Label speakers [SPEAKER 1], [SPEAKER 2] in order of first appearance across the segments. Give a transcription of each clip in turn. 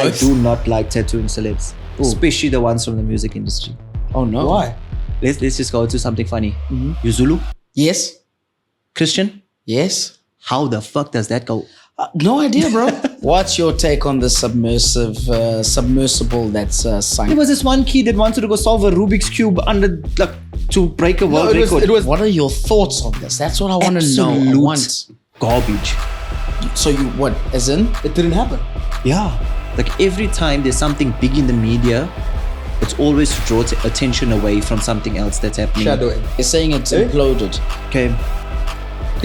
[SPEAKER 1] I do not like tattooing celebs, especially the ones from the music industry.
[SPEAKER 2] Oh no.
[SPEAKER 1] Why? Let's just go to something funny. You Zulu?
[SPEAKER 2] Yes.
[SPEAKER 1] Christian?
[SPEAKER 2] Yes.
[SPEAKER 1] How the fuck does that go?
[SPEAKER 2] No idea, bro. What's your take on the submersible that's signed?
[SPEAKER 1] There was this one kid that wanted to go solve a Rubik's Cube to break a world record.
[SPEAKER 2] What are your thoughts on this? That's what I want to know. I want
[SPEAKER 1] garbage.
[SPEAKER 2] So you, what, as in?
[SPEAKER 3] It didn't happen.
[SPEAKER 1] Yeah. Like every time there's something big in the media, it's always to draw attention away from something else that's happening.
[SPEAKER 3] Shadowing.
[SPEAKER 2] You're saying it's imploded.
[SPEAKER 1] Okay.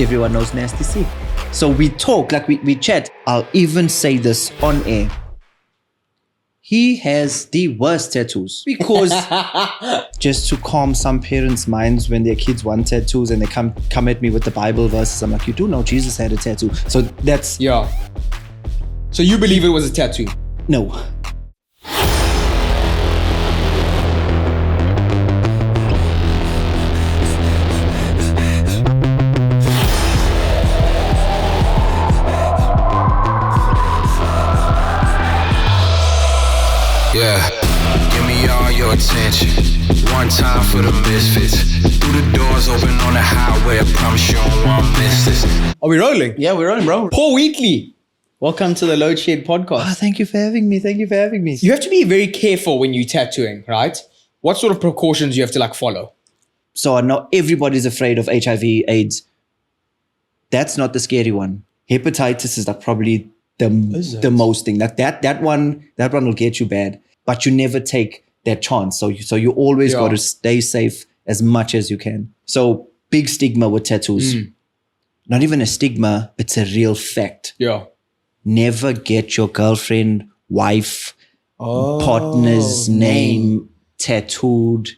[SPEAKER 1] Everyone knows Nasty C. So we talk, like we chat. I'll even say this on air. He has the worst tattoos because just to calm some parents' minds when their kids want tattoos and they come at me with the Bible verses. I'm like, you do know Jesus had a tattoo. So that's...
[SPEAKER 3] Yeah. So you believe it was a tattoo?
[SPEAKER 1] No.
[SPEAKER 4] Yeah, give me all your attention. One time for the misfits. Through the doors open on the highway. I promise you don't want to miss this.
[SPEAKER 3] Are we rolling?
[SPEAKER 2] Yeah, we're on, bro.
[SPEAKER 3] Paul Wheatley, welcome to the Load Shed podcast.
[SPEAKER 1] Oh, thank you for having me. Thank you for having me.
[SPEAKER 3] You have to be very careful when you're tattooing, right? What sort of precautions do you have to follow?
[SPEAKER 1] So I know everybody's afraid of HIV, AIDS. That's not the scary one. Hepatitis is probably the most thing. Like that one will get you bad. But you never take that chance. So you always got to stay safe as much as you can. So big stigma with tattoos. Not even a stigma, it's a real fact.
[SPEAKER 3] Yeah.
[SPEAKER 1] Never get your girlfriend, wife, partner's name tattooed.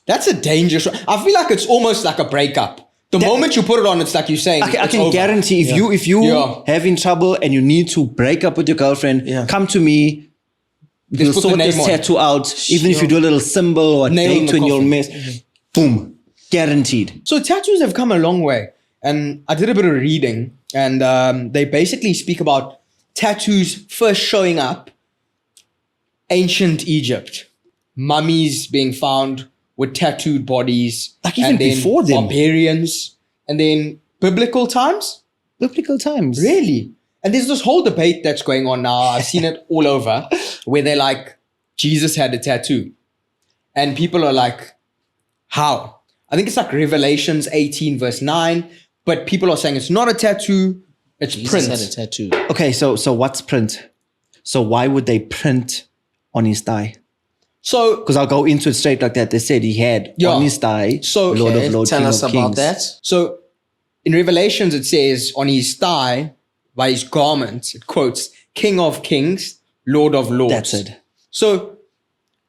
[SPEAKER 3] That's a dangerous one. I feel like it's almost like a breakup. The moment you put it on, it's like you're saying.
[SPEAKER 1] I can guarantee if you having trouble and you need to break up with your girlfriend, come to me. We'll sort this tattoo out. Even if you do a little symbol or a date when you'll miss. Boom. Guaranteed.
[SPEAKER 3] So tattoos have come a long way. And I did a bit of reading and they basically speak about tattoos first showing up. Ancient Egypt. Mummies being found with tattooed bodies.
[SPEAKER 1] Like even before them.
[SPEAKER 3] Barbarians. And then biblical times?
[SPEAKER 1] Biblical times.
[SPEAKER 3] Really? And there's this whole debate that's going on now. I've seen it all over where they're like, Jesus had a tattoo. And people are like, how? I think it's like Revelations 18 verse 9. But people are saying it's not a tattoo. It's
[SPEAKER 2] Jesus
[SPEAKER 3] print.
[SPEAKER 2] had a tattoo.
[SPEAKER 1] Okay, so what's print? So why would they print on his thigh?
[SPEAKER 3] So,
[SPEAKER 1] because I'll go into it straight like that. They said he had on his thigh, Lord of Lords,
[SPEAKER 2] tell
[SPEAKER 1] King
[SPEAKER 2] us
[SPEAKER 1] of
[SPEAKER 2] about
[SPEAKER 1] Kings.
[SPEAKER 2] that.
[SPEAKER 3] So in Revelations, it says on his thigh, by his garment, it quotes, King of Kings, Lord of Lords.
[SPEAKER 1] That's it. So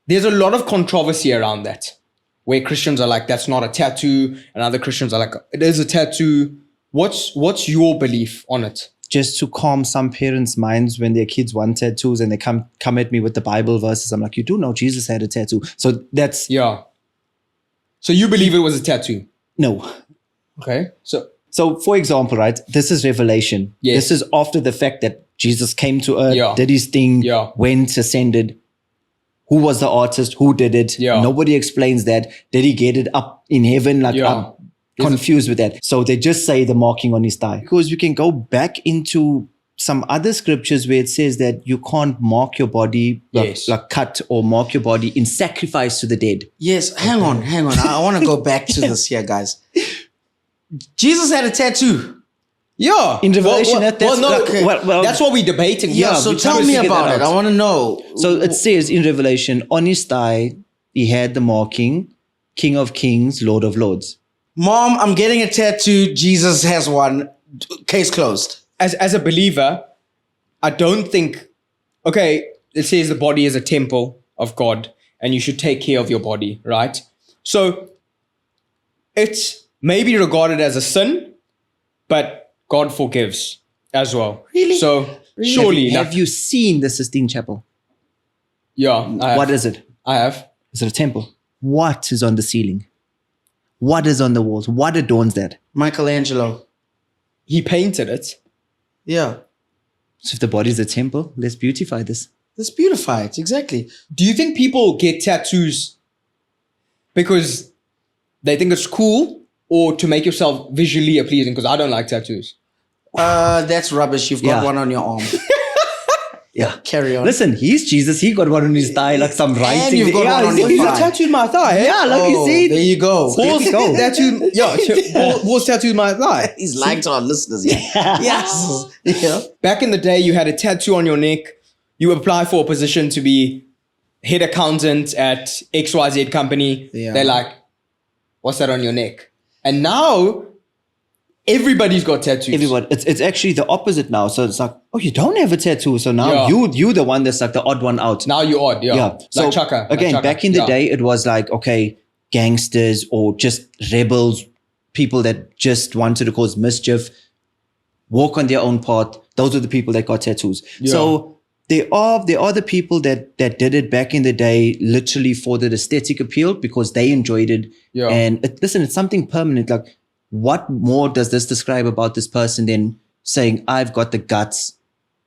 [SPEAKER 3] there's a lot of controversy around that, where Christians are like, that's not a tattoo, and other Christians are like, it is a tattoo. What's your belief on it?
[SPEAKER 1] Just to calm some parents' minds when their kids want tattoos and they come at me with the Bible verses. I'm like, you do know Jesus had a tattoo. So that's...
[SPEAKER 3] Yeah. So you believe it was a tattoo?
[SPEAKER 1] No.
[SPEAKER 3] Okay.
[SPEAKER 1] So for example, right, this is Revelation.
[SPEAKER 3] Yes.
[SPEAKER 1] This is after the fact that Jesus came to earth, did his thing, went, ascended. Who was the artist? Who did it? Nobody explains that. Did he get it up in heaven? I'm confused with that. So they just say the marking on his thigh. Because you can go back into some other scriptures where it says that you can't mark your body, like cut or mark your body in sacrifice to the dead.
[SPEAKER 2] Yes, hang on. I want to go back to this here, guys. Jesus had a tattoo.
[SPEAKER 3] Yeah.
[SPEAKER 1] In Revelation, that's
[SPEAKER 3] what we're debating.
[SPEAKER 2] Yeah, so tell me about it. I want to know.
[SPEAKER 1] So it says in Revelation, on his thigh, he had the marking, King of Kings, Lord of Lords.
[SPEAKER 2] Mom, I'm getting a tattoo. Jesus has one. Case closed.
[SPEAKER 3] As a believer, I don't think, okay, it says the body is a temple of God and you should take care of your body, right? So it's maybe regarded as a sin, but God forgives as well.
[SPEAKER 2] Really?
[SPEAKER 3] So surely.
[SPEAKER 1] Have you seen the Sistine Chapel?
[SPEAKER 3] Yeah.
[SPEAKER 1] What is it?
[SPEAKER 3] I have.
[SPEAKER 1] Is it a temple? What is on the ceiling? What is on the walls? What adorns that?
[SPEAKER 2] Michelangelo.
[SPEAKER 3] He painted it.
[SPEAKER 2] Yeah.
[SPEAKER 1] So if the body is a temple, let's beautify this.
[SPEAKER 2] Let's beautify it. Exactly.
[SPEAKER 3] Do you think people get tattoos because they think it's cool or to make yourself visually appealing? Because I don't like tattoos.
[SPEAKER 2] That's rubbish. You've got one on your arm.
[SPEAKER 1] Yeah.
[SPEAKER 2] Carry on.
[SPEAKER 1] Listen, he's Jesus. He got one on his thigh, like some writing.
[SPEAKER 2] And you've got one on your
[SPEAKER 3] He's
[SPEAKER 2] thigh.
[SPEAKER 3] tattooed my thigh.
[SPEAKER 1] Yeah, like you see.
[SPEAKER 2] There you go.
[SPEAKER 3] Paul's tattooed. Yeah, Paul's tattooed my thigh.
[SPEAKER 2] He's lying to our listeners. Yeah. Yes. Yeah.
[SPEAKER 3] Back in the day, you had a tattoo on your neck. You apply for a position to be head accountant at XYZ company.
[SPEAKER 2] Yeah.
[SPEAKER 3] They're like, what's that on your neck? And now everybody's got tattoos.
[SPEAKER 1] Everyone. It's actually the opposite now. So it's like, oh, you don't have a tattoo. So now you the one that's like the odd one out.
[SPEAKER 3] Now you're odd. Yeah.
[SPEAKER 1] Yeah. So
[SPEAKER 3] Like Chaka.
[SPEAKER 1] again,
[SPEAKER 3] Like Chaka.
[SPEAKER 1] back in the day, it was like, okay, gangsters or just rebels, people that just wanted to cause mischief, walk on their own path. Those are the people that got tattoos.
[SPEAKER 3] Yeah.
[SPEAKER 1] So there are the people that did it back in the day, literally for the aesthetic appeal because they enjoyed it.
[SPEAKER 3] Yeah.
[SPEAKER 1] And listen, it's something permanent. Like, what more does this describe about this person than saying, I've got the guts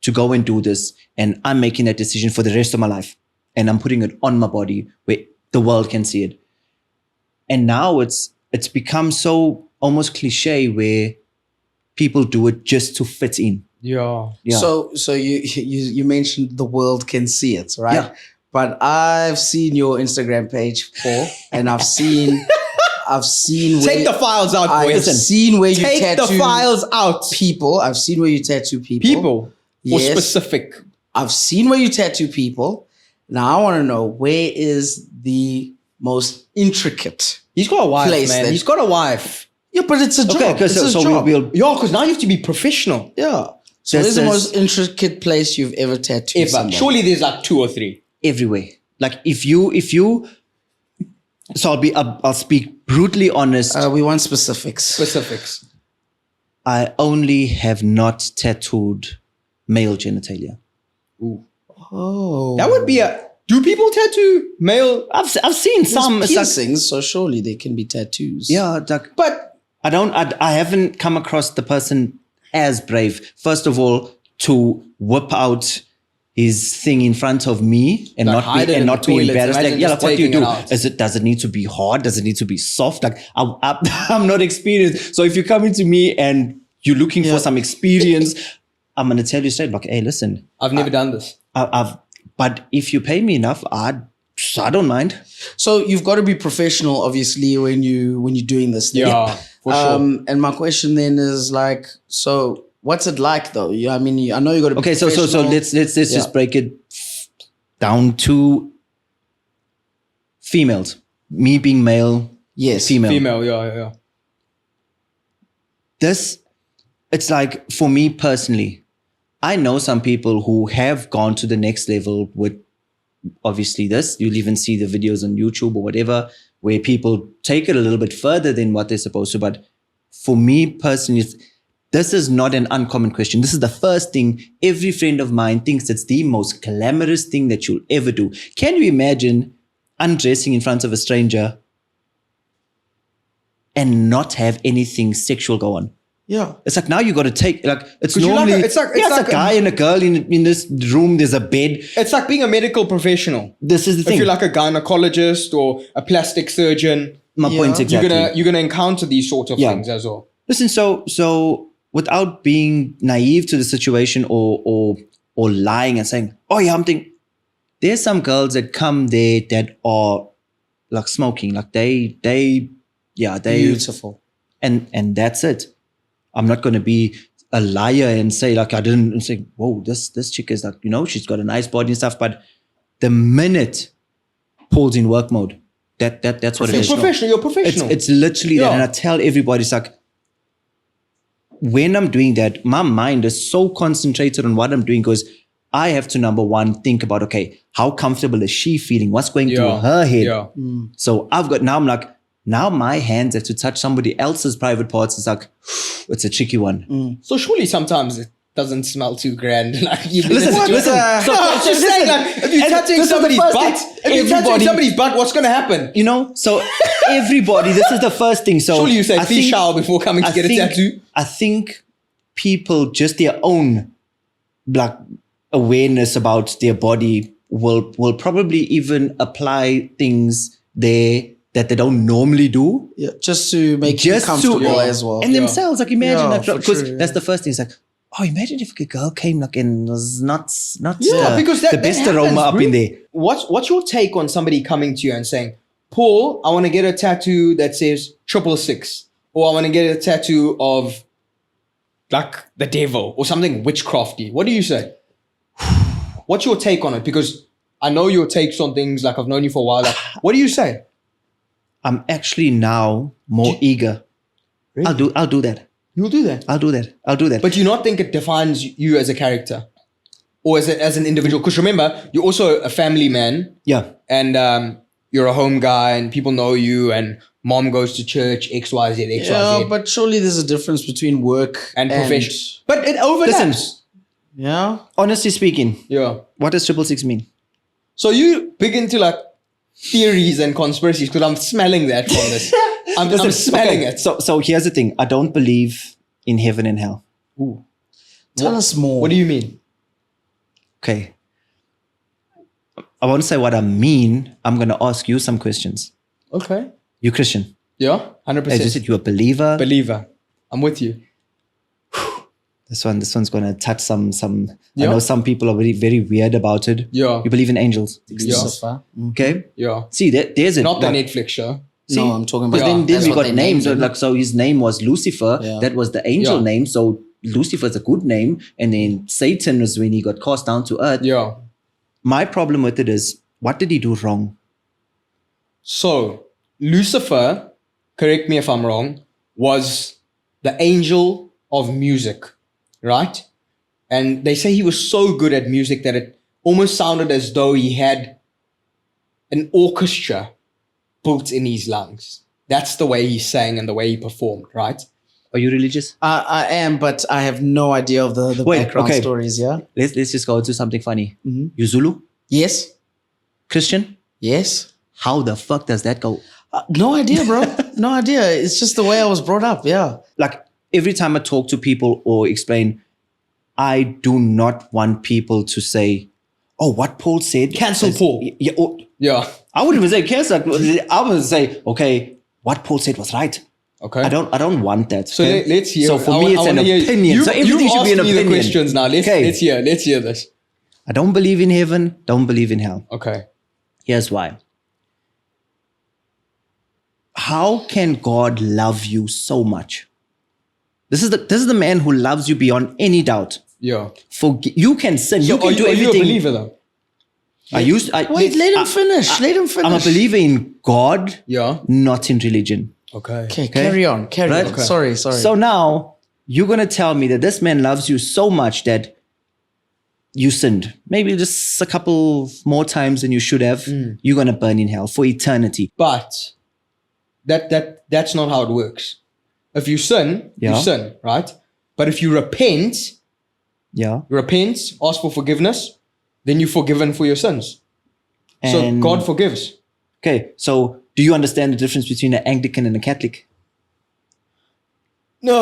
[SPEAKER 1] to go and do this, and I'm making that decision for the rest of my life, and I'm putting it on my body where the world can see it. And now it's become so almost cliche where people do it just to fit in.
[SPEAKER 3] Yeah.
[SPEAKER 1] Yeah.
[SPEAKER 2] So you mentioned the world can see it, right?
[SPEAKER 1] Yeah.
[SPEAKER 2] But I've seen your Instagram page, Paul, and I've seen
[SPEAKER 3] Take the files out,
[SPEAKER 2] I've
[SPEAKER 3] boys.
[SPEAKER 2] seen where you
[SPEAKER 3] Take
[SPEAKER 2] tattoo
[SPEAKER 3] the files out.
[SPEAKER 2] people. I've seen where you tattoo people.
[SPEAKER 3] People. Or
[SPEAKER 2] Yes.
[SPEAKER 3] specific.
[SPEAKER 2] I've seen where you tattoo people. Now I want to know, where is the most intricate?
[SPEAKER 3] He's got a wife,
[SPEAKER 2] Place
[SPEAKER 3] man.
[SPEAKER 2] that-
[SPEAKER 3] He's got a wife.
[SPEAKER 2] Yeah, but it's a job.
[SPEAKER 1] Okay,
[SPEAKER 2] It's a
[SPEAKER 1] so
[SPEAKER 2] job.
[SPEAKER 1] we'll
[SPEAKER 3] Yeah, because now you have to be professional.
[SPEAKER 2] Yeah. So
[SPEAKER 1] This
[SPEAKER 2] where's the
[SPEAKER 1] is-
[SPEAKER 2] most intricate place you've ever tattooed
[SPEAKER 3] Ever.
[SPEAKER 2] somebody?
[SPEAKER 3] Surely there's like 2 or 3.
[SPEAKER 1] everywhere. Like if you, so I'll speak brutally honest.
[SPEAKER 2] We want specifics.
[SPEAKER 3] Specifics.
[SPEAKER 1] I only have not tattooed male genitalia.
[SPEAKER 2] Oh.
[SPEAKER 3] That would be a... Do people tattoo male?
[SPEAKER 1] I've seen
[SPEAKER 2] There's
[SPEAKER 1] some. It's like,
[SPEAKER 2] piercings, so surely they can be tattoos.
[SPEAKER 1] yeah, like,
[SPEAKER 3] But
[SPEAKER 1] I haven't come across the person as brave. First of all, to whip out his thing in front of me and
[SPEAKER 3] Like
[SPEAKER 1] not
[SPEAKER 3] hide
[SPEAKER 1] be
[SPEAKER 3] it in
[SPEAKER 1] and
[SPEAKER 3] the
[SPEAKER 1] not be
[SPEAKER 3] toilet.
[SPEAKER 1] embarrassed.
[SPEAKER 3] Imagine
[SPEAKER 1] Like, yeah,
[SPEAKER 3] just
[SPEAKER 1] like what do you
[SPEAKER 3] taking
[SPEAKER 1] do?
[SPEAKER 3] it out.
[SPEAKER 1] Does it need to be hard? Does it need to be soft? Like I'm not experienced. So if you're coming to me and you're looking for some experience, I'm gonna tell you straight, like, hey, listen,
[SPEAKER 3] I've never done this.
[SPEAKER 1] but if you pay me enough, I don't mind.
[SPEAKER 2] So you've got to be professional, obviously, when you're doing this thing.
[SPEAKER 3] Yeah, for sure.
[SPEAKER 2] And my question then is like, so what's it like though? I mean, I know you got to be
[SPEAKER 1] Okay, so
[SPEAKER 2] professional.
[SPEAKER 1] let's just break it down to females. Me being male,
[SPEAKER 2] Yes.
[SPEAKER 1] female.
[SPEAKER 3] Female, yeah.
[SPEAKER 1] It's like, for me personally, I know some people who have gone to the next level with obviously this. You'll even see the videos on YouTube or whatever, where people take it a little bit further than what they're supposed to. But for me personally, this is not an uncommon question. This is the first thing every friend of mine thinks it's the most glamorous thing that you'll ever do. Can you imagine undressing in front of a stranger and not have anything sexual go on?
[SPEAKER 2] Yeah.
[SPEAKER 1] It's like, now you got to take, like, it's
[SPEAKER 3] 'Cause you
[SPEAKER 1] normally,
[SPEAKER 3] like a- it's like
[SPEAKER 1] a guy and a girl in this room. There's a bed.
[SPEAKER 3] It's like being a medical professional.
[SPEAKER 1] This is the
[SPEAKER 3] If
[SPEAKER 1] thing.
[SPEAKER 3] you're like a gynecologist or a plastic surgeon,
[SPEAKER 1] My point exactly.
[SPEAKER 3] you're gonna encounter these sort of things as well.
[SPEAKER 1] Listen, so without being naive to the situation or lying and saying, oh yeah, I'm thinking, there's some girls that come there that are like smoking, like they
[SPEAKER 2] Beautiful.
[SPEAKER 1] and that's it. I'm not going to be a liar and say like I didn't, and say, whoa, this chick is like, she's got a nice body and stuff. But the minute Paul's in work mode, that's what it is.
[SPEAKER 3] You're professional.
[SPEAKER 1] It's literally that.
[SPEAKER 3] Yeah.
[SPEAKER 1] And I tell everybody, it's like, when I'm doing that, my mind is so concentrated on what I'm doing because I have to, number one, think about, okay, how comfortable is she feeling? What's going through her head?
[SPEAKER 3] Yeah.
[SPEAKER 1] So now my hands have to touch somebody else's private parts. It's like, it's a tricky one.
[SPEAKER 3] So surely sometimes it doesn't smell too grand. Like you
[SPEAKER 1] Listen.
[SPEAKER 3] No, I'm just saying, like, if you're touching somebody's butt, what's going to happen?
[SPEAKER 1] So everybody, this is the first thing. So
[SPEAKER 3] Surely you say,
[SPEAKER 1] I
[SPEAKER 3] please
[SPEAKER 1] think-
[SPEAKER 3] shower before coming to get a tattoo.
[SPEAKER 1] I think people, just their own like awareness about their body will probably even apply things there that they don't normally do.
[SPEAKER 2] Yeah, just to make you comfortable as well.
[SPEAKER 1] And themselves, like imagine because that's the
[SPEAKER 2] the
[SPEAKER 1] first thing. It's like, oh, imagine if a girl came like and was not
[SPEAKER 3] because
[SPEAKER 1] the best aroma up in there.
[SPEAKER 3] What's your take on somebody coming to you and saying, Paul, I want to get a tattoo that says 666, or I want to get a tattoo of like the devil or something witchcrafty? What do you say? What's your take on it? Because I know your takes on things, like I've known you for a while. Like, what do you say?
[SPEAKER 1] I'm actually now more eager.
[SPEAKER 3] Really?
[SPEAKER 1] I'll do that.
[SPEAKER 3] You'll do that?
[SPEAKER 1] I'll do that.
[SPEAKER 3] But do you not think it defines you as a character or as an individual? Because remember, you're also a family man.
[SPEAKER 1] Yeah.
[SPEAKER 3] And you're a home guy and people know you and mom goes to church, XYZ, XYZ.
[SPEAKER 2] Yeah, but surely there's a difference between work
[SPEAKER 3] and profession. But it overlaps.
[SPEAKER 1] Listen,
[SPEAKER 2] yeah.
[SPEAKER 1] honestly speaking,
[SPEAKER 3] yeah.
[SPEAKER 1] What does 666 mean?
[SPEAKER 3] So you big into like theories and conspiracies, because I'm smelling that from this. I'm smelling it.
[SPEAKER 1] So here's the thing. I don't believe in heaven and hell.
[SPEAKER 3] Ooh.
[SPEAKER 2] Tell us more.
[SPEAKER 3] What do you mean?
[SPEAKER 1] Okay. I won't say what I mean. I'm going to ask you some questions.
[SPEAKER 3] Okay.
[SPEAKER 1] You Christian?
[SPEAKER 3] Yeah, 100%.
[SPEAKER 1] As you said, you're a believer.
[SPEAKER 3] Believer. I'm with you.
[SPEAKER 1] This one's going to touch some.
[SPEAKER 3] Yeah.
[SPEAKER 1] I know some people are very, very weird about it.
[SPEAKER 3] Yeah.
[SPEAKER 1] You believe in angels.
[SPEAKER 2] Lucifer.
[SPEAKER 1] Okay.
[SPEAKER 3] Yeah.
[SPEAKER 1] See, there's it.
[SPEAKER 3] Not the Netflix show.
[SPEAKER 1] See,
[SPEAKER 2] no, I'm talking about.
[SPEAKER 1] But then we got names.
[SPEAKER 2] Named
[SPEAKER 1] Like, so his name was Lucifer.
[SPEAKER 2] Yeah.
[SPEAKER 1] That was the angel name. So Lucifer's a good name. And then Satan was when he got cast down to earth.
[SPEAKER 3] Yeah.
[SPEAKER 1] My problem with it is, what did he do wrong?
[SPEAKER 3] So Lucifer, correct me if I'm wrong, was the angel of music, right? And they say he was so good at music that it almost sounded as though he had an orchestra built in his lungs. That's the way he sang and the way he performed, right?
[SPEAKER 1] Are you religious?
[SPEAKER 2] I am, but I have no idea of the background stories, yeah?
[SPEAKER 1] Let's just go into something funny.
[SPEAKER 2] Mm-hmm.
[SPEAKER 1] You Zulu?
[SPEAKER 2] Yes.
[SPEAKER 1] Christian?
[SPEAKER 2] Yes.
[SPEAKER 1] How the fuck does that go?
[SPEAKER 2] No idea, bro. No idea. It's just the way I was brought up, yeah.
[SPEAKER 1] Like, every time I talk to people or explain, I do not want people to say, oh, what Paul said.
[SPEAKER 3] Cancel Paul.
[SPEAKER 1] Yeah. I wouldn't even say cancel. I would say, okay, what Paul said was right.
[SPEAKER 3] Okay.
[SPEAKER 1] I don't want that.
[SPEAKER 3] So
[SPEAKER 1] okay?
[SPEAKER 3] let's hear.
[SPEAKER 1] So for me, it's an opinion. So everything should be an opinion.
[SPEAKER 3] The questions now. Let's hear this.
[SPEAKER 1] I don't believe in heaven. Don't believe in hell.
[SPEAKER 3] Okay.
[SPEAKER 1] Here's why. How can God love you so much? This is the man who loves you beyond any doubt.
[SPEAKER 3] Yeah.
[SPEAKER 1] You can sin. You can do everything.
[SPEAKER 3] Are you a believer though?
[SPEAKER 2] Wait, let him finish.
[SPEAKER 1] I'm a believer in God.
[SPEAKER 3] Yeah.
[SPEAKER 1] Not in religion.
[SPEAKER 3] Okay.
[SPEAKER 2] Okay, carry on.
[SPEAKER 1] Right?
[SPEAKER 2] Okay. Sorry.
[SPEAKER 1] So now you're going to tell me that this man loves you so much that you sinned. Maybe just a couple more times than you should have. You're going to burn in hell for eternity.
[SPEAKER 3] But that's not how it works. If you sin, you sin, right? But if you repent, ask for forgiveness, then you're forgiven for your sins. So God forgives.
[SPEAKER 1] Okay, so do you understand the difference between an Anglican and a Catholic?
[SPEAKER 3] No.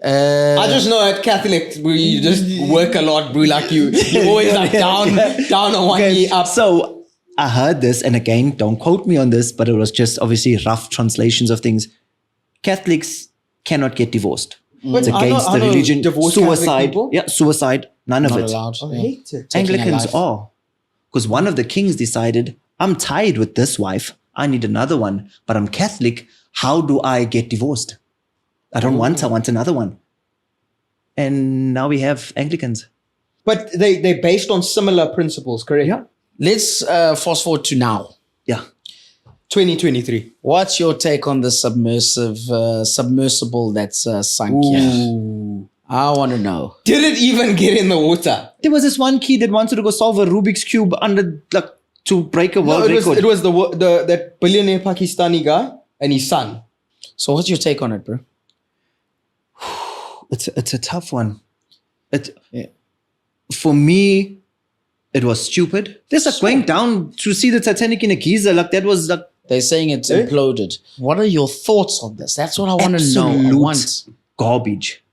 [SPEAKER 3] I just know at Catholic, we just work a lot, bro. Like you always like down on one knee, up.
[SPEAKER 1] So I heard this, and again, don't quote me on this, but it was just obviously rough translations of things. Catholics cannot get divorced. It's against the religion. Suicide. Yeah, suicide. None of it.
[SPEAKER 2] Allowed.
[SPEAKER 3] I hate it.
[SPEAKER 1] Anglicans are. Because one of the kings decided, I'm tired with this wife. I need another one. But I'm Catholic. How do I get divorced? I don't want. I want another one. And now we have Anglicans.
[SPEAKER 3] But they're based on similar principles, correct?
[SPEAKER 1] Yeah.
[SPEAKER 2] Let's fast forward to now.
[SPEAKER 1] Yeah.
[SPEAKER 3] 2023.
[SPEAKER 2] What's your take on the submersible that's sunk here? I want to know.
[SPEAKER 3] Did it even get in the water?
[SPEAKER 1] There was this one kid that wanted to go solve a Rubik's Cube to break a world record.
[SPEAKER 3] It was that billionaire Pakistani guy and his son.
[SPEAKER 2] So what's your take on it, bro?
[SPEAKER 1] It's a tough one. For me, it was stupid. There's going down to see the Titanic in a Giza. That was
[SPEAKER 2] they're saying it's imploded. What are your thoughts on this? That's what I want to know. I want
[SPEAKER 1] garbage.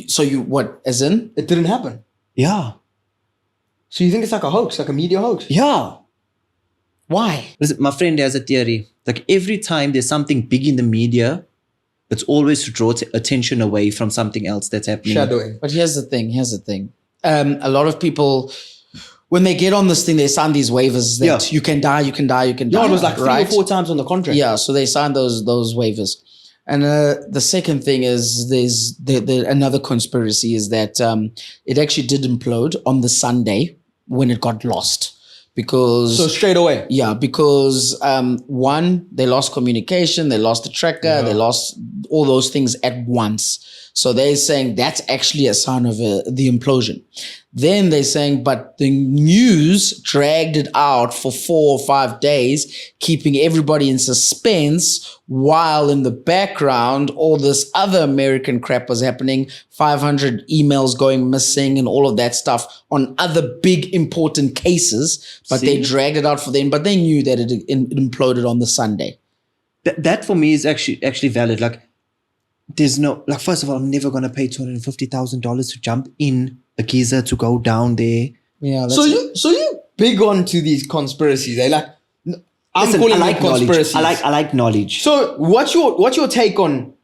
[SPEAKER 2] So what? As in,
[SPEAKER 3] it didn't happen.
[SPEAKER 1] Yeah.
[SPEAKER 3] So you think it's like a hoax, like a media hoax?
[SPEAKER 1] Yeah.
[SPEAKER 3] Why?
[SPEAKER 1] Listen, my friend has a theory. Like every time there's something big in the media, it's always to draw attention away from something else that's happening.
[SPEAKER 3] Shadowing.
[SPEAKER 2] But here's the thing. A lot of people, when they get on this thing, they sign these waivers that you can die.
[SPEAKER 3] Yeah, it was like 3 or 4 times on the contract.
[SPEAKER 2] Yeah, so they signed those waivers. And the second thing is there's another conspiracy is that it actually did implode on the Sunday when it got lost. Because
[SPEAKER 3] so straight away.
[SPEAKER 2] Yeah, because one, they lost communication, they lost the tracker, they lost all those things at once. So they're saying that's actually a sign of the implosion. Then they're saying, but the news dragged it out for 4 or 5 days, keeping everybody in suspense, while in the background, all this other American crap was happening, 500 emails going missing and all of that stuff on other big important cases, but they dragged it out for them, but they knew that it imploded on the Sunday.
[SPEAKER 1] That for me is actually valid. Like, there's no, like, first of all, I'm never going to pay $250,000 to jump in a geyser to go down there.
[SPEAKER 2] Yeah.
[SPEAKER 3] So you big on to these conspiracies. I like. I'm
[SPEAKER 1] Listen,
[SPEAKER 3] calling
[SPEAKER 1] I like
[SPEAKER 3] them conspiracies.
[SPEAKER 1] knowledge. I like knowledge.
[SPEAKER 3] So what's your take on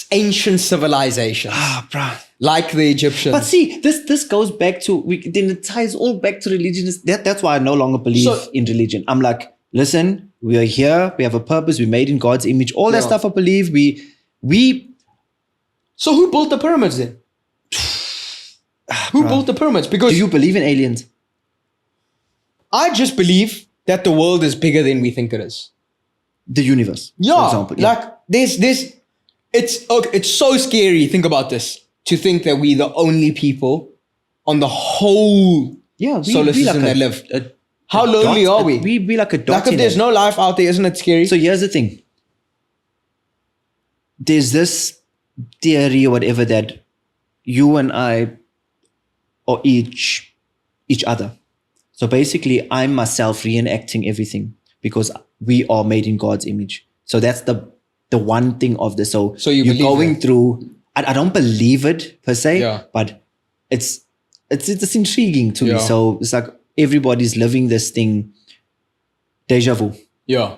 [SPEAKER 3] ancient civilizations?
[SPEAKER 1] Bruh.
[SPEAKER 3] Like the Egyptians.
[SPEAKER 1] But see, this goes back to, then it ties all back to religion. That's why I no longer believe in religion. I'm like, listen, we are here. We have a purpose. We're made in God's image. All that stuff I believe.
[SPEAKER 3] So who built the pyramids then? Who built the pyramids? Because
[SPEAKER 1] do you believe in aliens?
[SPEAKER 3] I just believe that the world is bigger than we think it is.
[SPEAKER 1] The universe, for example.
[SPEAKER 3] Like it's so scary. Think about this. To think that we're the only people on the whole solar system that live. How lonely are we?
[SPEAKER 1] We be like a dot.
[SPEAKER 3] Like if there's no life out there, isn't it scary?
[SPEAKER 1] So here's the thing. There's this theory or whatever that you and I are each other. So basically, I'm myself reenacting everything because we are made in God's image. So that's the one thing of this. So you're going through. I don't believe it per se, but it's intriguing to me. So it's like everybody's living this thing, deja vu.
[SPEAKER 3] Yeah.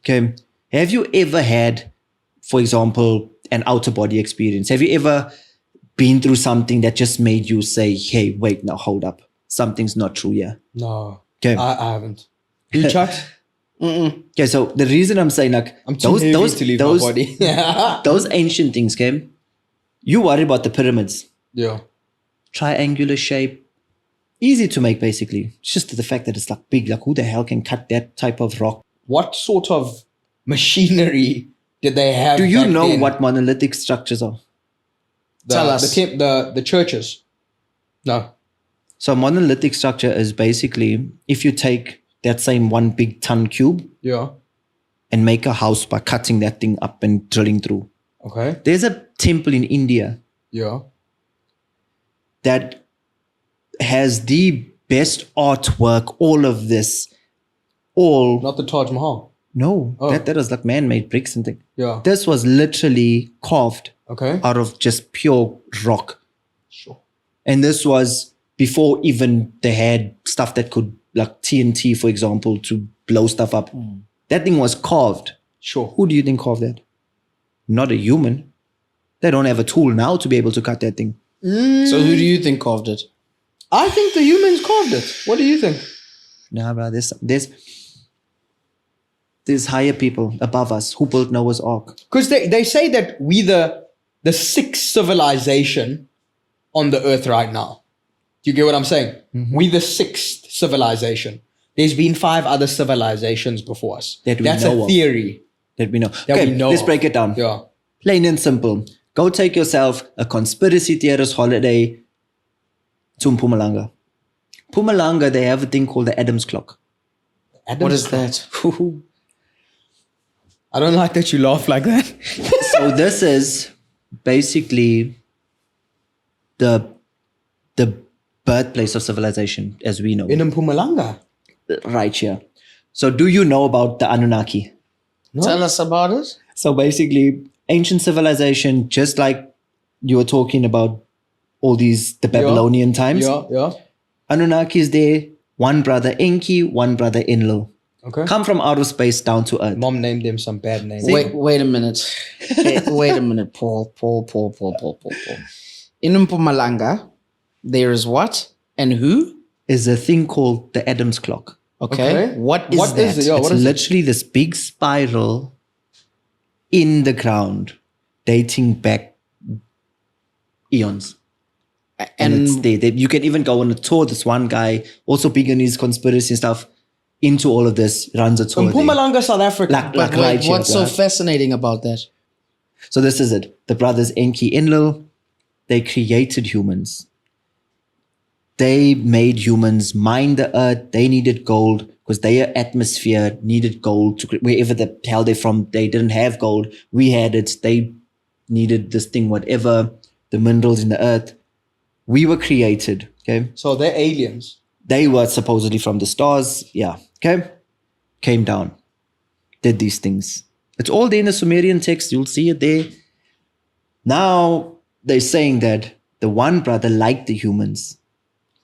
[SPEAKER 1] Okay. Have you ever had, for example, an outer body experience? Have you ever been through something that just made you say, hey, wait, now hold up. Something's not true here.
[SPEAKER 3] No.
[SPEAKER 1] Okay.
[SPEAKER 3] I haven't. You, Chucks?
[SPEAKER 1] Okay, so the reason I'm saying like
[SPEAKER 3] I'm too heavy to leave my body.
[SPEAKER 1] Those ancient things, okay? You worry about the pyramids.
[SPEAKER 3] Yeah.
[SPEAKER 1] Triangular shape. Easy to make, basically. It's just the fact that it's like big. Like, who the hell can cut that type of rock?
[SPEAKER 3] What sort of machinery did they have?
[SPEAKER 1] Do you know
[SPEAKER 3] then?
[SPEAKER 1] what monolithic structures are?
[SPEAKER 2] Tell us.
[SPEAKER 3] The churches. No.
[SPEAKER 1] So monolithic structure is basically if you take that same 1 big ton cube and make a house by cutting that thing up and drilling through.
[SPEAKER 3] Okay.
[SPEAKER 1] There's a temple in India that has the best artwork, all of this.
[SPEAKER 3] Not the Taj Mahal.
[SPEAKER 1] No, that was like man-made bricks and things.
[SPEAKER 3] Yeah.
[SPEAKER 1] This was literally carved out of just pure rock.
[SPEAKER 3] Sure.
[SPEAKER 1] And this was before even they had stuff that could, like TNT, for example, to blow stuff up. That thing was carved.
[SPEAKER 3] Sure.
[SPEAKER 1] Who do you think carved that? Not a human. They don't have a tool now to be able to cut that thing.
[SPEAKER 2] So who do you think carved it?
[SPEAKER 3] I think the humans carved it. What do you think?
[SPEAKER 1] Nah, bro, there's higher people above us who built Noah's Ark.
[SPEAKER 3] Because they say that we the sixth civilization on the earth right now. Do you get what I'm saying? Mm-hmm. We the sixth civilization. There's been 5 other civilizations before us. That's a theory.
[SPEAKER 1] That we know. Okay, let's break it down.
[SPEAKER 3] Yeah.
[SPEAKER 1] Plain and simple. Go take yourself a conspiracy theorist holiday to Mpumalanga. Mpumalanga, they have a thing called the Adam's clock.
[SPEAKER 2] What is that?
[SPEAKER 3] I don't like that you laugh like that.
[SPEAKER 1] So this is basically the birthplace of civilization as we know.
[SPEAKER 3] In Mpumalanga?
[SPEAKER 1] Right here. So do you know about the Anunnaki?
[SPEAKER 2] No. Tell us about it.
[SPEAKER 1] So basically, ancient civilization, just like you were talking about all these, the Babylonian times.
[SPEAKER 3] Yeah.
[SPEAKER 1] Anunnaki is there. One brother Enki, one brother Enlil.
[SPEAKER 3] Okay.
[SPEAKER 1] Come from outer space down to earth.
[SPEAKER 3] Mom named them some bad names.
[SPEAKER 2] Wait a minute. Wait a minute, Paul. In Mpumalanga, there is what and who?
[SPEAKER 1] Is a thing called the Adam's clock.
[SPEAKER 2] Okay. What is that?
[SPEAKER 3] Is it? Yeah,
[SPEAKER 1] It's literally this big spiral in the ground dating back eons. And it's there. You can even go on a tour. This one guy, also big on his conspiracy and stuff, into all of this, runs a tour.
[SPEAKER 3] Mpumalanga, South Africa.
[SPEAKER 2] What's so fascinating about that?
[SPEAKER 1] So this is it. The brothers Enki, Enlil, they created humans. They made humans mine the earth. They needed gold because their atmosphere needed gold to wherever the hell they're from. They didn't have gold. We had it. They needed this thing, whatever, the minerals in the earth. We were created. Okay.
[SPEAKER 3] So they're aliens.
[SPEAKER 1] They were supposedly from the stars. Yeah. Okay. Came down. Did these things. It's all there in the Sumerian text. You'll see it there. Now they're saying that the one brother liked the humans.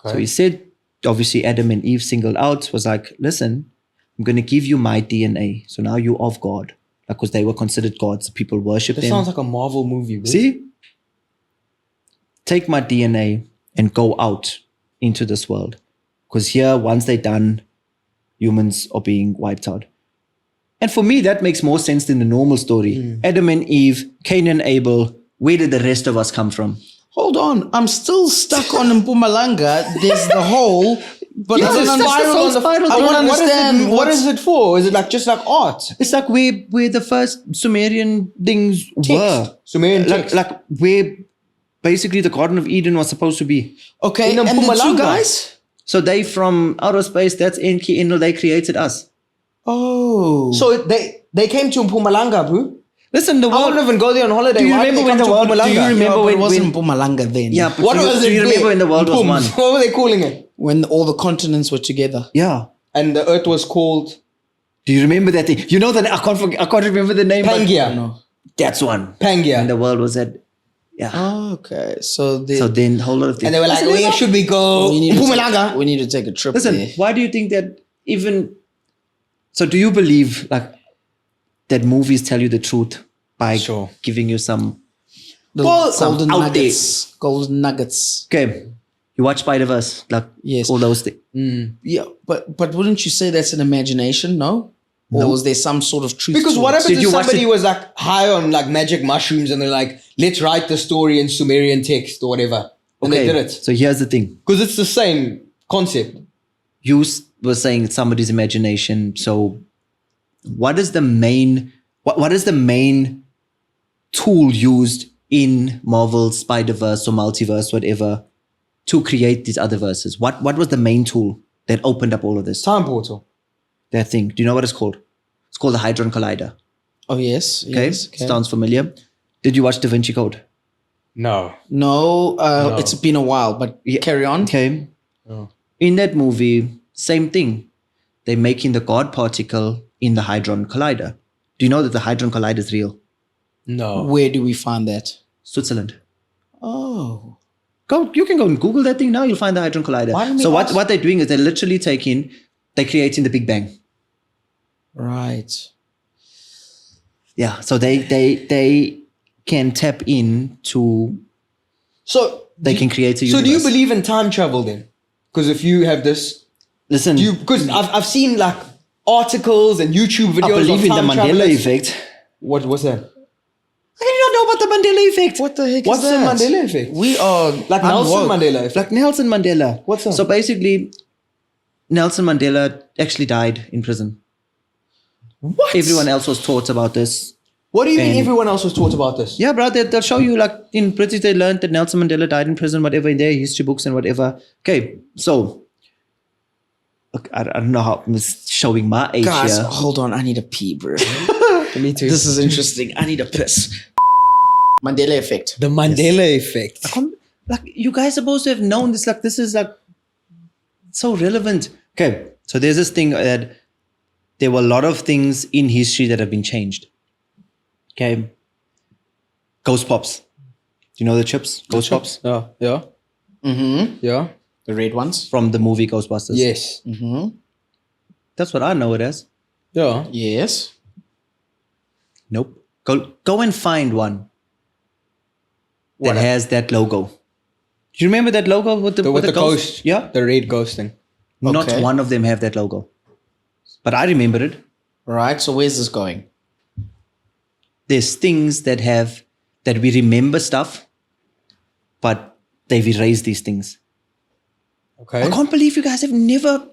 [SPEAKER 1] Okay. So he said, obviously Adam and Eve singled out, was like, listen, I'm going to give you my DNA. So now you're of God. Because they were considered gods. People worship them.
[SPEAKER 3] This sounds like a Marvel movie. Bro.
[SPEAKER 1] See? Take my DNA and go out into this world. Because here, once they're done, humans are being wiped out. And for me, that makes more sense than the normal story. Adam and Eve, Cain and Abel, where did the rest of us come from?
[SPEAKER 2] Hold on. I'm still stuck on Mpumalanga. There's the hole. But I don't understand. I don't understand.
[SPEAKER 3] What is it for? Is it like just like art?
[SPEAKER 1] It's like where the first Sumerian things were.
[SPEAKER 3] Sumerian text.
[SPEAKER 1] Like where basically the Garden of Eden was supposed to be.
[SPEAKER 2] Okay, and the two guys?
[SPEAKER 1] So they from outer space, that's Enki, Enlil, they created us.
[SPEAKER 2] Oh.
[SPEAKER 3] So they came to Mpumalanga, bro.
[SPEAKER 1] Listen, the world.
[SPEAKER 3] I wouldn't even go there on holiday.
[SPEAKER 1] Do you remember when the world? Do you remember when
[SPEAKER 2] it wasn't Mpumalanga then?
[SPEAKER 1] Yeah, but do you remember when the world was one?
[SPEAKER 3] What were they calling it?
[SPEAKER 2] When all the continents were together.
[SPEAKER 1] Yeah.
[SPEAKER 3] And the earth was called.
[SPEAKER 1] Do you remember that thing? You know that I can't remember the name.
[SPEAKER 3] Pangaea.
[SPEAKER 1] No. That's one.
[SPEAKER 3] Pangaea.
[SPEAKER 1] And the world was at. Yeah.
[SPEAKER 2] Oh, okay. So
[SPEAKER 1] then a whole lot of things.
[SPEAKER 3] And they were like, where should we go? Mpumalanga.
[SPEAKER 2] We need to take a trip.
[SPEAKER 1] Listen,
[SPEAKER 2] there.
[SPEAKER 1] why do you think that even? So do you believe like that movies tell you the truth by giving you some
[SPEAKER 2] golden nuggets? Golden nuggets.
[SPEAKER 1] Okay. You watch Spider-Verse, like all those things.
[SPEAKER 2] Yeah, but wouldn't you say that's an imagination? No. Or was there some sort of truth?
[SPEAKER 3] Because what happens
[SPEAKER 1] Did
[SPEAKER 3] if
[SPEAKER 1] you watch
[SPEAKER 3] somebody was like high on like magic mushrooms and they're like, let's write the story in Sumerian text or whatever. And they did it.
[SPEAKER 1] So here's the thing.
[SPEAKER 3] Because it's the same concept.
[SPEAKER 1] You were saying it's somebody's imagination. So what is the main tool used in Marvel, Spider-Verse or Multiverse, whatever, to create these other verses? What was the main tool that opened up all of this?
[SPEAKER 3] Time portal.
[SPEAKER 1] That thing. Do you know what it's called? It's called the Hadron Collider.
[SPEAKER 2] Oh, yes.
[SPEAKER 1] Okay.
[SPEAKER 2] Yes, okay.
[SPEAKER 1] Sounds familiar. Did you watch Da Vinci Code?
[SPEAKER 3] No.
[SPEAKER 2] No. It's been a while, but carry on.
[SPEAKER 1] Okay. Oh. In that movie, same thing. They're making the God particle in the Hadron Collider. Do you know that the Hadron Collider is real?
[SPEAKER 3] No.
[SPEAKER 2] Where do we find that?
[SPEAKER 1] Switzerland.
[SPEAKER 2] Oh.
[SPEAKER 1] You can go and Google that thing now. You'll find the Hadron Collider. So what they're doing is they're literally they're creating the Big Bang.
[SPEAKER 2] Right.
[SPEAKER 1] Yeah. So they can tap into.
[SPEAKER 3] So
[SPEAKER 1] they can create a universe.
[SPEAKER 3] So do you believe in time travel then? Because if you have this,
[SPEAKER 1] listen.
[SPEAKER 3] Because I've seen like articles and YouTube videos.
[SPEAKER 1] I believe in the Mandela effect.
[SPEAKER 3] What's that?
[SPEAKER 1] I do not know about the Mandela effect.
[SPEAKER 2] What the heck
[SPEAKER 3] What's
[SPEAKER 2] is that?
[SPEAKER 3] What's the Mandela effect?
[SPEAKER 2] We are
[SPEAKER 3] like Nelson Mandela effect.
[SPEAKER 1] Like Nelson Mandela.
[SPEAKER 3] What's that?
[SPEAKER 1] So basically, Nelson Mandela actually died in prison.
[SPEAKER 3] What?
[SPEAKER 1] Everyone else was taught about this.
[SPEAKER 3] What do you mean everyone else was taught about this?
[SPEAKER 1] Yeah, bro, they'll show you like in British they learned that Nelson Mandela died in prison, whatever, in their history books and whatever. Okay, so I don't know how I'm showing my age
[SPEAKER 2] Guys,
[SPEAKER 1] here.
[SPEAKER 2] Hold on, I need a pee, bro.
[SPEAKER 3] Me too.
[SPEAKER 2] This is interesting. I need a piss. Mandela effect.
[SPEAKER 3] The Mandela effect.
[SPEAKER 1] Like you guys are supposed to have known this. Like this is like so relevant. Okay, so there's this thing that there were a lot of things in history that have been changed. Okay, Ghost Pops. Do you know the chips? Ghost Pops?
[SPEAKER 3] Yeah. Yeah.
[SPEAKER 2] Mm-hmm.
[SPEAKER 3] Yeah.
[SPEAKER 2] The red ones.
[SPEAKER 1] From the movie Ghostbusters.
[SPEAKER 3] Yes.
[SPEAKER 2] Mm-hmm.
[SPEAKER 1] That's what I know it as.
[SPEAKER 3] Yeah.
[SPEAKER 2] Yes.
[SPEAKER 1] Nope. Go and find one that has that logo. Do you remember that logo with the
[SPEAKER 3] ghost?
[SPEAKER 1] Yeah.
[SPEAKER 3] The red ghost thing.
[SPEAKER 1] Not
[SPEAKER 2] Okay.
[SPEAKER 1] one of them have that logo. But I remember it.
[SPEAKER 2] Right. So where's this going?
[SPEAKER 1] There's things that we remember stuff, but they've erased these things.
[SPEAKER 3] Okay.
[SPEAKER 1] I can't believe you guys have never.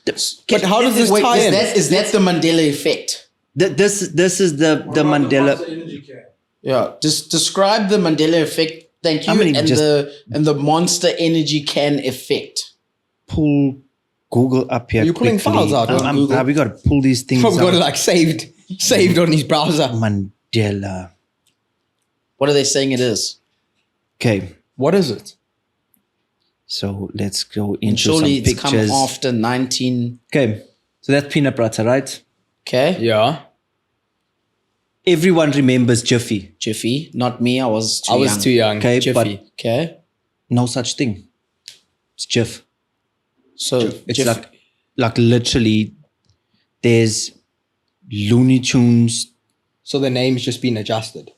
[SPEAKER 3] But how does this
[SPEAKER 2] Wait,
[SPEAKER 3] tie in?
[SPEAKER 2] is that the Mandela effect?
[SPEAKER 1] This is the Mandela.
[SPEAKER 2] Yeah. Just describe the Mandela effect. Thank you.
[SPEAKER 1] How many
[SPEAKER 2] And
[SPEAKER 1] just-
[SPEAKER 2] the Monster Energy can effect.
[SPEAKER 1] Pull Google up here.
[SPEAKER 3] You're pulling
[SPEAKER 1] quickly.
[SPEAKER 3] files out on Google.
[SPEAKER 1] We got to pull these things
[SPEAKER 3] Probably got it
[SPEAKER 1] out.
[SPEAKER 3] like saved on his browser.
[SPEAKER 1] Mandela.
[SPEAKER 2] What are they saying it is?
[SPEAKER 1] Okay,
[SPEAKER 3] What is it?
[SPEAKER 1] so let's go
[SPEAKER 2] And
[SPEAKER 1] into
[SPEAKER 2] surely
[SPEAKER 1] some
[SPEAKER 2] it's come
[SPEAKER 1] pictures.
[SPEAKER 2] after 19.
[SPEAKER 1] Okay, so that's peanut butter, right?
[SPEAKER 2] Okay.
[SPEAKER 3] Yeah.
[SPEAKER 1] Everyone remembers Jiffy.
[SPEAKER 2] Jiffy. Not me. I was too young.
[SPEAKER 3] too young.
[SPEAKER 1] Okay,
[SPEAKER 3] Jiffy.
[SPEAKER 1] but
[SPEAKER 2] Okay.
[SPEAKER 1] no such thing. It's Jif.
[SPEAKER 2] So
[SPEAKER 1] It's like literally. There's Looney Tunes.
[SPEAKER 3] So the name's just been adjusted.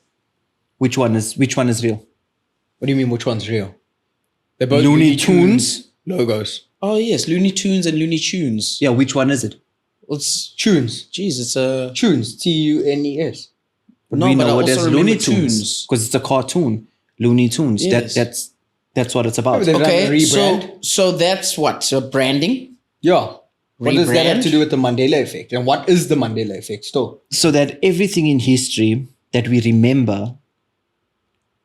[SPEAKER 1] Which one is real?
[SPEAKER 3] What do you mean? Which one's real? They're both
[SPEAKER 1] Looney Tunes.
[SPEAKER 3] logos.
[SPEAKER 2] Oh yes, Looney Tunes and Looney Tunes.
[SPEAKER 1] Yeah, which one is it?
[SPEAKER 2] It's
[SPEAKER 3] Tunes.
[SPEAKER 2] it's a
[SPEAKER 3] Tunes. Tunes.
[SPEAKER 2] no,
[SPEAKER 1] we
[SPEAKER 2] but
[SPEAKER 1] know
[SPEAKER 2] I
[SPEAKER 1] what
[SPEAKER 2] also
[SPEAKER 1] as Looney
[SPEAKER 2] remember
[SPEAKER 1] Tunes because it's a cartoon. Looney Tunes.
[SPEAKER 2] Yes.
[SPEAKER 1] That's what it's about.
[SPEAKER 3] They've done a
[SPEAKER 2] Okay,
[SPEAKER 3] rebrand.
[SPEAKER 2] so that's what? So branding?
[SPEAKER 3] Yeah. What does that have
[SPEAKER 2] Rebrand?
[SPEAKER 3] to do with the Mandela effect? And what is the Mandela effect still?
[SPEAKER 1] So that everything in history that we remember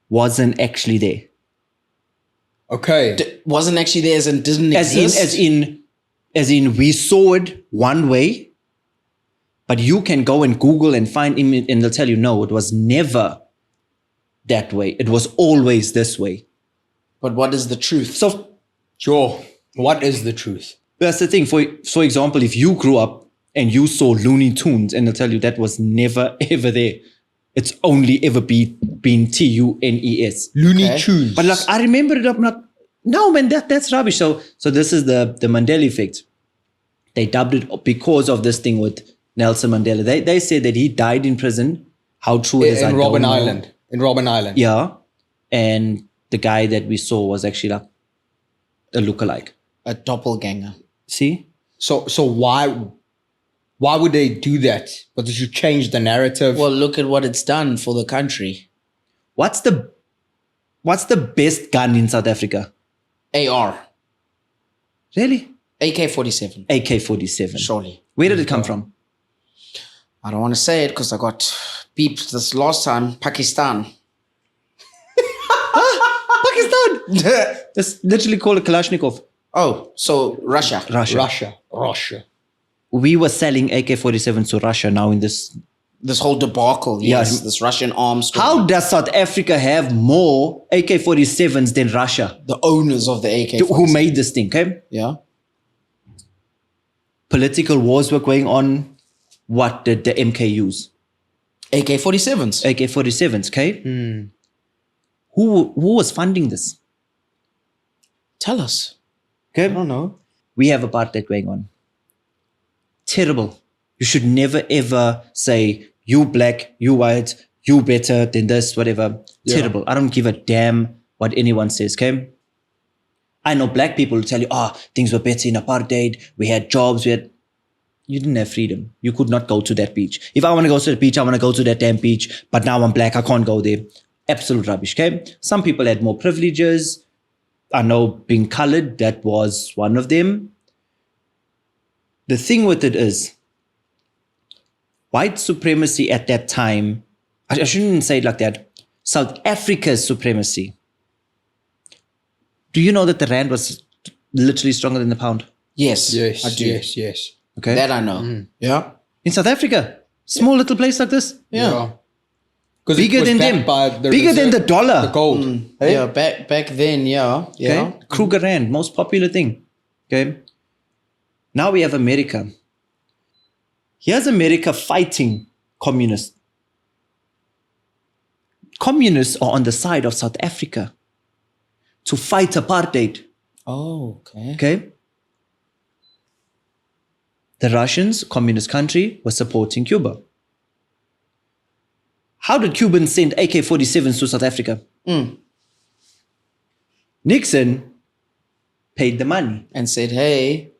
[SPEAKER 1] wasn't actually there.
[SPEAKER 3] Okay.
[SPEAKER 2] Wasn't actually there as in didn't exist?
[SPEAKER 1] As in we saw it one way, but you can go and Google and find image and they'll tell you, no, it was never that way. It was always this way.
[SPEAKER 2] But what is the truth?
[SPEAKER 1] So
[SPEAKER 3] Sure. What is the truth?
[SPEAKER 1] that's the thing. For example, if you grew up and you saw Looney Tunes and they'll tell you that was never ever there. It's only ever been TUNES.
[SPEAKER 3] Looney
[SPEAKER 2] Okay.
[SPEAKER 3] Tunes.
[SPEAKER 1] But like I remember it, I'm like, no man, that's rubbish. So this is the Mandela effect. They dubbed it because of this thing with Nelson Mandela. They said that he died in prison. How true it is, I
[SPEAKER 3] in
[SPEAKER 1] don't
[SPEAKER 3] Robben
[SPEAKER 1] know.
[SPEAKER 3] Island. In Robben Island.
[SPEAKER 1] Yeah. And the guy that we saw was actually like a lookalike.
[SPEAKER 2] A doppelganger.
[SPEAKER 1] See?
[SPEAKER 3] So why would they do that? But did you change the narrative?
[SPEAKER 2] Well, look at what it's done for the country.
[SPEAKER 1] What's the best gun in South Africa?
[SPEAKER 2] AR.
[SPEAKER 1] Really?
[SPEAKER 2] AK-47.
[SPEAKER 1] AK-47.
[SPEAKER 2] Surely.
[SPEAKER 1] Where did it come from?
[SPEAKER 2] I don't want to say it because I got beeped this last time. Pakistan.
[SPEAKER 1] Pakistan! That's literally called a Kalashnikov.
[SPEAKER 2] Oh, so Russia.
[SPEAKER 3] Russia.
[SPEAKER 1] We were selling AK-47s to Russia now in this.
[SPEAKER 2] This whole debacle. Yes.
[SPEAKER 1] Yeah.
[SPEAKER 2] This Russian arms. story.
[SPEAKER 1] How does South Africa have more AK-47s than Russia?
[SPEAKER 2] The owners of the AK-47.
[SPEAKER 1] Who made this thing, okay?
[SPEAKER 2] Yeah.
[SPEAKER 1] Political wars were going on. What did the MK use?
[SPEAKER 2] AK-47s.
[SPEAKER 1] AK-47s, okay? Who was funding this?
[SPEAKER 2] Tell us.
[SPEAKER 1] Okay?
[SPEAKER 3] I don't know.
[SPEAKER 1] We have apartheid going on. Terrible. You should never ever say, you black, you white, you better than this, whatever.
[SPEAKER 3] Yeah.
[SPEAKER 1] Terrible. I don't give a damn what anyone says, okay? I know black people will tell you, things were better in apartheid. We had jobs. You didn't have freedom. You could not go to that beach. If I want to go to the beach, I want to go to that damn beach. But now I'm black. I can't go there. Absolute rubbish, okay? Some people had more privileges. I know being colored, that was one of them. The thing with it is, white supremacy at that time, I shouldn't say it like that, South Africa's supremacy. Do you know that the rand was literally stronger than the pound?
[SPEAKER 2] Yes.
[SPEAKER 3] Yes.
[SPEAKER 2] I do.
[SPEAKER 3] Yes.
[SPEAKER 1] Okay.
[SPEAKER 2] That I know. Yeah.
[SPEAKER 1] In South Africa, small little place like this,
[SPEAKER 2] Yeah.
[SPEAKER 3] Because
[SPEAKER 1] bigger than them, bigger than the dollar.
[SPEAKER 3] The gold. Hey?
[SPEAKER 2] Yeah. Back then. Yeah. Yeah.
[SPEAKER 1] Okay? Kruger Rand, most popular thing. Okay. Now we have America. Here's America fighting communists. communists are on the side of South Africa to fight apartheid.
[SPEAKER 2] Oh, okay.
[SPEAKER 1] Okay. The Russians, communist country, were supporting Cuba. How did Cubans send AK-47s to South Africa? Nixon paid the money.
[SPEAKER 2] And said, hey.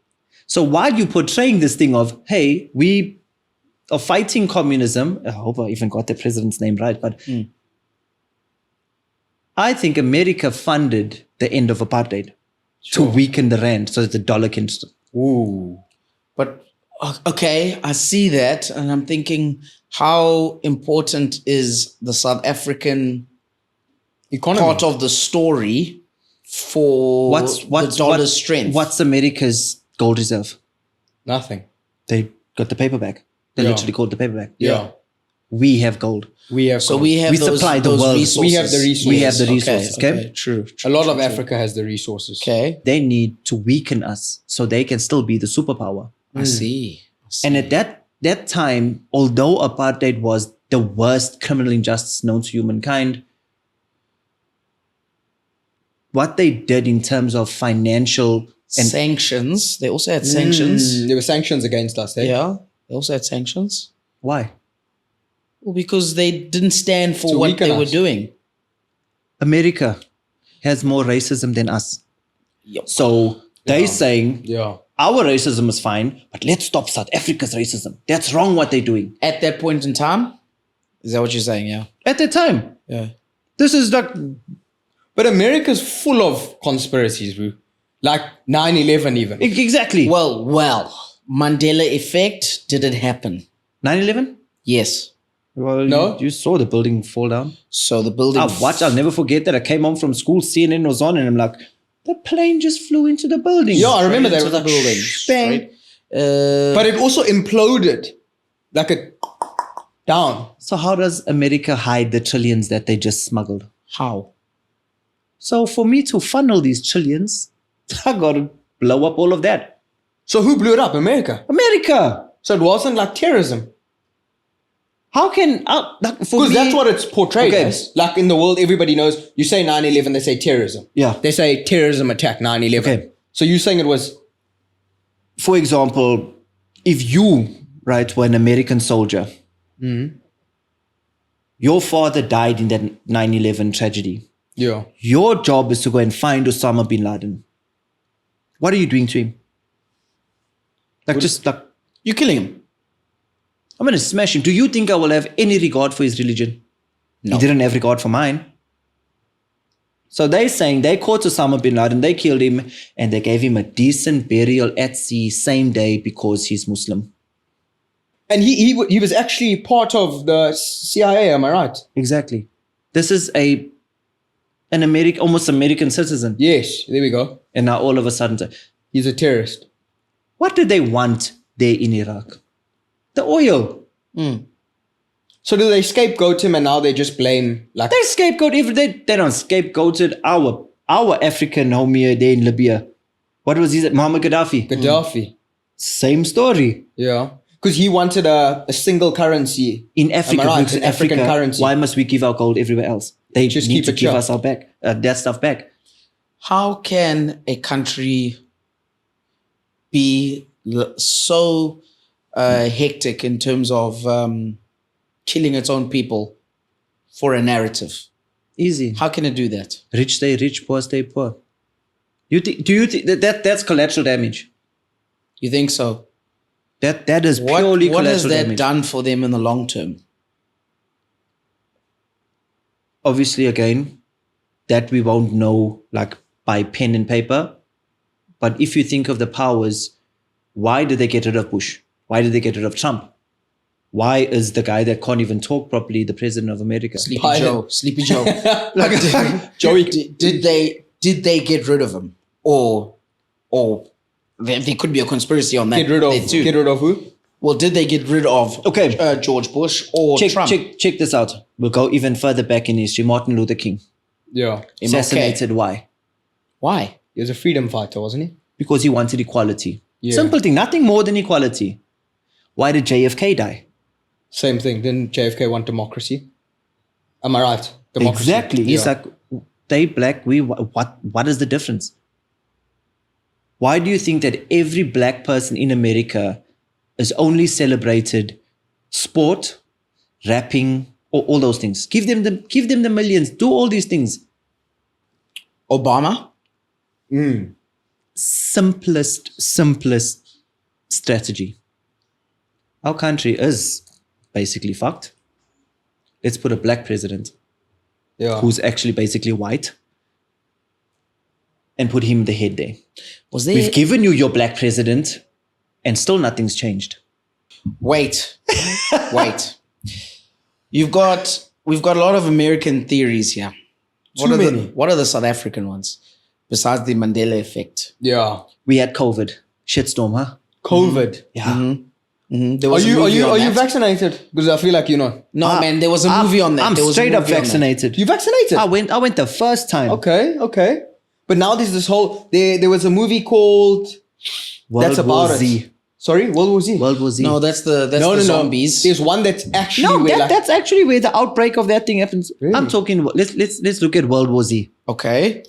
[SPEAKER 1] So while you're portraying this thing of, hey, we are fighting communism, I hope I even got the president's name right, but I think America funded the end of apartheid to weaken the rand so that the dollar can...
[SPEAKER 3] Ooh.
[SPEAKER 2] But, okay, I see that. And I'm thinking, how important is the South African
[SPEAKER 3] economy
[SPEAKER 2] part of the story for the dollar's strength?
[SPEAKER 1] What's America's gold reserve?
[SPEAKER 3] Nothing.
[SPEAKER 1] They got the paper back. They literally called the paper back.
[SPEAKER 3] Yeah.
[SPEAKER 1] We have gold.
[SPEAKER 3] We have
[SPEAKER 2] So
[SPEAKER 3] gold.
[SPEAKER 2] we have
[SPEAKER 1] We
[SPEAKER 2] those,
[SPEAKER 1] supply the
[SPEAKER 2] those
[SPEAKER 1] world.
[SPEAKER 2] resources.
[SPEAKER 3] We have the resources.
[SPEAKER 1] We have the resources, okay?
[SPEAKER 2] True.
[SPEAKER 3] A lot of Africa has the resources.
[SPEAKER 2] Okay.
[SPEAKER 1] They need to weaken us so they can still be the superpower.
[SPEAKER 2] I see.
[SPEAKER 1] And at that time, although apartheid was the worst criminal injustice known to humankind, what they did in terms of financial and
[SPEAKER 2] sanctions. They also had sanctions.
[SPEAKER 3] There were sanctions against us.
[SPEAKER 2] Yeah. They also had sanctions.
[SPEAKER 1] why?
[SPEAKER 2] Well, because they didn't stand for
[SPEAKER 3] To
[SPEAKER 2] what
[SPEAKER 3] weaken
[SPEAKER 2] they were
[SPEAKER 3] us.
[SPEAKER 2] doing.
[SPEAKER 1] America has more racism than us.
[SPEAKER 2] Yep.
[SPEAKER 1] So they're saying
[SPEAKER 3] Yeah.
[SPEAKER 1] our racism is fine, but let's stop South Africa's racism. That's wrong what they're doing.
[SPEAKER 2] At that point in time? Is that what you're saying? Yeah.
[SPEAKER 1] At the time.
[SPEAKER 2] Yeah.
[SPEAKER 1] This is like,
[SPEAKER 3] But America's full of conspiracies, bro. Like 9/11 even.
[SPEAKER 1] exactly.
[SPEAKER 2] Well, Mandela effect, did it happen?
[SPEAKER 1] 9/11?
[SPEAKER 2] Yes.
[SPEAKER 1] Well,
[SPEAKER 3] No.
[SPEAKER 1] you saw the building fall down.
[SPEAKER 2] So the building...
[SPEAKER 1] I'll never forget that. I came home from school, CNN was on, and I'm like, the plane just flew into the building.
[SPEAKER 3] Yeah, I remember that.
[SPEAKER 2] into the building.
[SPEAKER 3] Bang.
[SPEAKER 2] Straight.
[SPEAKER 3] But it also imploded. Like a down.
[SPEAKER 1] So how does America hide the trillions that they just smuggled?
[SPEAKER 2] How?
[SPEAKER 1] So for me to funnel these trillions, I got to blow up all of that.
[SPEAKER 3] So who blew it up? America.
[SPEAKER 1] America!
[SPEAKER 3] So it wasn't like terrorism.
[SPEAKER 1] How can...
[SPEAKER 3] Because that's what it's portrayed
[SPEAKER 1] Okay.
[SPEAKER 3] as. Like in the world, everybody knows, you say 9/11, they say terrorism.
[SPEAKER 1] Yeah.
[SPEAKER 3] They say terrorism attack, 9/11.
[SPEAKER 1] Okay.
[SPEAKER 3] So you're saying it was...
[SPEAKER 1] For example, if you, right, were an American soldier, your father died in that 9/11 tragedy.
[SPEAKER 3] Yeah.
[SPEAKER 1] Your job is to go and find Osama bin Laden. What are you doing to him?
[SPEAKER 2] You're killing him.
[SPEAKER 1] I'm going to smash him. Do you think I will have any regard for his religion?
[SPEAKER 2] No.
[SPEAKER 1] He didn't have regard for mine. So they're saying they caught Osama bin Laden, they killed him, and they gave him a decent burial at sea same day because he's Muslim.
[SPEAKER 3] And he was actually part of the CIA, am I right?
[SPEAKER 1] Exactly. This is an almost American citizen.
[SPEAKER 3] Yes, there we go.
[SPEAKER 1] And now all of a sudden,
[SPEAKER 3] He's a terrorist.
[SPEAKER 1] what did they want there in Iraq? The oil.
[SPEAKER 3] So do they scapegoat him and now they just blame like...
[SPEAKER 1] They scapegoat every day. They don't scapegoated our African homie there in Libya. What was his? Muammar Gaddafi.
[SPEAKER 3] Gaddafi.
[SPEAKER 1] Same story.
[SPEAKER 3] Yeah. Because he wanted a single currency.
[SPEAKER 1] In Africa,
[SPEAKER 3] Am I right?
[SPEAKER 1] because
[SPEAKER 3] An African currency.
[SPEAKER 1] Why must we give our gold everywhere else? They
[SPEAKER 3] Just
[SPEAKER 1] need
[SPEAKER 3] keep
[SPEAKER 1] to
[SPEAKER 3] it
[SPEAKER 1] give
[SPEAKER 3] shut.
[SPEAKER 1] us our back, that stuff back.
[SPEAKER 2] How can a country be so hectic in terms of killing its own people for a narrative?
[SPEAKER 1] Easy.
[SPEAKER 2] How can it do that?
[SPEAKER 1] Rich stay rich, poor stay poor. Do you think that's collateral damage?
[SPEAKER 2] You think so?
[SPEAKER 1] That is
[SPEAKER 2] What
[SPEAKER 1] purely
[SPEAKER 2] has
[SPEAKER 1] collateral
[SPEAKER 2] that
[SPEAKER 1] damage.
[SPEAKER 2] done for them in the long term?
[SPEAKER 1] Obviously, again, that we won't know like by pen and paper. But if you think of the powers, why did they get rid of Bush? Why did they get rid of Trump? Why is the guy that can't even talk properly the president of America?
[SPEAKER 2] Sleepy
[SPEAKER 3] Biden.
[SPEAKER 2] Joe. Sleepy Joe.
[SPEAKER 3] Joey.
[SPEAKER 2] Did they get rid of him? Or there could be a conspiracy on that.
[SPEAKER 3] Get rid of who?
[SPEAKER 2] Well, did they get rid of George Bush or Trump?
[SPEAKER 1] Check this out. We'll go even further back in history. Martin Luther King.
[SPEAKER 3] Yeah.
[SPEAKER 1] Assassinated. Why?
[SPEAKER 2] Why?
[SPEAKER 3] He was a freedom fighter, wasn't he?
[SPEAKER 1] Because he wanted equality.
[SPEAKER 3] Yeah.
[SPEAKER 1] Simple thing. Nothing more than equality. Why did JFK die?
[SPEAKER 3] Same thing. Didn't JFK want democracy? Am I right? Democracy.
[SPEAKER 1] Exactly. He's like, they black, we, what is the difference? Why do you think that every black person in America is only celebrated sport, rapping, or all those things? Give them the millions. Do all these things.
[SPEAKER 2] Obama?
[SPEAKER 1] Simplest strategy. Our country is basically fucked. Let's put a black president who's actually basically white and put him the head there. We've given you your black president and still nothing's changed.
[SPEAKER 2] Wait. We've got a lot of American theories here. What are the South African ones? Besides the Mandela effect.
[SPEAKER 3] Yeah.
[SPEAKER 1] We had COVID. Shitstorm, huh?
[SPEAKER 3] COVID.
[SPEAKER 1] Yeah.
[SPEAKER 2] There was
[SPEAKER 3] Are you vaccinated? Because I feel like you're not.
[SPEAKER 2] No, man, there was a movie on that.
[SPEAKER 1] I'm straight up vaccinated.
[SPEAKER 3] You vaccinated?
[SPEAKER 1] I went the first time.
[SPEAKER 3] Okay. But now there's this whole there was a movie called
[SPEAKER 1] World War Z.
[SPEAKER 3] It. Sorry, World War Z.
[SPEAKER 1] World War Z.
[SPEAKER 2] No, that's the zombies.
[SPEAKER 3] There's one that's actually
[SPEAKER 1] that's actually where the outbreak of that thing happens.
[SPEAKER 3] Really?
[SPEAKER 1] I'm talking. Let's look at World War Z.
[SPEAKER 2] Okay.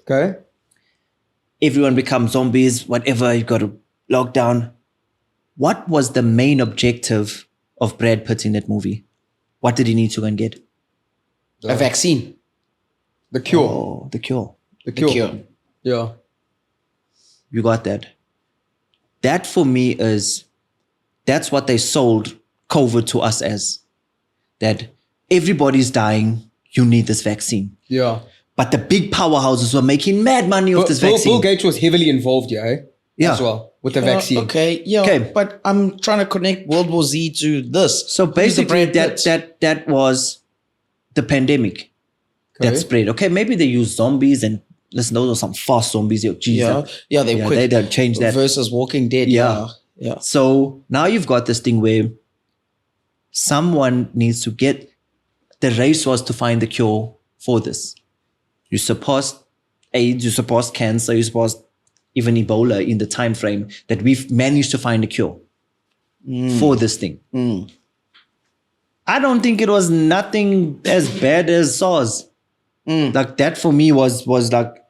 [SPEAKER 1] Everyone becomes zombies. Whatever, you got to lock down. What was the main objective of Brad Pitt in that movie? What did he need to go and get?
[SPEAKER 2] A vaccine.
[SPEAKER 3] The cure.
[SPEAKER 1] Oh, the cure.
[SPEAKER 3] The cure. Yeah.
[SPEAKER 1] You got that. That for me that's what they sold COVID to us as. That everybody's dying, you need this vaccine.
[SPEAKER 3] Yeah.
[SPEAKER 1] But the big powerhouses were making mad money off this vaccine.
[SPEAKER 3] Bill Gates was heavily involved, as well, with the vaccine.
[SPEAKER 2] Okay, but I'm trying to connect World War Z to this.
[SPEAKER 1] So basically that was the pandemic that spread. Okay, maybe they used zombies and listen, those are some fast zombies. They
[SPEAKER 2] quick.
[SPEAKER 1] They changed that.
[SPEAKER 2] Versus Walking Dead. Yeah.
[SPEAKER 1] So now you've got this thing where someone needs to the race was to find the cure for this. You surpassed AIDS, you surpassed cancer, you surpassed even Ebola in the time frame that we've managed to find a cure for this thing. I don't think it was nothing as bad as SARS. Like that for me was like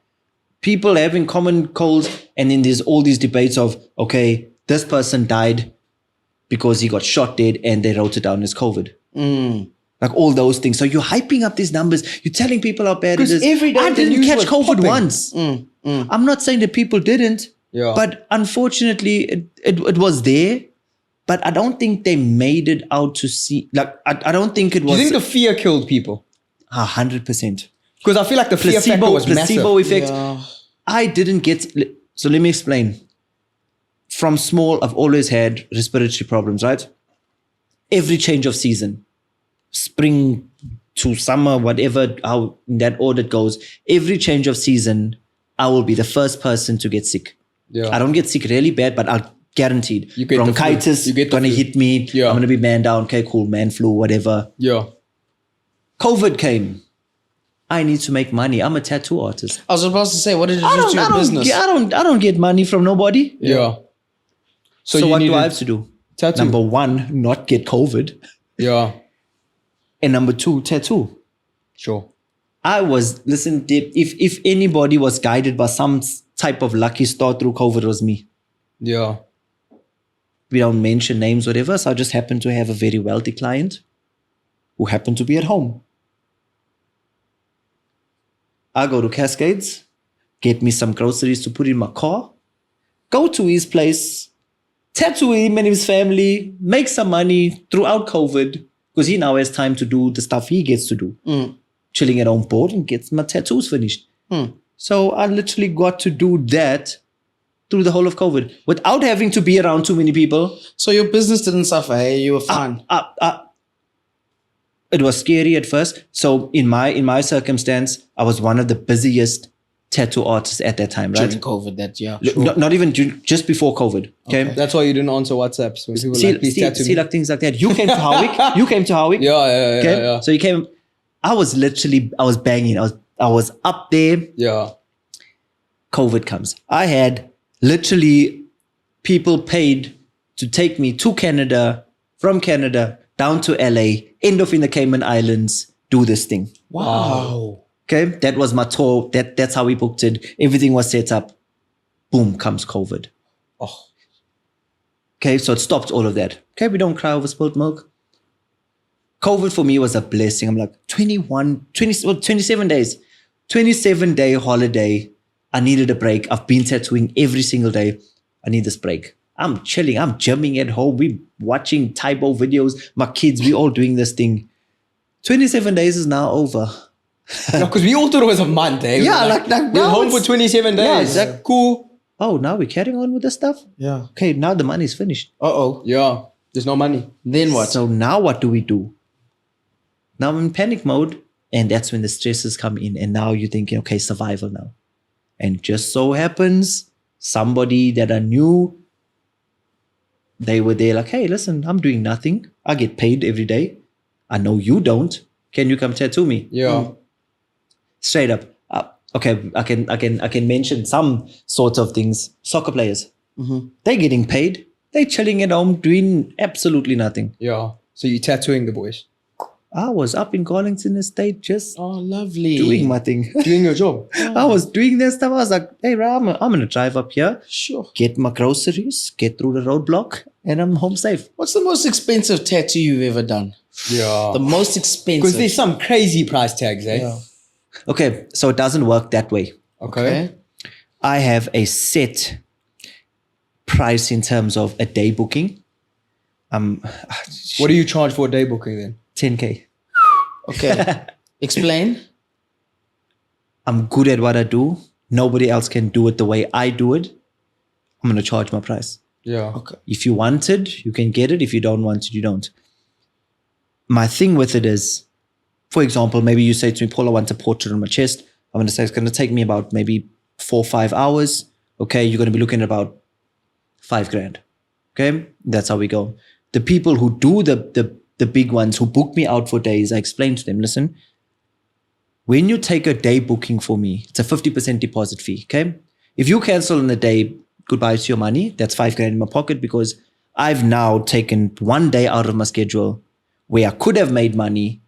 [SPEAKER 1] people having common colds, and then there's all these debates of, okay, this person died because he got shot dead and they wrote it down as COVID. Like all those things. So you're hyping up these numbers. You're telling people how bad it is.
[SPEAKER 3] Every day
[SPEAKER 1] I didn't catch COVID
[SPEAKER 3] popping.
[SPEAKER 1] once. I'm not saying that people didn't.
[SPEAKER 3] Yeah.
[SPEAKER 1] But unfortunately, it was there. But I don't think they made it out to see. Like, I don't think it was.
[SPEAKER 3] Do you think the fear killed people?
[SPEAKER 1] 100%.
[SPEAKER 3] Because I feel like the fear factor was
[SPEAKER 1] placebo
[SPEAKER 3] massive.
[SPEAKER 1] effect. Yeah. I didn't get. So let me explain. From small, I've always had respiratory problems, right? Every change of season, spring to summer, whatever, how in that order it goes, every change of season, I will be the first person to get sick. Yeah. I don't get sick really bad, but I'll guaranteed. You get bronchitis, gonna hit me. Yeah. I'm gonna be man down. Okay, cool, man flu, whatever.
[SPEAKER 3] Yeah.
[SPEAKER 1] COVID came. I need to make money. I'm a tattoo artist.
[SPEAKER 2] I was supposed to say, what did you do to your business?
[SPEAKER 1] I don't get money from nobody.
[SPEAKER 3] Yeah.
[SPEAKER 1] So what do I have to do?
[SPEAKER 3] Tattoo.
[SPEAKER 1] Number one, not get COVID.
[SPEAKER 3] Yeah.
[SPEAKER 1] And number two, tattoo.
[SPEAKER 3] Sure.
[SPEAKER 1] Listen, if anybody was guided by some type of lucky star through COVID, it was me.
[SPEAKER 3] Yeah.
[SPEAKER 1] We don't mention names, whatever. So I just happened to have a very wealthy client who happened to be at home. I go to Cascades, get me some groceries to put in my car, go to his place, tattoo him and his family, make some money throughout COVID, because he now has time to do the stuff he gets to do. Chilling at home board and gets my tattoos finished. So I literally got to do that through the whole of COVID without having to be around too many people.
[SPEAKER 2] So your business didn't suffer, eh? You were fine.
[SPEAKER 1] It was scary at first. So in my circumstance, I was one of the busiest tattoo artists at that time, right?
[SPEAKER 2] During COVID, that, yeah.
[SPEAKER 1] Sure. Not even just before COVID. Okay.
[SPEAKER 3] That's why you didn't answer WhatsApps. When people were like, please tattoo me.
[SPEAKER 1] Like things like that. You came to Howick.
[SPEAKER 3] Yeah.
[SPEAKER 1] Okay. So you came. I was banging. I was up there.
[SPEAKER 3] Yeah.
[SPEAKER 1] COVID comes. I had literally people paid to take me to Canada, from Canada down to LA, end up in the Cayman Islands, do this thing.
[SPEAKER 2] Wow.
[SPEAKER 1] Okay, that was my tour. That's how we booked it. Everything was set up. Boom, comes COVID.
[SPEAKER 3] Oh.
[SPEAKER 1] Okay, so it stopped all of that. Okay, we don't cry over spilled milk. COVID for me was a blessing. I'm like 27 days. 27-day holiday. I needed a break. I've been tattooing every single day. I need this break. I'm chilling. I'm gymming at home. We watching typo videos. My kids, we all doing this thing. 27 days is now over.
[SPEAKER 3] Because we all thought it was a month, eh?
[SPEAKER 1] Yeah,
[SPEAKER 3] we're home for 27 days.
[SPEAKER 1] Yeah, exactly.
[SPEAKER 3] Cool.
[SPEAKER 1] Oh, now we're carrying on with this stuff?
[SPEAKER 2] Yeah.
[SPEAKER 1] Okay, now the money's finished.
[SPEAKER 2] Uh-oh.
[SPEAKER 3] Yeah. There's no money.
[SPEAKER 2] Then what?
[SPEAKER 1] So now what do we do? Now I'm in panic mode, and that's when the stresses come in. And now you're thinking, okay, survival now. And just so happens, somebody that I knew, they were there like, hey, listen, I'm doing nothing. I get paid every day. I know you don't. Can you come tattoo me?
[SPEAKER 3] Yeah.
[SPEAKER 1] Straight up. Okay, I can mention some sorts of things. Soccer players, they're getting paid. They're chilling at home doing absolutely nothing.
[SPEAKER 3] Yeah. So you're tattooing the boys.
[SPEAKER 1] I was up in Collington Estate just
[SPEAKER 2] lovely.
[SPEAKER 1] doing my thing.
[SPEAKER 3] Doing your job.
[SPEAKER 1] I was doing this stuff. I was like, hey, I'm going to drive up here,
[SPEAKER 2] Sure.
[SPEAKER 1] get my groceries, get through the roadblock, and I'm home safe.
[SPEAKER 2] What's the most expensive tattoo you've ever done?
[SPEAKER 3] Yeah.
[SPEAKER 2] The most expensive.
[SPEAKER 3] Because there's some crazy price tags, eh?
[SPEAKER 2] Yeah.
[SPEAKER 1] Okay, so it doesn't work that way.
[SPEAKER 3] Okay.
[SPEAKER 1] I have a set price in terms of a day booking.
[SPEAKER 3] What do you charge for a day booking then?
[SPEAKER 1] 10K.
[SPEAKER 2] Okay. Explain.
[SPEAKER 1] I'm good at what I do. Nobody else can do it the way I do it. I'm going to charge my price.
[SPEAKER 3] Yeah.
[SPEAKER 2] Okay.
[SPEAKER 1] If you want it, you can get it. If you don't want it, you don't. My thing with it is, for example, maybe you say to me, Paul, I want a portrait on my chest. I'm going to say it's going to take me about maybe 4 or 5 hours. Okay, you're going to be looking at about $5,000. Okay, that's how we go. The people who do the big ones, who book me out for days, I explain to them, listen, when you take a day booking for me, it's a 50% deposit fee. Okay, if you cancel on a day, goodbye to your money. That's $5,000 in my pocket because I've now taken one day out of my schedule where I could have made money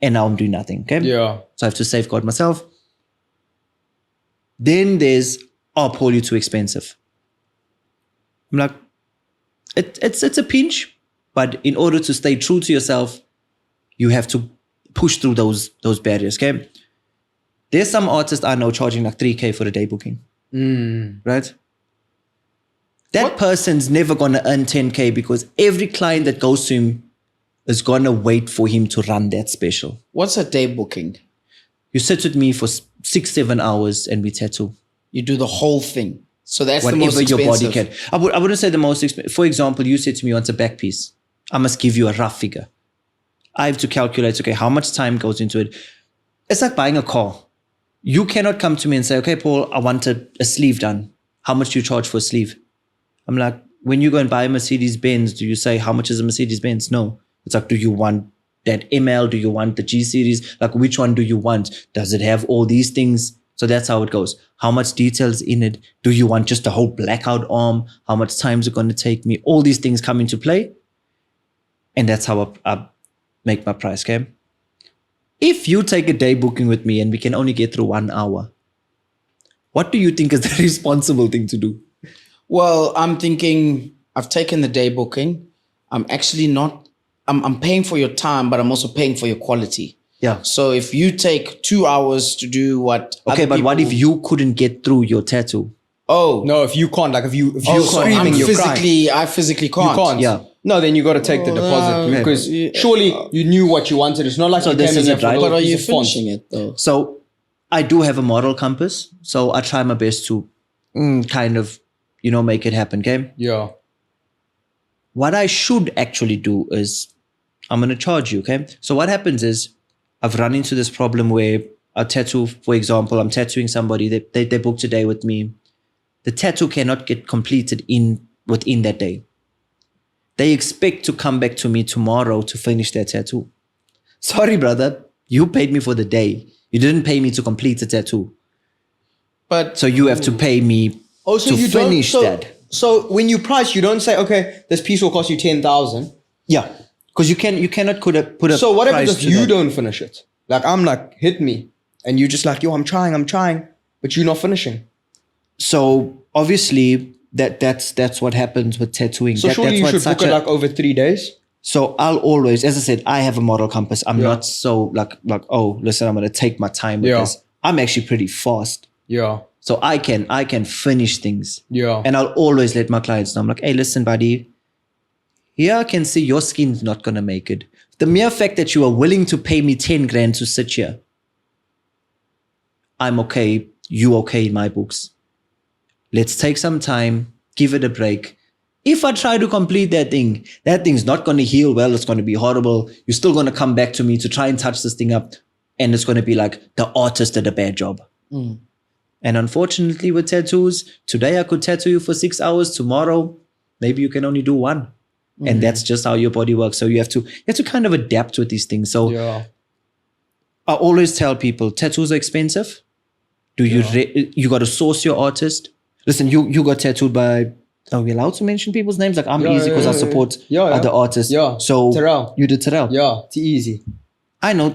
[SPEAKER 1] and now I'm doing nothing. Okay.
[SPEAKER 3] Yeah.
[SPEAKER 1] So I have to safeguard myself. Then there's, oh, Paul, you're too expensive. I'm like, it's a pinch, but in order to stay true to yourself, you have to push through those barriers. Okay. There's some artists I know charging like $3,000 for a day booking. Right? That person's never going to earn $10,000 because every client that goes to him is going to wait for him to run that special.
[SPEAKER 2] What's a day booking?
[SPEAKER 1] You sit with me for 6-7 hours and we tattoo.
[SPEAKER 2] You do the whole thing. So that's
[SPEAKER 1] Whatever
[SPEAKER 2] the most expensive.
[SPEAKER 1] your body can. I wouldn't say the most expensive. For example, you said to me, you want a back piece. I must give you a rough figure. I have to calculate, okay, how much time goes into it. It's like buying a car. You cannot come to me and say, okay, Paul, I want a sleeve done. How much do you charge for a sleeve? I'm like, when you go and buy a Mercedes-Benz, do you say, how much is a Mercedes-Benz? No. It's like, do you want that ML? Do you want the G series? Like, which one do you want? Does it have all these things? So that's how it goes. How much details in it? Do you want just a whole blackout arm? How much time is it going to take me? All these things come into play. And that's how I make my price, okay? If you take a day booking with me and we can only get through 1 hour, what do you think is the responsible thing to do?
[SPEAKER 2] Well, I'm thinking I've taken the day booking. I'm actually not, I'm paying for your time, but I'm also paying for your quality.
[SPEAKER 1] Yeah.
[SPEAKER 2] So if you take 2 hours to do what...
[SPEAKER 1] Okay, but what if you couldn't get through your tattoo?
[SPEAKER 2] Oh.
[SPEAKER 3] No, if you can't, like if you're
[SPEAKER 2] So
[SPEAKER 3] screaming, you're crying.
[SPEAKER 2] I physically can't.
[SPEAKER 3] You can't.
[SPEAKER 1] Yeah.
[SPEAKER 3] No, then you got to take the deposit because surely you knew what you wanted. It's not like you
[SPEAKER 1] this
[SPEAKER 3] came in
[SPEAKER 1] is
[SPEAKER 3] here
[SPEAKER 1] it,
[SPEAKER 3] for
[SPEAKER 1] right?
[SPEAKER 3] a
[SPEAKER 2] But
[SPEAKER 3] little
[SPEAKER 2] are you
[SPEAKER 3] piece of font.
[SPEAKER 2] finishing it though?
[SPEAKER 1] So I do have a moral compass. So I try my best to kind of, make it happen, okay?
[SPEAKER 3] Yeah.
[SPEAKER 1] What I should actually do is I'm going to charge you, okay? So what happens is I've run into this problem where a tattoo, for example, I'm tattooing somebody, they booked a day with me. The tattoo cannot get completed within that day. They expect to come back to me tomorrow to finish their tattoo. Sorry, brother. You paid me for the day. You didn't pay me to complete the tattoo.
[SPEAKER 2] But
[SPEAKER 1] So you have to pay me
[SPEAKER 3] Also,
[SPEAKER 1] to
[SPEAKER 3] you
[SPEAKER 1] finish
[SPEAKER 3] don't,
[SPEAKER 1] that.
[SPEAKER 3] So when you price, you don't say, okay, this piece will cost you 10,000.
[SPEAKER 1] Yeah. Because you cannot put a
[SPEAKER 3] So what happens
[SPEAKER 1] price
[SPEAKER 3] if
[SPEAKER 1] to
[SPEAKER 3] you
[SPEAKER 1] that.
[SPEAKER 3] don't finish it? Like I'm like, hit me. And you're just like, yo, I'm trying. But you're not finishing.
[SPEAKER 1] So obviously that's what happens with tattooing.
[SPEAKER 3] So surely you should book it like over 3 days.
[SPEAKER 1] So I'll always, as I said, I have a moral compass. I'm not so like, oh, listen, I'm going to take my time with this. I'm actually pretty fast.
[SPEAKER 3] Yeah.
[SPEAKER 1] So I can finish things.
[SPEAKER 3] Yeah.
[SPEAKER 1] And I'll always let my clients know. I'm like, hey, listen, buddy, here I can see your skin's not going to make it. The mere fact that you are willing to pay me 10 grand to sit here, I'm okay. You okay in my books. Let's take some time, give it a break. If I try to complete that thing's not going to heal well. It's going to be horrible. You're still going to come back to me to try and touch this thing up. And it's going to be like the artist did a bad job. And unfortunately with tattoos, today I could tattoo you for 6 hours. Tomorrow, maybe you can only do 1. And that's just how your body works. So you have to kind of adapt with these things. So I always tell people, tattoos are expensive. You got to source your artist. Listen, you got tattooed by, are we allowed to mention people's names? Like I'm easy because I support other artists.
[SPEAKER 3] Yeah.
[SPEAKER 1] So
[SPEAKER 3] Terrell.
[SPEAKER 1] You did Terrell.
[SPEAKER 3] Yeah. T-Easy.
[SPEAKER 1] I know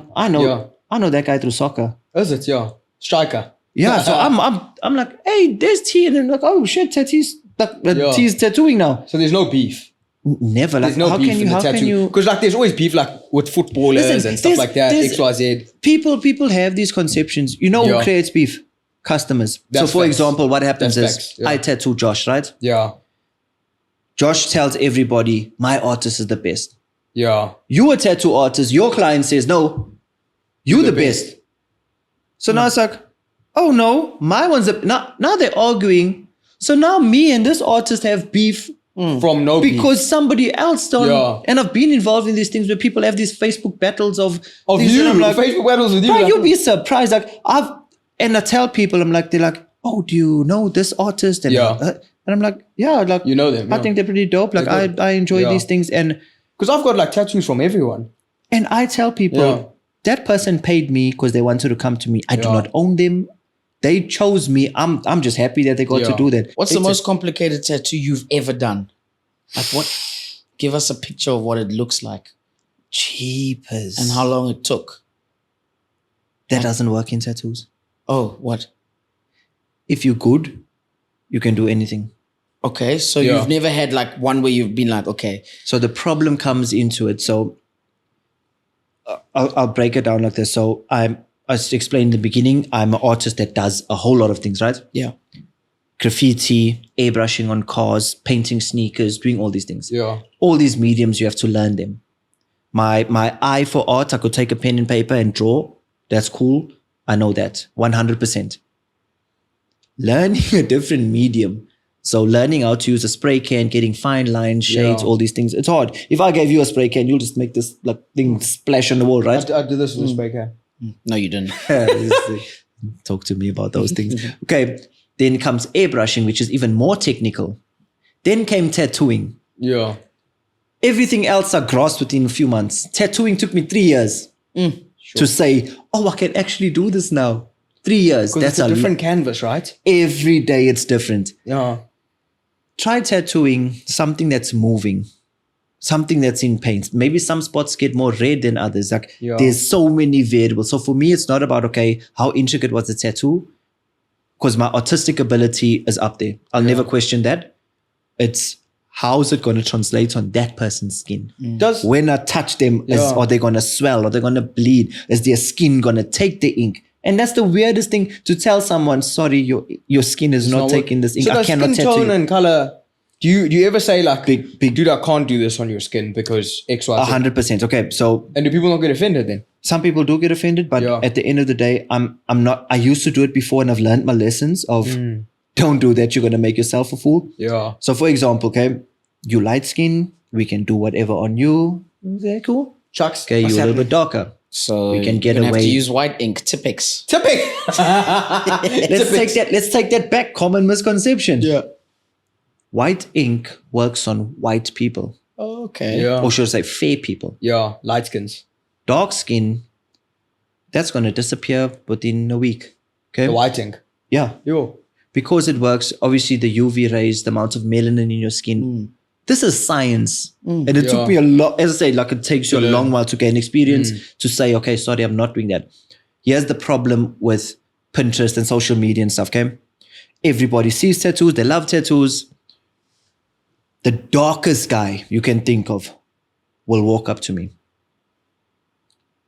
[SPEAKER 1] that guy through soccer.
[SPEAKER 3] Is it? Yeah. Striker.
[SPEAKER 1] Yeah. So I'm like, hey, there's T, and then like, oh shit, T's T's tattooing now.
[SPEAKER 3] So there's no beef.
[SPEAKER 1] Never. Like,
[SPEAKER 3] There's no beef in the tattoo. Because like there's always beef like with footballers and stuff like that. XYZ.
[SPEAKER 1] People have these conceptions. You know who creates beef? Customers. So for example, what happens is I tattoo Josh, right?
[SPEAKER 3] Yeah.
[SPEAKER 1] Josh tells everybody, my artist is the best.
[SPEAKER 3] Yeah.
[SPEAKER 1] You a tattoo artist, your client says, no, you're the best. So now it's like, oh no, my one's now they're arguing. So now me and this artist have beef
[SPEAKER 3] from no
[SPEAKER 1] because somebody else don't. And I've been involved in these things where people have these Facebook battles of these,
[SPEAKER 3] you,
[SPEAKER 1] like,
[SPEAKER 3] Facebook battles with you.
[SPEAKER 1] Bro, you'll be surprised. Like I tell people, they're like, oh, do you know this artist? And and I'm like, yeah, like
[SPEAKER 3] you know them.
[SPEAKER 1] I think they're pretty dope. Like I enjoy these things, and
[SPEAKER 3] because I've got like tattoos from everyone.
[SPEAKER 1] And I tell people that person paid me because they wanted to come to me. I do not own them. They chose me. I'm just happy that they got to do that.
[SPEAKER 2] What's the most complicated tattoo you've ever done? Like what? Give us a picture of what it looks like.
[SPEAKER 1] Jeepers.
[SPEAKER 2] And how long it took.
[SPEAKER 1] That doesn't work in tattoos.
[SPEAKER 2] Oh, what?
[SPEAKER 1] If you're good, you can do anything.
[SPEAKER 2] Okay, so you've never had like one where you've been like, okay.
[SPEAKER 1] So the problem comes into it. So I'll break it down like this. So as explained in the beginning, I'm an artist that does a whole lot of things, right?
[SPEAKER 2] Yeah.
[SPEAKER 1] Graffiti, airbrushing on cars, painting sneakers, doing all these things.
[SPEAKER 3] Yeah.
[SPEAKER 1] All these mediums, you have to learn them. My eye for art, I could take a pen and paper and draw. That's cool. I know that 100%. Learning a different medium. So learning how to use a spray can, getting fine lines, shades, all these things. It's hard. If I gave you a spray can, you'll just make this like thing splash on the wall, right?
[SPEAKER 3] I did this with a spray can.
[SPEAKER 2] No, you didn't.
[SPEAKER 1] Talk to me about those things. Okay. Then comes airbrushing, which is even more technical. Then came tattooing.
[SPEAKER 3] Yeah.
[SPEAKER 1] Everything else I grasped within a few months. Tattooing took me 3 years to say, oh, I can actually do this now. 3 years.
[SPEAKER 3] That's a different canvas, right?
[SPEAKER 1] Every day it's different.
[SPEAKER 3] Yeah.
[SPEAKER 1] Try tattooing something that's moving, something that's in paint. Maybe some spots get more red than others. Like there's so many variables. So for me, it's not about, okay, how intricate was the tattoo? Because my artistic ability is up there. I'll never question that. It's how is it going to translate on that person's skin? When I touch them, are they going to swell? Are they going to bleed? Is their skin going to take the ink? And that's the weirdest thing to tell someone, sorry, your skin is not taking this ink.
[SPEAKER 3] So
[SPEAKER 1] I cannot
[SPEAKER 3] skin
[SPEAKER 1] tattoo
[SPEAKER 3] tone
[SPEAKER 1] you.
[SPEAKER 3] and color, do you ever say like, dude, I can't do this on your skin because X, Y, Z?
[SPEAKER 1] 100%. Okay, so...
[SPEAKER 3] And do people not get offended then?
[SPEAKER 1] Some people do get offended, but at the end of the day, I'm not... I used to do it before and I've learned my lessons of don't do that. You're going to make yourself a fool.
[SPEAKER 3] Yeah.
[SPEAKER 1] So for example, okay, you light skin, we can do whatever on you. Okay, cool.
[SPEAKER 3] Chucks.
[SPEAKER 1] Okay, you're a little bit darker.
[SPEAKER 2] So
[SPEAKER 1] we can get
[SPEAKER 2] you're gonna
[SPEAKER 1] away.
[SPEAKER 2] have to use white ink. Tipex.
[SPEAKER 1] Let's take that back. Common misconception.
[SPEAKER 3] Yeah.
[SPEAKER 1] White ink works on white people.
[SPEAKER 2] Okay.
[SPEAKER 3] Yeah.
[SPEAKER 1] Or should I say fair people.
[SPEAKER 3] Yeah. Light skins.
[SPEAKER 1] Dark skin, that's going to disappear within a week. Okay.
[SPEAKER 3] The white ink.
[SPEAKER 1] Yeah.
[SPEAKER 3] Yo.
[SPEAKER 1] Because it works, obviously the UV rays, the amount of melanin in your skin, This is science. And it took me a lot, as I say, like it takes you a long while to gain experience to say, okay, sorry, I'm not doing that. Here's the problem with Pinterest and social media and stuff, okay? Everybody sees tattoos. They love tattoos. The darkest guy you can think of will walk up to me.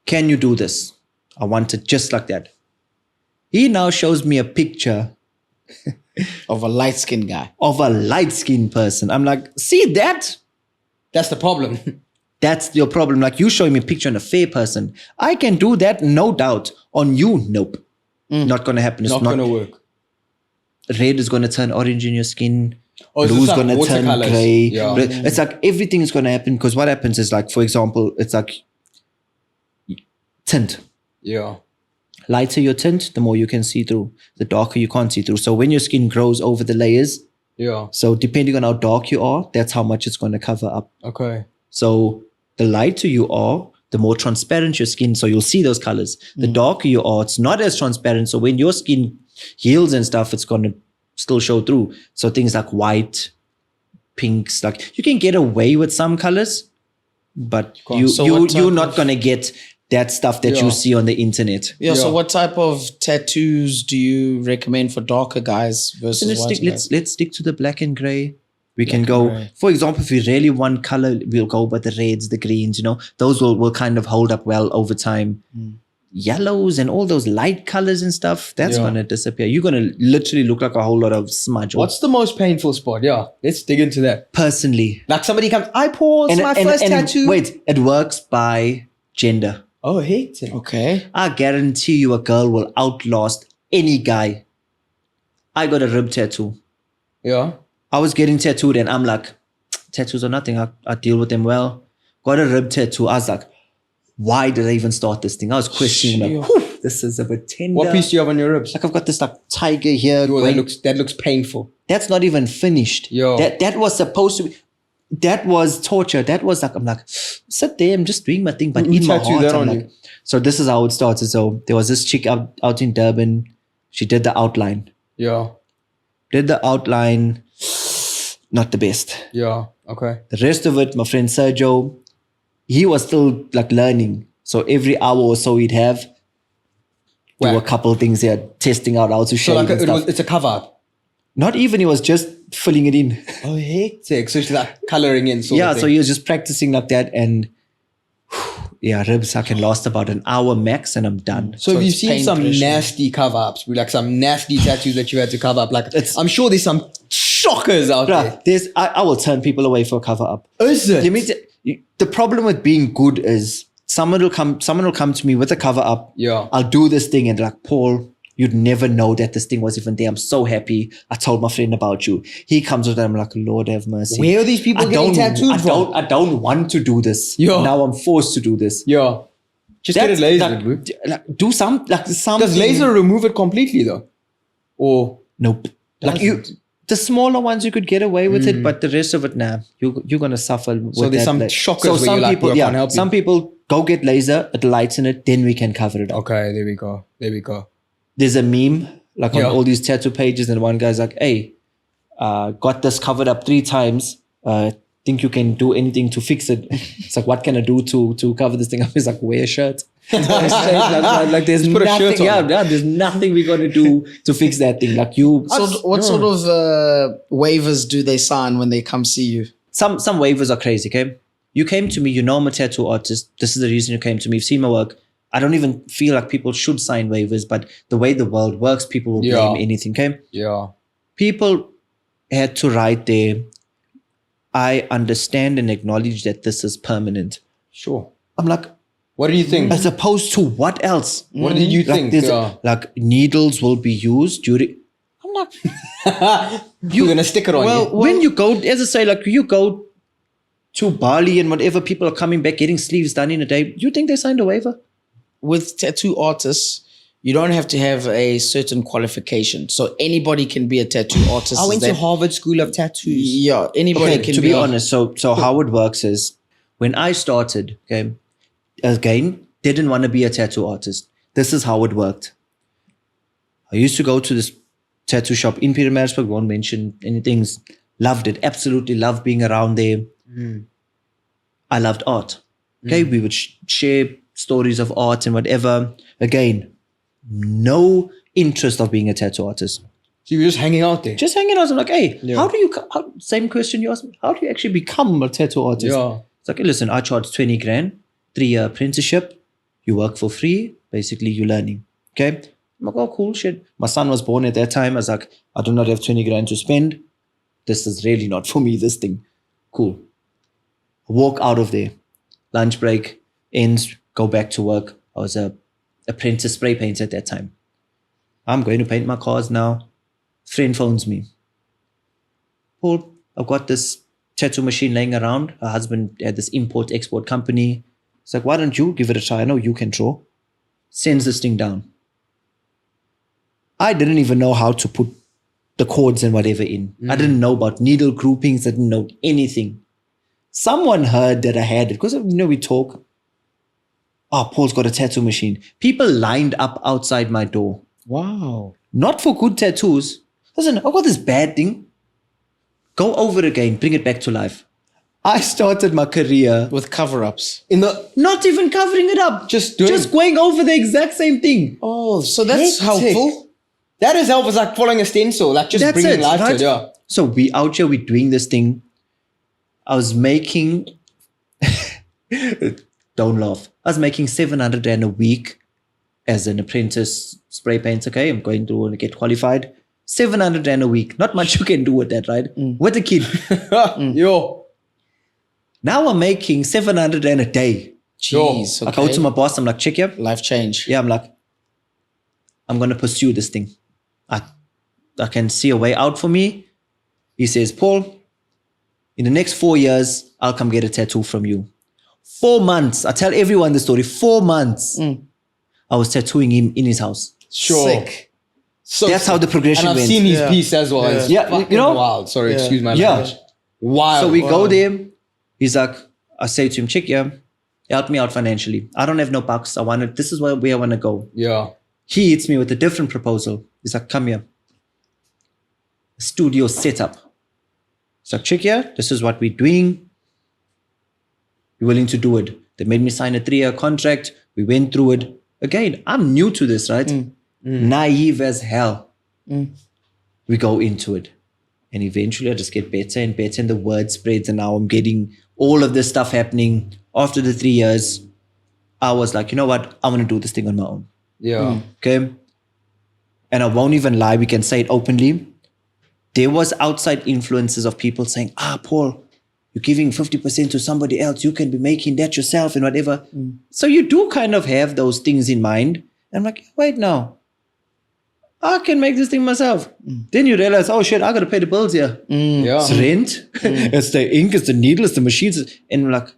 [SPEAKER 1] Can you do this? I want it just like that. He now shows me a picture
[SPEAKER 2] of a light-skinned guy.
[SPEAKER 1] Of a light-skinned person. I'm like, see that?
[SPEAKER 3] That's the problem.
[SPEAKER 1] That's your problem. Like you showing me a picture of a fair person. I can do that, no doubt. On you, nope. Not going to happen. It's
[SPEAKER 3] not going to work.
[SPEAKER 1] Red is going to turn orange in your skin.
[SPEAKER 3] Oh,
[SPEAKER 1] Blue's going to turn gray.
[SPEAKER 3] Yeah.
[SPEAKER 1] It's like everything is going to happen because what happens is like, for example, it's like tint.
[SPEAKER 3] Yeah.
[SPEAKER 1] Lighter your tint, the more you can see through. The darker you can't see through. So when your skin grows over the layers, so depending on how dark you are, that's how much it's going to cover up.
[SPEAKER 3] Okay.
[SPEAKER 1] So the lighter you are, the more transparent your skin. So you'll see those colors. The darker you are, it's not as transparent. So when your skin heals and stuff, it's going to still show through. So things like white, pinks, like you can get away with some colors, but you're not going to get that stuff that you see on the internet.
[SPEAKER 2] Yeah. So what type of tattoos do you recommend for darker guys versus white guys?
[SPEAKER 1] Let's stick to the black and gray. We can go, for example, if we really want color, we'll go with the reds, the greens, those will kind of hold up well over time. Yellows and all those light colors and stuff, that's going to disappear. You're going to literally look like a whole lot of smudge.
[SPEAKER 3] What's the most painful spot? Yeah, let's dig into that.
[SPEAKER 1] Personally.
[SPEAKER 3] Like somebody comes, Paul, it's my first tattoo.
[SPEAKER 1] Wait, it works by gender.
[SPEAKER 3] Oh, hectic.
[SPEAKER 2] Okay.
[SPEAKER 1] I guarantee you a girl will outlast any guy. I got a rib tattoo.
[SPEAKER 3] Yeah.
[SPEAKER 1] I was getting tattooed and I'm like, tattoos are nothing. I deal with them well. Got a rib tattoo. I was like, why did I even start this thing? I was questioning like, this is a bit tender.
[SPEAKER 3] What piece do you have on your ribs?
[SPEAKER 1] Like I've got this like tiger here.
[SPEAKER 3] That looks painful.
[SPEAKER 1] That's not even finished. That was supposed to be. That was torture. That was like, I'm like, sit there, I'm just doing my thing. But in my heart, I'm like, so this is how it started. So there was this chick out in Durban. She did the outline.
[SPEAKER 3] Yeah.
[SPEAKER 1] Did the outline. Not the best.
[SPEAKER 3] Yeah. Okay.
[SPEAKER 1] The rest of it, my friend Sergio, he was still like learning. So every hour or so he'd have do a couple of things there, testing out how to shade and stuff.
[SPEAKER 3] It's a cover up.
[SPEAKER 1] Not even, he was just filling it in.
[SPEAKER 3] Oh, hectic. So she's like coloring in.
[SPEAKER 1] So he was just practicing like that. And ribs, I can last about an hour max and I'm done.
[SPEAKER 3] So have you seen some nasty cover-ups? Like some nasty tattoos that you had to cover up? Like I'm sure there's some shockers out there.
[SPEAKER 1] I will turn people away for a cover-up.
[SPEAKER 3] Is it?
[SPEAKER 1] The problem with being good is someone will come to me with a cover-up.
[SPEAKER 3] Yeah.
[SPEAKER 1] I'll do this thing and they're like, Paul, you'd never know that this thing was even there. I'm so happy. I told my friend about you. He comes with it. I'm like, Lord have mercy.
[SPEAKER 3] Where are these people getting tattooed from?
[SPEAKER 1] I don't want to do this.
[SPEAKER 3] Yeah.
[SPEAKER 1] Now I'm forced to do this.
[SPEAKER 3] Yeah. Just get it lasered.
[SPEAKER 1] Do something.
[SPEAKER 3] Does laser remove it completely though? Or
[SPEAKER 1] nope. The smaller ones you could get away with it, but the rest of it, nah. You're gonna suffer with that.
[SPEAKER 3] So there's some shockers where
[SPEAKER 1] some
[SPEAKER 3] you're
[SPEAKER 1] people,
[SPEAKER 3] like, I can't help you.
[SPEAKER 1] Some people go get laser, it lights in it, then we can cover it up.
[SPEAKER 3] Okay, there we go.
[SPEAKER 1] There's a meme like on all these tattoo pages, and one guy's like, hey, got this covered up 3 times. Think you can do anything to fix it? It's like, what can I do to cover this thing up? He's like, wear a shirt. like there's nothing. There's nothing we're gonna do to fix that thing. Like you.
[SPEAKER 2] So what sort of waivers do they sign when they come see you?
[SPEAKER 1] Some waivers are crazy. Okay, you came to me. You know I'm a tattoo artist. This is the reason you came to me. You've seen my work. I don't even feel like people should sign waivers, but the way the world works, people will blame anything. Okay.
[SPEAKER 3] Yeah.
[SPEAKER 1] People had to write there. I understand and acknowledge that this is permanent.
[SPEAKER 3] Sure.
[SPEAKER 1] I'm like,
[SPEAKER 3] what do you think?
[SPEAKER 1] As opposed to what else?
[SPEAKER 3] What did you think?
[SPEAKER 1] Like needles will be used during. I'm like,
[SPEAKER 3] you're gonna stick it on you.
[SPEAKER 1] When you go, as I say, like you go to Bali and whatever, people are coming back getting sleeves done in a day. You think they signed a waiver?
[SPEAKER 2] With tattoo artists, you don't have to have a certain qualification. So anybody can be a tattoo artist.
[SPEAKER 3] I went to Harvard School of Tattoos.
[SPEAKER 2] Yeah, anybody can be.
[SPEAKER 1] To be honest, so how it works is when I started, again, didn't want to be a tattoo artist. This is how it worked. I used to go to this tattoo shop in Pietermaritzburg, won't mention anything. Loved it. Absolutely loved being around there. I loved art. Okay, we would share stories of art and whatever. Again, no interest of being a tattoo artist.
[SPEAKER 3] So you were just hanging out there?
[SPEAKER 1] Just hanging out. I'm like, hey, how do you, same question you asked me, how do you actually become a tattoo artist?
[SPEAKER 3] Yeah.
[SPEAKER 1] It's like, hey, listen, I charge 20 grand, 3-year apprenticeship. You work for free. Basically, you're learning. Okay. I'm like, oh, cool shit. My son was born at that time. I was like, I do not have 20 grand to spend. This is really not for me, this thing. Cool. Walk out of there. Lunch break ends, go back to work. I was a apprentice spray painter at that time. I'm going to paint my cars now. Friend phones me. Paul, I've got this tattoo machine laying around. Her husband had this import-export company. It's like, why don't you give it a try? I know you can draw. Sends this thing down. I didn't even know how to put the chords and whatever in. I didn't know about needle groupings. I didn't know anything. Someone heard that I had it because, we talk. Oh, Paul's got a tattoo machine. People lined up outside my door.
[SPEAKER 2] Wow.
[SPEAKER 1] Not for good tattoos. Listen, I've got this bad thing. Go over it again. Bring it back to life. I started my career
[SPEAKER 2] With cover-ups.
[SPEAKER 1] not even covering it up. Just going over the exact same thing.
[SPEAKER 2] Oh, so that's
[SPEAKER 3] Hectic.
[SPEAKER 2] helpful.
[SPEAKER 3] That is helpful. It's like following a stencil, like just
[SPEAKER 1] That's
[SPEAKER 3] bringing
[SPEAKER 1] it,
[SPEAKER 3] life to
[SPEAKER 1] right?
[SPEAKER 3] it. Yeah.
[SPEAKER 1] So we out here, we're doing this thing. I was making, don't laugh. I was making 700 rand a week as an apprentice spray painter. Okay, I'm going through and get qualified. 700 rand a week. Not much you can do with that, right? With a kid.
[SPEAKER 3] Yo.
[SPEAKER 1] Now I'm making 700 rand a day.
[SPEAKER 2] Jeez.
[SPEAKER 1] I go to my boss. I'm like, check here.
[SPEAKER 2] Life change.
[SPEAKER 1] Yeah, I'm like, I'm going to pursue this thing. I can see a way out for me. He says, Paul, in the next 4 years, I'll come get a tattoo from you. 4 months. I tell everyone the story. 4 months. I was tattooing him in his house.
[SPEAKER 3] Sure.
[SPEAKER 2] Sick.
[SPEAKER 3] So
[SPEAKER 1] That's how the progression
[SPEAKER 3] and I've
[SPEAKER 1] went.
[SPEAKER 3] seen his piece as well. It's
[SPEAKER 1] Yeah,
[SPEAKER 3] fucking
[SPEAKER 1] you know?
[SPEAKER 3] wild. Sorry, excuse my
[SPEAKER 1] Yeah.
[SPEAKER 3] language. Wild.
[SPEAKER 1] So we go there. He's like, I say to him, check here, help me out financially. I don't have no bucks. This is where I want to go.
[SPEAKER 3] Yeah.
[SPEAKER 1] He hits me with a different proposal. He's like, come here. Studio setup. He's like, check here, this is what we're doing. You're willing to do it. They made me sign a 3-year contract. We went through it. Again, I'm new to this, right? Naive as hell. We go into it. And eventually I just get better and better and the word spreads and now I'm getting all of this stuff happening. After the 3 years, I was like, you know what? I want to do this thing on my own.
[SPEAKER 3] Yeah.
[SPEAKER 1] Okay. And I won't even lie. We can say it openly. There was outside influences of people saying, Paul, you're giving 50% to somebody else. You can be making that yourself and whatever. So you do kind of have those things in mind. And I'm like, wait now. I can make this thing myself. Then you realize, oh shit, I got to pay the bills here.
[SPEAKER 3] Yeah.
[SPEAKER 1] It's rent. It's the ink, it's the needle, it's the machines. And we're like,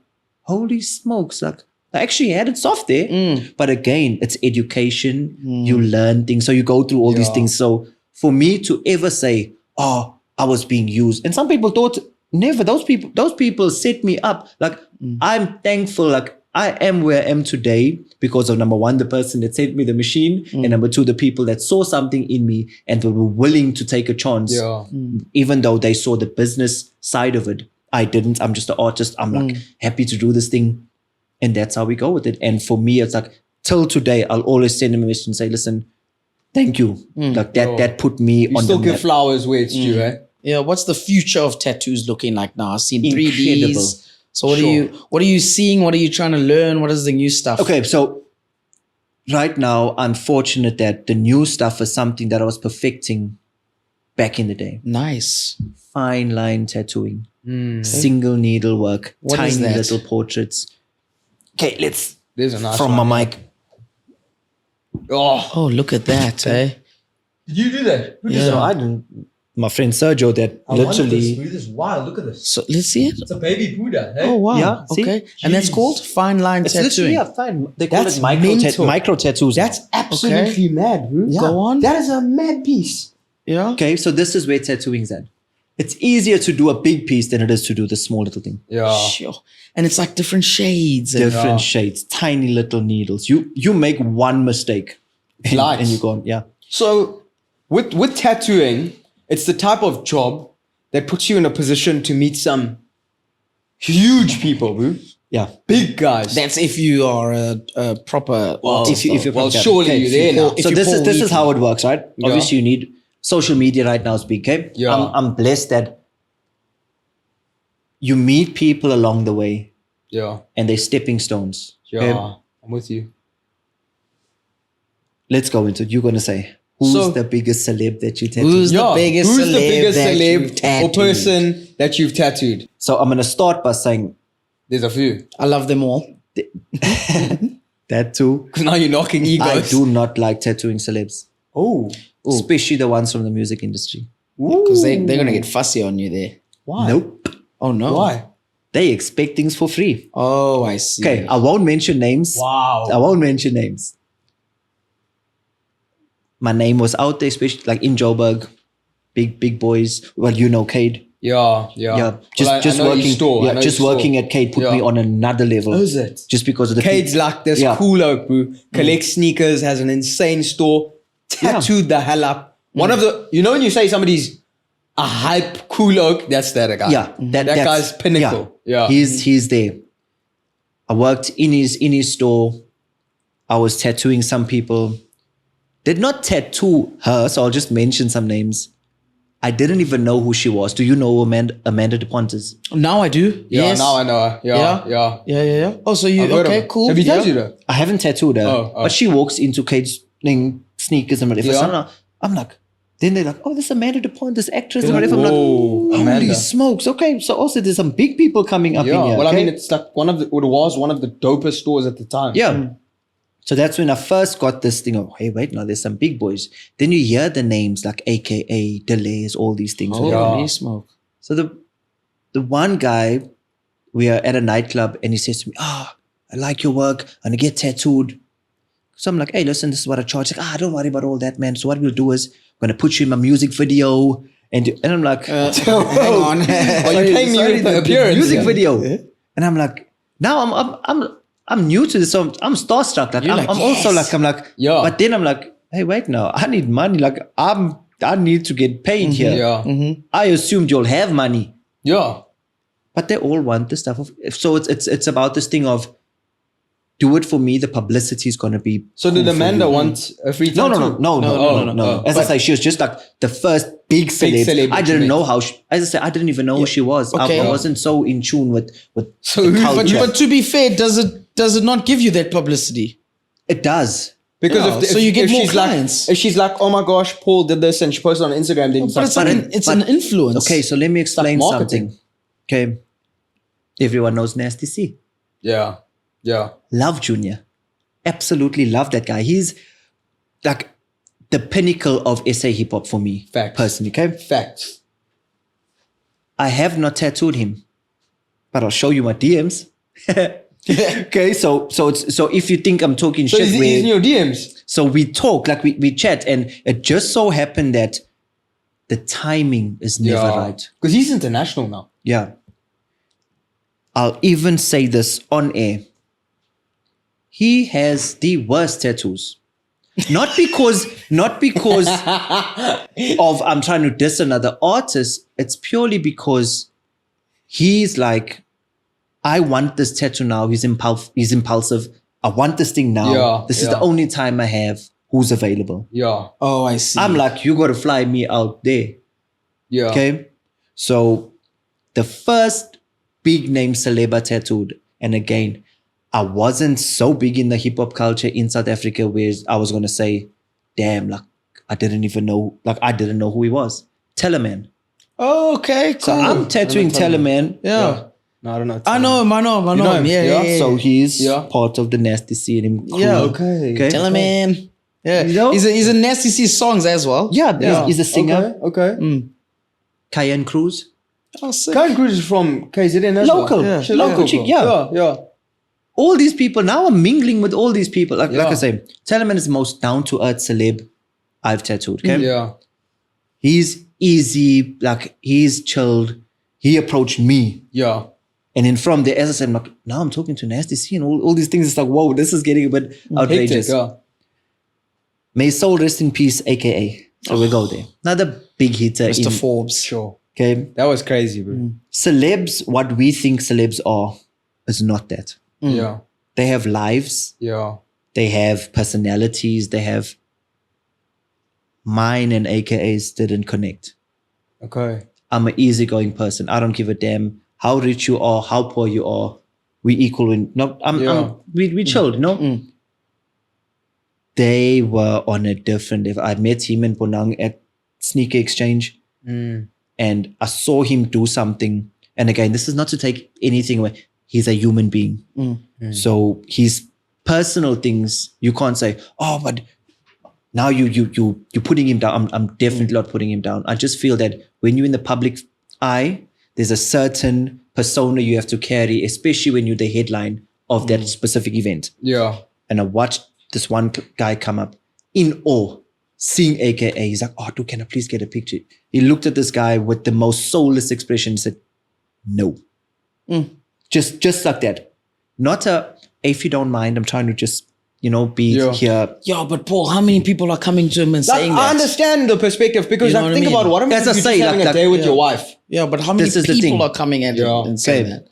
[SPEAKER 1] holy smokes. Like, I actually had it soft there. But again, it's education. You learn things. So you go through all these things. So for me to ever say, oh, I was being used. And some people thought, never. Those people set me up. Like, I'm thankful. Like, I am where I am today because of, number one, the person that sent me the machine. And number two, the people that saw something in me and were willing to take a chance.
[SPEAKER 3] Yeah.
[SPEAKER 1] Even though they saw the business side of it. I didn't. I'm just an artist. I'm like happy to do this thing. And that's how we go with it. And for me, it's like, till today, I'll always send them a message and say, listen, thank you. Like that put me
[SPEAKER 3] You
[SPEAKER 1] on
[SPEAKER 3] still
[SPEAKER 1] the
[SPEAKER 3] give
[SPEAKER 1] map.
[SPEAKER 3] flowers where it's due, eh?
[SPEAKER 2] Yeah, what's the future of tattoos looking like now? I've seen 3Ds.
[SPEAKER 1] Incredible.
[SPEAKER 2] So what are you seeing? What are you trying to learn? What is the new stuff?
[SPEAKER 1] Okay, so right now, I'm fortunate that the new stuff is something that I was perfecting back in the day.
[SPEAKER 2] Nice.
[SPEAKER 1] Fine line tattooing, single needle work,
[SPEAKER 2] What is
[SPEAKER 1] tiny
[SPEAKER 2] that?
[SPEAKER 1] little portraits. Okay, let's,
[SPEAKER 3] There's a nice
[SPEAKER 1] from
[SPEAKER 3] one.
[SPEAKER 1] my mic.
[SPEAKER 3] Oh.
[SPEAKER 2] Oh, look at that, eh?
[SPEAKER 3] Did you do that? Who did
[SPEAKER 2] Yeah.
[SPEAKER 1] So I didn't, my friend Sergio that literally,
[SPEAKER 3] This is wild. Look at this.
[SPEAKER 2] So let's see it.
[SPEAKER 3] It's a baby Buddha. Hey?
[SPEAKER 2] Oh, wow.
[SPEAKER 1] Yeah, see?
[SPEAKER 2] Okay. And that's called fine line
[SPEAKER 1] it's literally
[SPEAKER 2] tattooing.
[SPEAKER 1] fine. They call
[SPEAKER 3] That's
[SPEAKER 1] it
[SPEAKER 3] mental.
[SPEAKER 1] micro tattoos.
[SPEAKER 3] That's absolutely mad. Bro.
[SPEAKER 1] Yeah.
[SPEAKER 2] Go on.
[SPEAKER 3] That is a mad piece.
[SPEAKER 2] Yeah.
[SPEAKER 1] Okay, so this is where tattooing's at. It's easier to do a big piece than it is to do the small little thing.
[SPEAKER 3] Yeah.
[SPEAKER 2] Sure. And it's like different shades. And
[SPEAKER 1] Different shades, tiny little needles. You make one mistake
[SPEAKER 3] Lights.
[SPEAKER 1] and you go, yeah.
[SPEAKER 3] So with tattooing, it's the type of job that puts you in a position to meet some huge people, bro.
[SPEAKER 1] Yeah.
[SPEAKER 3] Big guys.
[SPEAKER 2] That's if you are a proper artist.
[SPEAKER 1] If you're
[SPEAKER 3] well,
[SPEAKER 1] from
[SPEAKER 3] surely
[SPEAKER 1] okay,
[SPEAKER 3] you're there now.
[SPEAKER 1] So this is how it works, right?
[SPEAKER 3] Yeah.
[SPEAKER 1] Obviously, you need social media right now is big. Okay,
[SPEAKER 3] Yeah.
[SPEAKER 1] I'm blessed that you meet people along the way,
[SPEAKER 3] Yeah.
[SPEAKER 1] and they're stepping stones.
[SPEAKER 3] Yeah.
[SPEAKER 1] Okay?
[SPEAKER 3] I'm with you.
[SPEAKER 1] Let's go into it. You're gonna say who's
[SPEAKER 3] So-
[SPEAKER 1] the biggest celeb that you tattooed?
[SPEAKER 2] Who's the biggest
[SPEAKER 3] Who's the
[SPEAKER 2] celeb
[SPEAKER 3] biggest
[SPEAKER 2] that
[SPEAKER 3] celeb
[SPEAKER 2] you've
[SPEAKER 3] or
[SPEAKER 2] tattooed?
[SPEAKER 3] person that you've tattooed?
[SPEAKER 1] So I'm gonna start by saying
[SPEAKER 3] There's a few.
[SPEAKER 2] I love them all.
[SPEAKER 1] that too.
[SPEAKER 3] Because now you're knocking
[SPEAKER 1] I
[SPEAKER 3] egos.
[SPEAKER 1] do not like tattooing celebs,
[SPEAKER 3] Oh.
[SPEAKER 1] especially the ones from the music industry.
[SPEAKER 2] Because they're going to get fussy on you there.
[SPEAKER 3] Why?
[SPEAKER 1] Nope,
[SPEAKER 2] Oh, no.
[SPEAKER 3] Why?
[SPEAKER 1] they expect things for free.
[SPEAKER 2] Oh, I see.
[SPEAKER 1] Okay, I won't mention names.
[SPEAKER 3] Wow.
[SPEAKER 1] I won't mention names. My name was out there, especially like in Joburg, big boys. Well, you know, Cade.
[SPEAKER 3] Yeah.
[SPEAKER 1] Yeah,
[SPEAKER 3] Well,
[SPEAKER 1] just
[SPEAKER 3] I know
[SPEAKER 1] working.
[SPEAKER 3] your store. I
[SPEAKER 1] Yeah,
[SPEAKER 3] know
[SPEAKER 1] just
[SPEAKER 3] your store.
[SPEAKER 1] working at Cade put
[SPEAKER 3] Yeah.
[SPEAKER 1] me on another level.
[SPEAKER 3] Oh, is it?
[SPEAKER 1] Just because of the
[SPEAKER 3] Cade's like this
[SPEAKER 1] Yeah.
[SPEAKER 3] cool oak, bro. Collects sneakers, has an insane store, tattooed the hell up. One of the, you know, when you say somebody's a hype cool oak, that's that guy.
[SPEAKER 1] Yeah,
[SPEAKER 3] that
[SPEAKER 1] that's-
[SPEAKER 3] guy's pinnacle. Yeah.
[SPEAKER 1] He's there. I worked in his store. I was tattooing some people. Did not tattoo her, so I'll just mention some names. I didn't even know who she was. Do you know Amanda De Pontes?
[SPEAKER 2] Now I do.
[SPEAKER 3] Yeah,
[SPEAKER 2] Yes.
[SPEAKER 3] now I know her. Yeah.
[SPEAKER 2] Yeah. Oh, so you,
[SPEAKER 3] I've heard of
[SPEAKER 2] okay,
[SPEAKER 3] her.
[SPEAKER 2] cool.
[SPEAKER 3] Have you
[SPEAKER 2] Yeah.
[SPEAKER 3] tattooed her?
[SPEAKER 1] I haven't tattooed her,
[SPEAKER 3] Oh.
[SPEAKER 1] but she walks into Cade's sneakers and whatever.
[SPEAKER 3] Yeah.
[SPEAKER 1] So I'm like, then they're like, oh, this Amanda De Pontes actress and whatever. I'm
[SPEAKER 3] Whoa,
[SPEAKER 1] like, holy
[SPEAKER 3] Amanda.
[SPEAKER 1] smokes. Okay, so also there's some big people coming up in
[SPEAKER 3] Yeah.
[SPEAKER 1] here.
[SPEAKER 3] Well, I
[SPEAKER 1] okay?
[SPEAKER 3] mean, it's like it was one of the dopest stores at the time.
[SPEAKER 1] Yeah. So that's when I first got this thing of, hey, wait, now there's some big boys. Then you hear the names like AKA, Delays, all these things.
[SPEAKER 2] Holy
[SPEAKER 3] Yeah.
[SPEAKER 2] smoke.
[SPEAKER 1] So the one guy, we are at a nightclub and he says to me, I like your work. I'm going to get tattooed. So I'm like, hey, listen, this is what I charge. He's like, don't worry about all that, man. So what we'll do is I'm going to put you in my music video. And I'm like,
[SPEAKER 2] Hang on.
[SPEAKER 3] Are you paying me with the appearance?
[SPEAKER 1] music
[SPEAKER 3] Yeah.
[SPEAKER 1] video. And I'm like, now I'm new to this, so I'm starstruck. Like
[SPEAKER 2] You're
[SPEAKER 1] I'm
[SPEAKER 2] like,
[SPEAKER 1] also
[SPEAKER 2] yes.
[SPEAKER 1] like,
[SPEAKER 3] Yeah.
[SPEAKER 1] But then I'm like, hey, wait now, I need money. Like I need to get paid here.
[SPEAKER 3] Yeah.
[SPEAKER 1] I assumed you'll have money,
[SPEAKER 3] Yeah.
[SPEAKER 1] but they all want the stuff of. So it's about this thing of, do it for me. The publicity is gonna be.
[SPEAKER 3] So
[SPEAKER 1] cool
[SPEAKER 3] did
[SPEAKER 1] for
[SPEAKER 3] Amanda
[SPEAKER 1] you.
[SPEAKER 3] want a free
[SPEAKER 1] No.
[SPEAKER 3] tattoo?
[SPEAKER 1] No. As I say, she was just like the first big celeb.
[SPEAKER 3] celeb
[SPEAKER 1] I
[SPEAKER 3] that you
[SPEAKER 1] didn't
[SPEAKER 3] met.
[SPEAKER 1] know how. As I said, I didn't even know who she was.
[SPEAKER 2] Okay.
[SPEAKER 1] I wasn't so in tune with
[SPEAKER 3] So
[SPEAKER 1] the
[SPEAKER 3] who-
[SPEAKER 1] culture.
[SPEAKER 2] But to be fair, does it not give you that publicity?
[SPEAKER 1] It does.
[SPEAKER 3] Because
[SPEAKER 2] Yeah,
[SPEAKER 3] if,
[SPEAKER 2] so you get
[SPEAKER 3] if
[SPEAKER 2] more
[SPEAKER 3] she's
[SPEAKER 2] clients.
[SPEAKER 3] Like, if she's like, oh my gosh, Paul did this and she posted on Instagram, then
[SPEAKER 2] But it's an influence.
[SPEAKER 1] Okay, so let me explain
[SPEAKER 3] marketing.
[SPEAKER 1] something. Okay. Everyone knows Nasty C.
[SPEAKER 3] yeah.
[SPEAKER 1] Love Junior. Absolutely love that guy. He's like the pinnacle of SA hip hop for me.
[SPEAKER 3] Facts.
[SPEAKER 1] Personally, okay?
[SPEAKER 3] Facts.
[SPEAKER 1] I have not tattooed him, but I'll show you my DMs. Okay, so if you think I'm talking
[SPEAKER 3] So
[SPEAKER 1] shit,
[SPEAKER 3] he's in your DMs.
[SPEAKER 1] so we talk, like we chat, and it just so happened that the timing is never right.
[SPEAKER 3] Because he's international now.
[SPEAKER 1] Yeah. I'll even say this on air. He has the worst tattoos. Not because of I'm trying to diss another artist. It's purely because he's like, I want this tattoo now. He's impulsive. I want this thing now.
[SPEAKER 3] Yeah,
[SPEAKER 1] This is
[SPEAKER 3] yeah.
[SPEAKER 1] the only time I have. Who's available?
[SPEAKER 3] Yeah.
[SPEAKER 2] Oh, I see.
[SPEAKER 1] I'm like, you got to fly me out there.
[SPEAKER 3] Yeah.
[SPEAKER 1] Okay. So the first big name celeb I tattooed, and again, I wasn't so big in the hip hop culture in South Africa where I was going to say, damn, like I didn't know who he was. Teleman.
[SPEAKER 2] Oh, okay, cool.
[SPEAKER 1] So I'm tattooing Teleman.
[SPEAKER 2] yeah.
[SPEAKER 3] No, I don't know.
[SPEAKER 2] I know him. I know him. Yeah.
[SPEAKER 1] So he's
[SPEAKER 3] Yeah.
[SPEAKER 1] part of the Nasty scene. Cool.
[SPEAKER 2] Yeah.
[SPEAKER 3] Okay.
[SPEAKER 2] Tell him, man. Yeah.
[SPEAKER 1] You know?
[SPEAKER 2] He's a Nasty C songs as well.
[SPEAKER 1] Yeah, he's a singer.
[SPEAKER 3] Okay.
[SPEAKER 1] Cayenne Cruz.
[SPEAKER 2] Oh, sick.
[SPEAKER 3] Karen Cruz is from KZN as
[SPEAKER 1] Local.
[SPEAKER 3] well.
[SPEAKER 1] Yeah.
[SPEAKER 3] She's
[SPEAKER 1] Local chick, yeah.
[SPEAKER 3] Yeah.
[SPEAKER 1] All these people, now I'm mingling with all these people. Like
[SPEAKER 3] Yeah.
[SPEAKER 1] I say, Teleman is the most down-to-earth celeb I've tattooed. Okay?
[SPEAKER 3] Yeah.
[SPEAKER 1] He's easy, like he's chilled. He approached me.
[SPEAKER 3] Yeah.
[SPEAKER 1] And then from there, as I said, I'm like, now I'm talking to Nasty C and all these things. It's like, whoa, this is getting a bit outrageous.
[SPEAKER 3] Hectic, yeah.
[SPEAKER 1] May soul rest in peace, AKA. So we go there. Another big hitter.
[SPEAKER 2] Mr. Forbes.
[SPEAKER 3] Sure.
[SPEAKER 1] Okay.
[SPEAKER 3] That was crazy, bro.
[SPEAKER 1] Celebs, what we think celebs are, is not that.
[SPEAKER 3] Yeah.
[SPEAKER 1] They have lives.
[SPEAKER 3] Yeah.
[SPEAKER 1] They have personalities. They have... Mine and AKA's didn't connect.
[SPEAKER 3] Okay.
[SPEAKER 1] I'm an easygoing person. I don't give a damn how rich you are, how poor you are. We equal in... No, we chilled, you know? They were on a different level. I met him in Bonang at Sneaker Exchange. And I saw him do something. And again, this is not to take anything away. He's a human being. So his personal things, you can't say, oh, but now you're putting him down. I'm definitely not putting him down. I just feel that when you're in the public eye, there's a certain persona you have to carry, especially when you're the headline of that specific event.
[SPEAKER 3] Yeah.
[SPEAKER 1] And I watched this one guy come up in awe, seeing AKA. He's like, oh, dude, can I please get a picture? He looked at this guy with the most soulless expression and said, no. Just like that. Not if you don't mind, I'm trying to just, be here.
[SPEAKER 2] Yeah, but Paul, how many people are coming to him and saying that?
[SPEAKER 3] I understand the perspective because
[SPEAKER 2] You know what
[SPEAKER 3] think
[SPEAKER 2] I mean?
[SPEAKER 3] about what I'm
[SPEAKER 1] As I
[SPEAKER 3] just
[SPEAKER 1] say,
[SPEAKER 3] having
[SPEAKER 1] like
[SPEAKER 3] a day with your wife.
[SPEAKER 2] Yeah, but how many
[SPEAKER 1] This is the
[SPEAKER 2] people
[SPEAKER 1] thing.
[SPEAKER 2] are coming at him and saying that?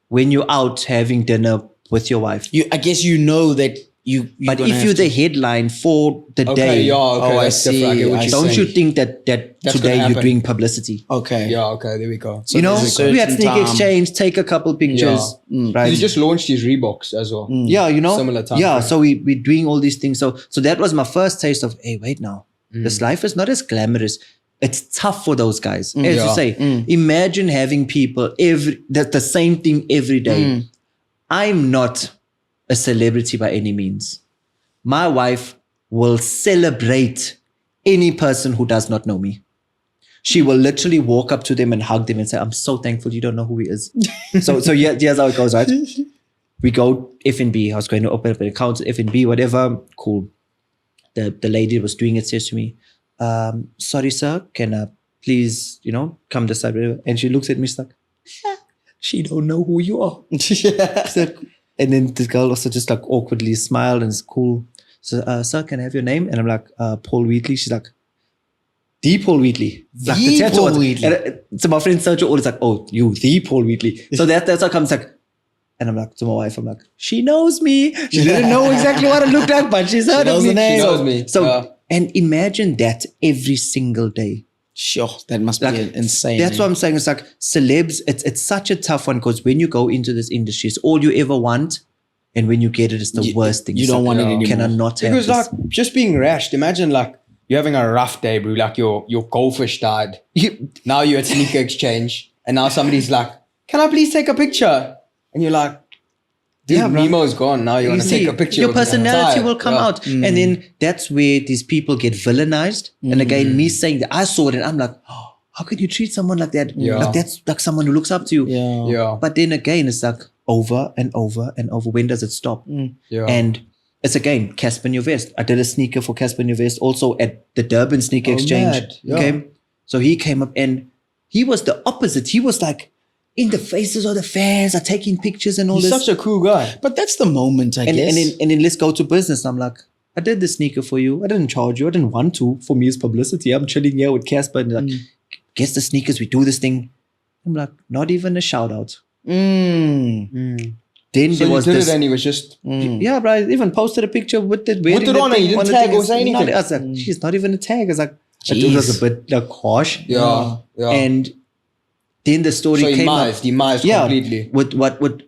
[SPEAKER 1] When you're out having dinner with your wife.
[SPEAKER 2] I guess you know that you.
[SPEAKER 1] But if you're the headline for the day,
[SPEAKER 3] Okay,
[SPEAKER 2] I
[SPEAKER 3] that's
[SPEAKER 2] see.
[SPEAKER 3] different. I get what you're
[SPEAKER 1] don't
[SPEAKER 3] saying.
[SPEAKER 1] you think that
[SPEAKER 3] That's
[SPEAKER 1] today
[SPEAKER 3] gonna
[SPEAKER 1] you're
[SPEAKER 3] happen.
[SPEAKER 1] doing publicity?
[SPEAKER 2] Okay.
[SPEAKER 3] Yeah, okay, there we go.
[SPEAKER 2] So there's a
[SPEAKER 1] we had
[SPEAKER 2] certain
[SPEAKER 1] Sneaker
[SPEAKER 2] time.
[SPEAKER 1] Exchange, take a couple pictures, right?
[SPEAKER 3] He just launched his Reeboks as well.
[SPEAKER 1] Yeah,
[SPEAKER 3] Similar time
[SPEAKER 1] Yeah,
[SPEAKER 3] frame.
[SPEAKER 1] so we're doing all these things. So that was my first taste of, hey, wait now. This life is not as glamorous. It's tough for those guys. As you say, imagine having people the same thing every day. I'm not a celebrity by any means. My wife will celebrate any person who does not know me. She will literally walk up to them and hug them and say, I'm so thankful you don't know who he is. so here's how it goes, right? We go F&B. I was going to open up an account at F&B, whatever. Cool. The lady was doing it, says to me, sorry, sir, can I please, come this side? And she looks at me, she's like, she don't know who you are. And then this girl also just like awkwardly smiled and it's cool. So, sir, can I have your name? And I'm like, Paul Wheatley. She's like, the Paul Wheatley. Like the tattoo
[SPEAKER 2] Paul
[SPEAKER 1] was-
[SPEAKER 2] Wheatley.
[SPEAKER 1] And, so my friend Sergio always like, oh, you, the Paul Wheatley. So that's how comes like, and I'm like, to my wife, I'm like, she knows me. She didn't know exactly what I looked like, but she's heard of
[SPEAKER 2] knows
[SPEAKER 1] me.
[SPEAKER 2] the name.
[SPEAKER 3] She knows me.
[SPEAKER 1] So, and imagine that every single day.
[SPEAKER 2] Sure, that must be insane.
[SPEAKER 1] That's what I'm saying. It's like celebs, it's such a tough one because when you go into this industry, it's all you ever want. And when you get it, it's the worst thing.
[SPEAKER 2] you
[SPEAKER 1] It's
[SPEAKER 2] don't
[SPEAKER 1] like,
[SPEAKER 2] want it anymore.
[SPEAKER 1] Can I not have
[SPEAKER 3] Because
[SPEAKER 1] this?
[SPEAKER 3] like just being rashed. Imagine like you're having a rough day, bro. Like your goldfish died. Now you're at Sneaker Exchange, and now somebody's like, "Can I please take a picture?" And you're like, "Dude,
[SPEAKER 1] Yeah, bro.
[SPEAKER 3] Nemo's gone. Now you want to
[SPEAKER 1] see,
[SPEAKER 3] take a picture."
[SPEAKER 1] your
[SPEAKER 3] with me."
[SPEAKER 1] personality
[SPEAKER 3] Tired.
[SPEAKER 1] will come
[SPEAKER 3] Yeah.
[SPEAKER 1] out. And then that's where these people get villainized. And again, me saying that, I saw it and I'm like, oh, how could you treat someone like that?
[SPEAKER 3] Yeah.
[SPEAKER 1] Like that's like someone who looks up to you.
[SPEAKER 2] Yeah.
[SPEAKER 3] Yeah.
[SPEAKER 1] But then again, it's like over and over and over. When does it stop?
[SPEAKER 3] Yeah.
[SPEAKER 1] And it's again, Casper New Vest. I did a sneaker for Casper New Vest also at the Durban Sneaker Exchange.
[SPEAKER 3] mad. Yeah.
[SPEAKER 1] Okay. So he came up and he was the opposite. He was like in the faces of the fans, are taking pictures and all
[SPEAKER 3] He's
[SPEAKER 1] this.
[SPEAKER 3] such a cool guy.
[SPEAKER 2] But that's the moment, I guess.
[SPEAKER 1] And then let's go to business. I'm like, I did the sneaker for you. I didn't charge you. I didn't want to. For me, it's publicity. I'm chilling here with Casper and like, guess the sneakers. We do this thing. I'm like, not even a shout out. Then
[SPEAKER 3] So
[SPEAKER 1] there
[SPEAKER 3] you
[SPEAKER 1] was
[SPEAKER 3] did
[SPEAKER 1] this.
[SPEAKER 3] it and he was just
[SPEAKER 1] Yeah, bro. I even posted a picture with it.
[SPEAKER 3] With it on it, you didn't tag or say anything?
[SPEAKER 1] I was like, she's not even a tag. I was like, it was a bit like harsh.
[SPEAKER 3] yeah.
[SPEAKER 1] And then the story
[SPEAKER 3] So he
[SPEAKER 1] came up.
[SPEAKER 3] demised completely.
[SPEAKER 1] With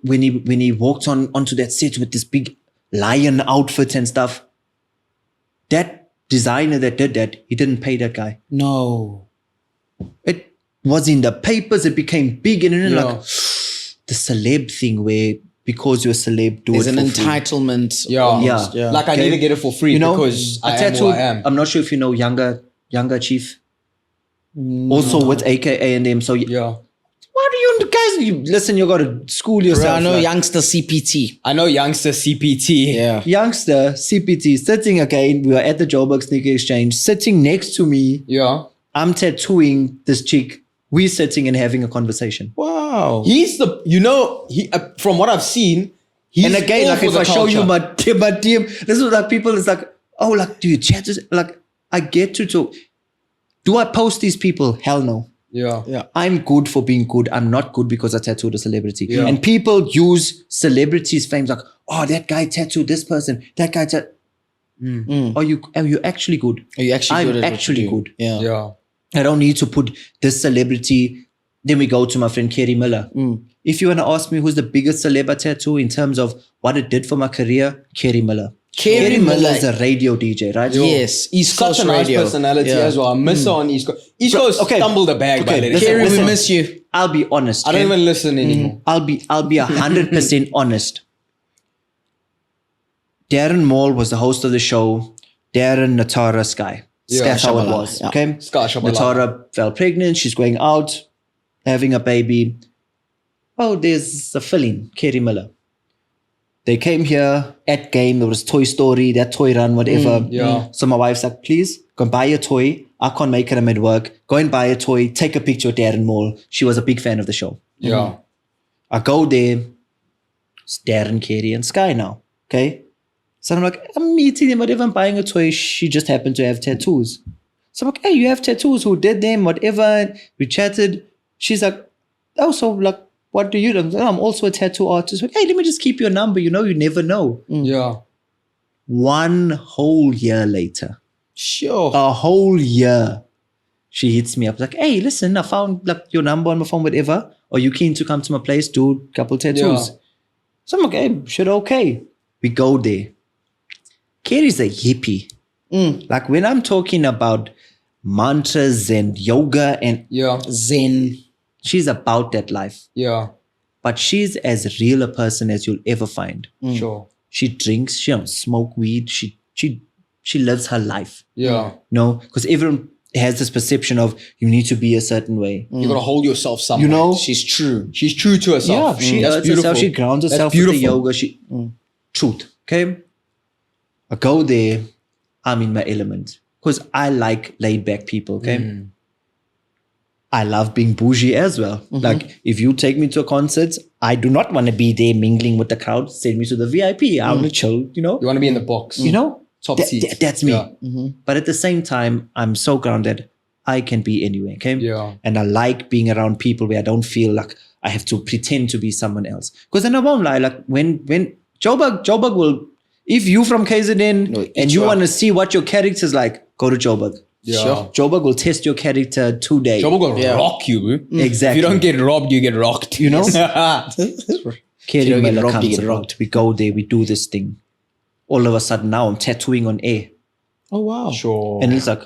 [SPEAKER 1] when he walked onto that set with this big lion outfit and stuff. That designer that did that, he didn't pay that guy.
[SPEAKER 2] No.
[SPEAKER 1] It was in the papers. It became big, and then
[SPEAKER 3] Yeah.
[SPEAKER 1] like the celeb thing where because you're a celeb, do
[SPEAKER 2] There's
[SPEAKER 1] it
[SPEAKER 2] an
[SPEAKER 1] for free.
[SPEAKER 2] entitlement.
[SPEAKER 3] Yeah.
[SPEAKER 2] almost,
[SPEAKER 1] Yeah.
[SPEAKER 3] Like I need to get it for free because I am who I am.
[SPEAKER 1] I'm not sure if you know younger Chief. Also with AKA and them. So
[SPEAKER 3] Yeah.
[SPEAKER 1] what are you guys? Listen, you got to school
[SPEAKER 2] Bro,
[SPEAKER 1] yourself.
[SPEAKER 2] I know
[SPEAKER 1] like.
[SPEAKER 2] youngster CPT.
[SPEAKER 3] I know youngster CPT.
[SPEAKER 2] Yeah.
[SPEAKER 1] Youngster CPT sitting again. We were at the Joburg Sneaker Exchange. Sitting next to me,
[SPEAKER 3] Yeah.
[SPEAKER 1] I'm tattooing this chick. We're sitting and having a conversation.
[SPEAKER 2] Wow.
[SPEAKER 3] He's the, from what I've seen, he's
[SPEAKER 1] And again,
[SPEAKER 3] all
[SPEAKER 1] like
[SPEAKER 3] for
[SPEAKER 1] if
[SPEAKER 3] the
[SPEAKER 1] I show you
[SPEAKER 3] culture.
[SPEAKER 1] my DM, this is like people. It's like, oh, like do you chat? Like I get to talk. Do I post these people? Hell no.
[SPEAKER 3] Yeah.
[SPEAKER 1] I'm good for being good. I'm not good because I tattooed a celebrity.
[SPEAKER 3] Yeah.
[SPEAKER 1] And people use celebrities' fame like, oh, that guy tattooed this person. That guy tattooed. Are you actually good?
[SPEAKER 2] Are you actually good
[SPEAKER 1] I'm
[SPEAKER 2] at
[SPEAKER 1] actually
[SPEAKER 2] what you do?
[SPEAKER 1] good.
[SPEAKER 3] Yeah.
[SPEAKER 1] I don't need to put this celebrity. Then we go to my friend Kerry Miller. If you want to ask me who's the biggest celeb tattoo in terms of what it did for my career, Kerry Miller.
[SPEAKER 2] Kerry Miller
[SPEAKER 1] is a radio DJ, right?
[SPEAKER 2] Yes, East
[SPEAKER 3] Such
[SPEAKER 2] Coast
[SPEAKER 3] a nice
[SPEAKER 2] radio.
[SPEAKER 3] personality as well. I miss her on East Coast. East Coast stumbled a bag by
[SPEAKER 1] listen,
[SPEAKER 3] listen.
[SPEAKER 2] Kerry, we
[SPEAKER 1] listen.
[SPEAKER 2] miss you.
[SPEAKER 1] I'll be honest.
[SPEAKER 3] I don't
[SPEAKER 1] okay?
[SPEAKER 3] even listen anymore.
[SPEAKER 1] I'll be 100% honest. Darren Maul was the host of the show. Darren, Natara, Sky.
[SPEAKER 3] Yeah.
[SPEAKER 1] That's how it
[SPEAKER 2] Shabalala,
[SPEAKER 1] was.
[SPEAKER 2] yeah.
[SPEAKER 1] Okay.
[SPEAKER 3] Sky Shabalala.
[SPEAKER 1] Natara fell pregnant. She's going out, having a baby. Oh, there's a fill-in, Kerry Miller. They came here at game. There was Toy Story, that toy run, whatever.
[SPEAKER 3] Yeah.
[SPEAKER 1] So my wife's like, please go and buy a toy. I can't make it. I'm at work. Go and buy a toy. Take a picture of Darren Maul. She was a big fan of the show.
[SPEAKER 3] Yeah.
[SPEAKER 1] I go there. It's Darren, Kerry, and Sky now. Okay. So I'm like, I'm meeting them, whatever. I'm buying a toy. She just happened to have tattoos. So I'm like, hey, you have tattoos. Who did them? Whatever. We chatted. She's like, oh, so like, what do you do? I'm also a tattoo artist. Like, hey, let me just keep your number. You know, you never know.
[SPEAKER 3] Yeah.
[SPEAKER 1] 1 whole year later,
[SPEAKER 2] Sure.
[SPEAKER 1] a whole year, she hits me up like, hey, listen, I found like your number on my phone, whatever. Are you keen to come to my place, do a couple tattoos?
[SPEAKER 3] Yeah.
[SPEAKER 1] So I'm like, hey, shit, okay. We go there. Kerry's a hippie. Like when I'm talking about mantras and yoga and
[SPEAKER 3] Yeah.
[SPEAKER 2] Zen.
[SPEAKER 1] she's about that life.
[SPEAKER 3] Yeah.
[SPEAKER 1] But she's as real a person as you'll ever find.
[SPEAKER 3] Sure.
[SPEAKER 1] She drinks, she don't smoke weed, she lives her life.
[SPEAKER 3] Yeah.
[SPEAKER 1] No, because everyone has this perception of you need to be a certain way.
[SPEAKER 3] You gotta hold yourself somewhere.
[SPEAKER 1] You know?
[SPEAKER 2] She's true.
[SPEAKER 3] She's true to herself.
[SPEAKER 1] Yeah, she
[SPEAKER 3] That's
[SPEAKER 1] earns herself,
[SPEAKER 3] beautiful.
[SPEAKER 1] she grounds
[SPEAKER 3] That's
[SPEAKER 1] herself with the
[SPEAKER 3] beautiful.
[SPEAKER 1] yoga. She truth. Okay. I go there, I'm in my element. Because I like laid back people, okay? I love being bougie as well. Like if you take me to a concert, I do not want to be there mingling with the crowd. Send me to the VIP. I want to chill, you know?
[SPEAKER 3] You want to be in the box.
[SPEAKER 1] You know?
[SPEAKER 3] Top seats.
[SPEAKER 1] That's me.
[SPEAKER 3] Yeah.
[SPEAKER 1] But at the same time, I'm so grounded. I can be anywhere, okay?
[SPEAKER 3] Yeah.
[SPEAKER 1] And I like being around people where I don't feel like I have to pretend to be someone else. Because then I won't lie. Like when Joburg will, if you from KZN and you want to see what your character's like, go to Joburg.
[SPEAKER 3] Yeah.
[SPEAKER 2] Sure.
[SPEAKER 1] Joburg will test your character today.
[SPEAKER 3] Joburg will rock you, bro.
[SPEAKER 1] Exactly.
[SPEAKER 3] If you don't get robbed, you get rocked.
[SPEAKER 1] You know? Kerry
[SPEAKER 2] You don't get
[SPEAKER 1] Miller
[SPEAKER 2] robbed, you
[SPEAKER 1] comes
[SPEAKER 2] get
[SPEAKER 1] around.
[SPEAKER 2] rocked.
[SPEAKER 1] We go there, we do this thing. All of a sudden now I'm tattooing on air.
[SPEAKER 2] Oh, wow.
[SPEAKER 3] Sure.
[SPEAKER 1] And it's like,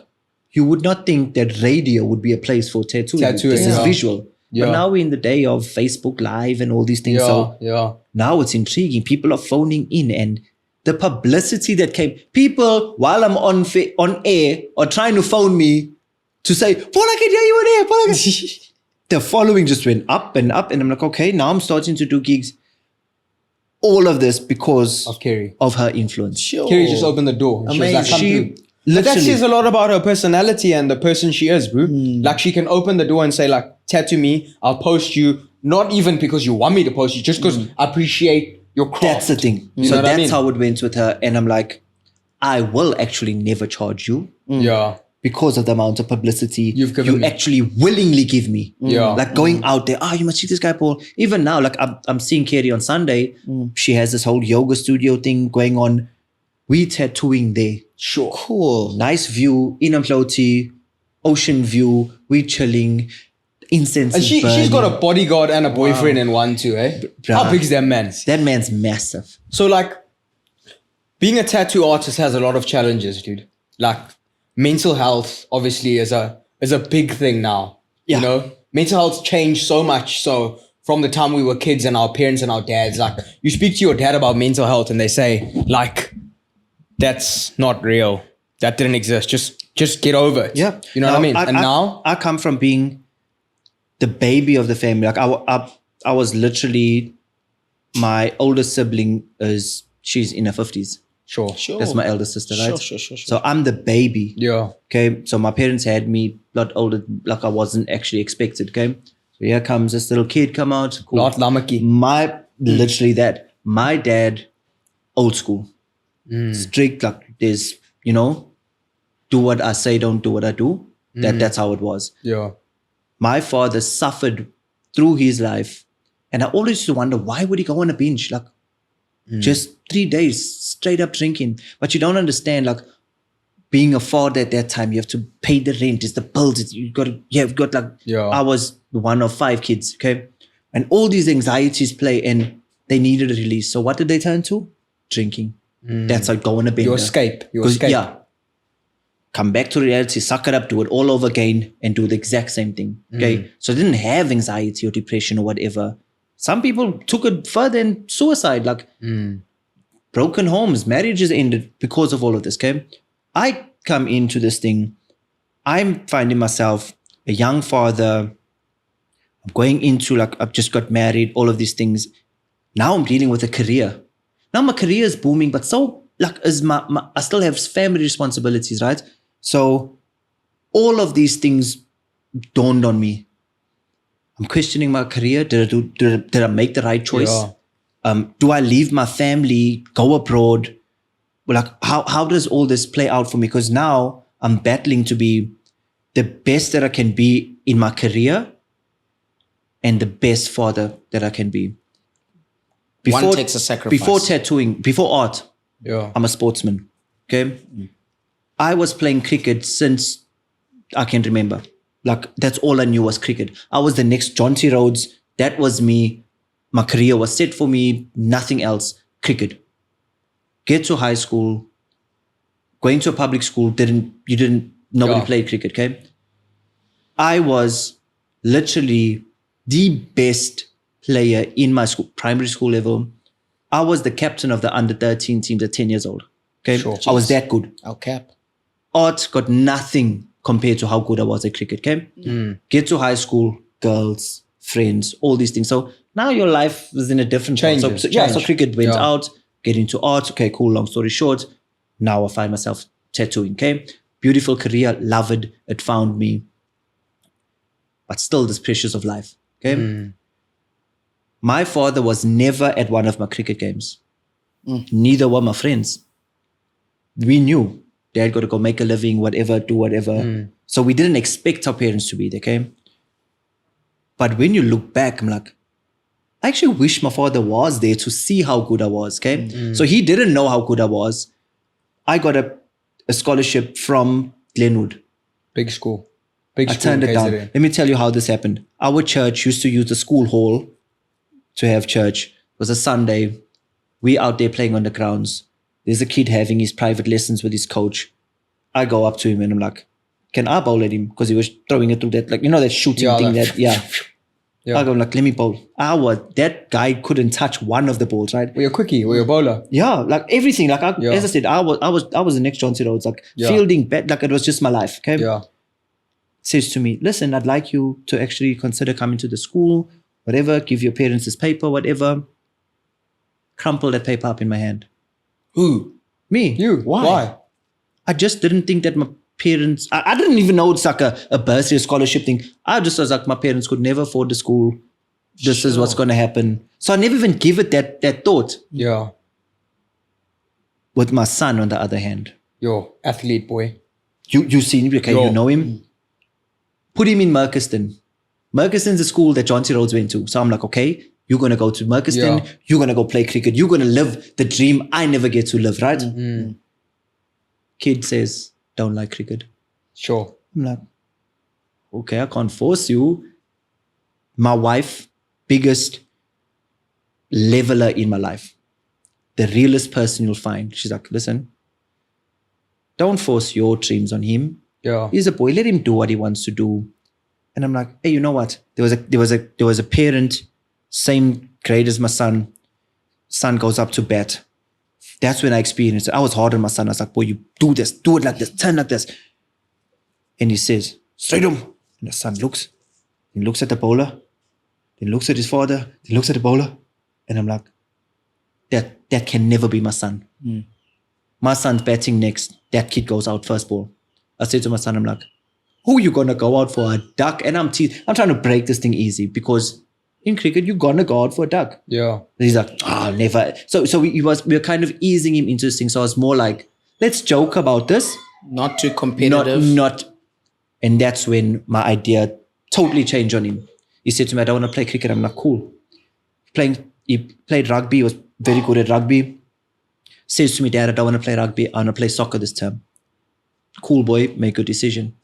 [SPEAKER 1] you would not think that radio would be a place for tattooing.
[SPEAKER 3] Tattooing,
[SPEAKER 1] This is
[SPEAKER 3] yeah.
[SPEAKER 1] visual.
[SPEAKER 3] Yeah.
[SPEAKER 1] But now we're in the day of Facebook Live and all these things.
[SPEAKER 3] Yeah.
[SPEAKER 1] So
[SPEAKER 3] Yeah.
[SPEAKER 1] now it's intriguing. People are phoning in and the publicity that came. People, while I'm on air, are trying to phone me to say, Paul, I can hear you on air. Paul, I can-" The following just went up and up. And I'm like, okay, now I'm starting to do gigs. All of this because
[SPEAKER 3] Of Kerry.
[SPEAKER 1] of her influence.
[SPEAKER 2] Sure.
[SPEAKER 3] Kerry just opened the door. She was like, come
[SPEAKER 1] She
[SPEAKER 3] through. But that
[SPEAKER 1] literally-
[SPEAKER 3] says a lot about her personality and the person she is, bro. Like she can open the door and say like, tattoo me, I'll post you. Not even because you want me to post you, just because I appreciate your craft.
[SPEAKER 1] That's the thing.
[SPEAKER 3] You
[SPEAKER 1] So
[SPEAKER 3] know what I
[SPEAKER 1] that's
[SPEAKER 3] mean?
[SPEAKER 1] how it went with her. And I'm like, I will actually never charge you
[SPEAKER 3] Yeah.
[SPEAKER 1] because of the amount of publicity
[SPEAKER 3] You've given
[SPEAKER 1] you
[SPEAKER 3] me.
[SPEAKER 1] actually willingly give me.
[SPEAKER 3] Yeah.
[SPEAKER 1] Like going out there, you must see this guy, Paul. Even now, like I'm seeing Kerry on Sunday. She has this whole yoga studio thing going on. We tattooing there.
[SPEAKER 3] Sure.
[SPEAKER 2] Cool.
[SPEAKER 1] Nice view, in Amploti, ocean view. We chilling, incense.
[SPEAKER 3] And
[SPEAKER 1] is
[SPEAKER 3] she's got
[SPEAKER 1] burning.
[SPEAKER 3] a bodyguard and a boyfriend in one too, eh?
[SPEAKER 1] Bruh.
[SPEAKER 3] How big is that man?
[SPEAKER 1] That man's massive.
[SPEAKER 3] So like, being a tattoo artist has a lot of challenges, dude. Like, mental health obviously is a big thing now.
[SPEAKER 1] Yeah.
[SPEAKER 3] You know, mental health changed so much. So from the time we were kids and our parents and our dads, like you speak to your dad about mental health and they say like, that's not real. That didn't exist. Just get over it.
[SPEAKER 1] Yeah.
[SPEAKER 3] You know what I mean? And now,
[SPEAKER 1] I come from being the baby of the family. Like I was literally, my older sibling she's in her 50s.
[SPEAKER 3] sure.
[SPEAKER 2] Sure.
[SPEAKER 1] That's my elder sister, right?
[SPEAKER 2] Sure.
[SPEAKER 1] So I'm the baby.
[SPEAKER 3] Yeah.
[SPEAKER 1] Okay. So my parents had me a lot older, like I wasn't actually expected. Okay. So here comes this little kid come out. Cool.
[SPEAKER 3] Lot lamaki.
[SPEAKER 1] Literally that. My dad, old school. Strict, like there's, do what I say, don't do what I do. That's how it was.
[SPEAKER 3] Yeah.
[SPEAKER 1] My father suffered through his life. And I always used to wonder, why would he go on a binge? Like, just 3 days straight up drinking. But you don't understand, like, being a father at that time, you have to pay the rent, it's the bills, you've got like, I was one of 5 kids, okay? And all these anxieties play, and they needed a release. So what did they turn to? Drinking. That's like going a bender.
[SPEAKER 3] Your escape.
[SPEAKER 1] Yeah. Come back to reality, suck it up, do it all over again, and do the exact same thing. Okay. So I didn't have anxiety or depression or whatever. Some people took it further and suicide, like broken homes, marriages ended because of all of this. Okay. I come into this thing. I'm finding myself a young father. I'm going into, like, I've just got married, all of these things. Now I'm dealing with a career. Now my career is booming, but so, like, is I still have family responsibilities, right? So all of these things dawned on me. I'm questioning my career. Did I make the right choice? Yeah. Do I leave my family, go abroad? Like, how does all this play out for me? Because now I'm battling to be the best that I can be in my career and the best father that I can be.
[SPEAKER 2] One takes a sacrifice.
[SPEAKER 1] Before tattooing, before art, I'm a sportsman. Okay. I was playing cricket since I can remember. Like, that's all I knew was cricket. I was the next John T. Rhodes. That was me. My career was set for me. Nothing else. Cricket. Get to high school. Going to a public school. Nobody played cricket. Okay. I was literally the best player in my school, primary school level. I was the captain of the under 13 teams at 10 years old. Okay. Sure. I was that good.
[SPEAKER 2] I'll cap.
[SPEAKER 1] Art got nothing compared to how good I was at cricket. Okay. Get to high school, girls, friends, all these things. So now your life was in a different change. So cricket went out, get into art. Okay, cool. Long story short, now I find myself tattooing. Okay. Beautiful career, love it. It found me. But still this pressures of life. Okay. My father was never at one of my cricket games. Neither were my friends. We knew Dad got to go make a living, whatever, do whatever. So we didn't expect our parents to be there, okay? But when you look back, I'm like, I actually wish my father was there to see how good I was, okay? So he didn't know how good I was. I got a scholarship from Glenwood.
[SPEAKER 3] Big school.
[SPEAKER 1] I turned it down. Let me tell you how this happened. Our church used to use the school hall to have church. It was a Sunday. We out there playing on the grounds. There's a kid having his private lessons with his coach. I go up to him and I'm like, can I bowl at him? Because he was throwing it through that, like, you know, that shooting thing I go like, let me bowl. That guy couldn't touch one of the balls, right?
[SPEAKER 3] Were you a quickie? Were you a bowler?
[SPEAKER 1] Yeah, like everything. Like, as I said, I was the next John C. Rhodes, like fielding, like it was just my life, okay?
[SPEAKER 3] Yeah.
[SPEAKER 1] Says to me, listen, I'd like you to actually consider coming to the school, whatever, give your parents this paper, whatever. Crumple that paper up in my hand.
[SPEAKER 2] Who?
[SPEAKER 1] Me.
[SPEAKER 3] You. Why?
[SPEAKER 1] I just didn't think that my parents, I didn't even know it's like a bursary, a scholarship thing. I just was like, my parents could never afford the school. This is what's going to happen. So I never even give it that thought.
[SPEAKER 3] Yeah.
[SPEAKER 1] With my son, on the other hand.
[SPEAKER 3] Yo, athlete boy.
[SPEAKER 1] You seen him, okay, you know him. Put him in Mercuston. Mercuston's a school that John T. Rhodes went to. So I'm like, okay, you're going to go to Mercuston. You're going to go play cricket. You're going to live the dream I never get to live, right? Kid says, don't like cricket.
[SPEAKER 3] Sure.
[SPEAKER 1] I'm like, okay, I can't force you. My wife, biggest leveler in my life. The realest person you'll find. She's like, listen, don't force your dreams on him.
[SPEAKER 3] Yeah.
[SPEAKER 1] He's a boy. Let him do what he wants to do. And I'm like, hey, you know what? There was a parent, same grade as my son. Son goes up to bat. That's when I experienced it. I was hard on my son. I was like, boy, you do this, do it like this, turn like this. And he says, straight on. And the son looks. He looks at the bowler. Then looks at his father. Then looks at the bowler. And I'm like, that can never be my son. My son's batting next. That kid goes out first ball. I said to my son, I'm like, who are you going to go out for? A duck? And I'm trying to break this thing easy because in cricket, you're going to go out for a duck.
[SPEAKER 3] Yeah.
[SPEAKER 1] And he's like, never. So we were kind of easing him into this thing. So I was more like, let's joke about this.
[SPEAKER 2] Not too competitive.
[SPEAKER 1] Not. And that's when my idea totally changed on him. He said to me, I don't want to play cricket. I'm like, cool. He played rugby, was very good at rugby. Says to me, Dad, I don't want to play rugby. I want to play soccer this term. Cool boy, make a decision.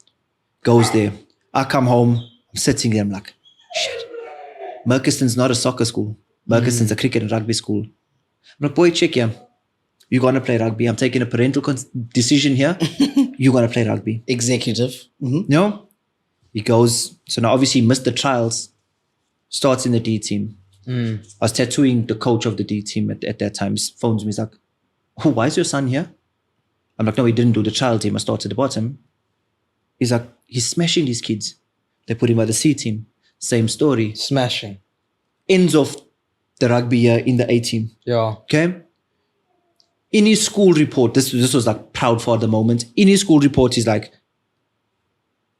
[SPEAKER 1] Goes there. I come home, I'm sitting there, I'm like, shit. Merkiston's not a soccer school. Merkiston's a cricket and rugby school. I'm like, boy, check here. You're going to play rugby. I'm taking a parental decision here. You're going to play rugby.
[SPEAKER 2] Executive. Mm-hmm.
[SPEAKER 1] No? He goes, so now obviously he missed the trials, starts in the D team. I was tattooing the coach of the D team at that time. He phones me, he's like, oh, why is your son here? I'm like, no, he didn't do the trial team. I started at the bottom. He's like, he's smashing these kids. They put him by the C team. Same story.
[SPEAKER 3] Smashing.
[SPEAKER 1] Ends of the rugby year in the A team.
[SPEAKER 3] Yeah.
[SPEAKER 1] Okay? In his school report, this was like proud for the moment. In his school report, he's like,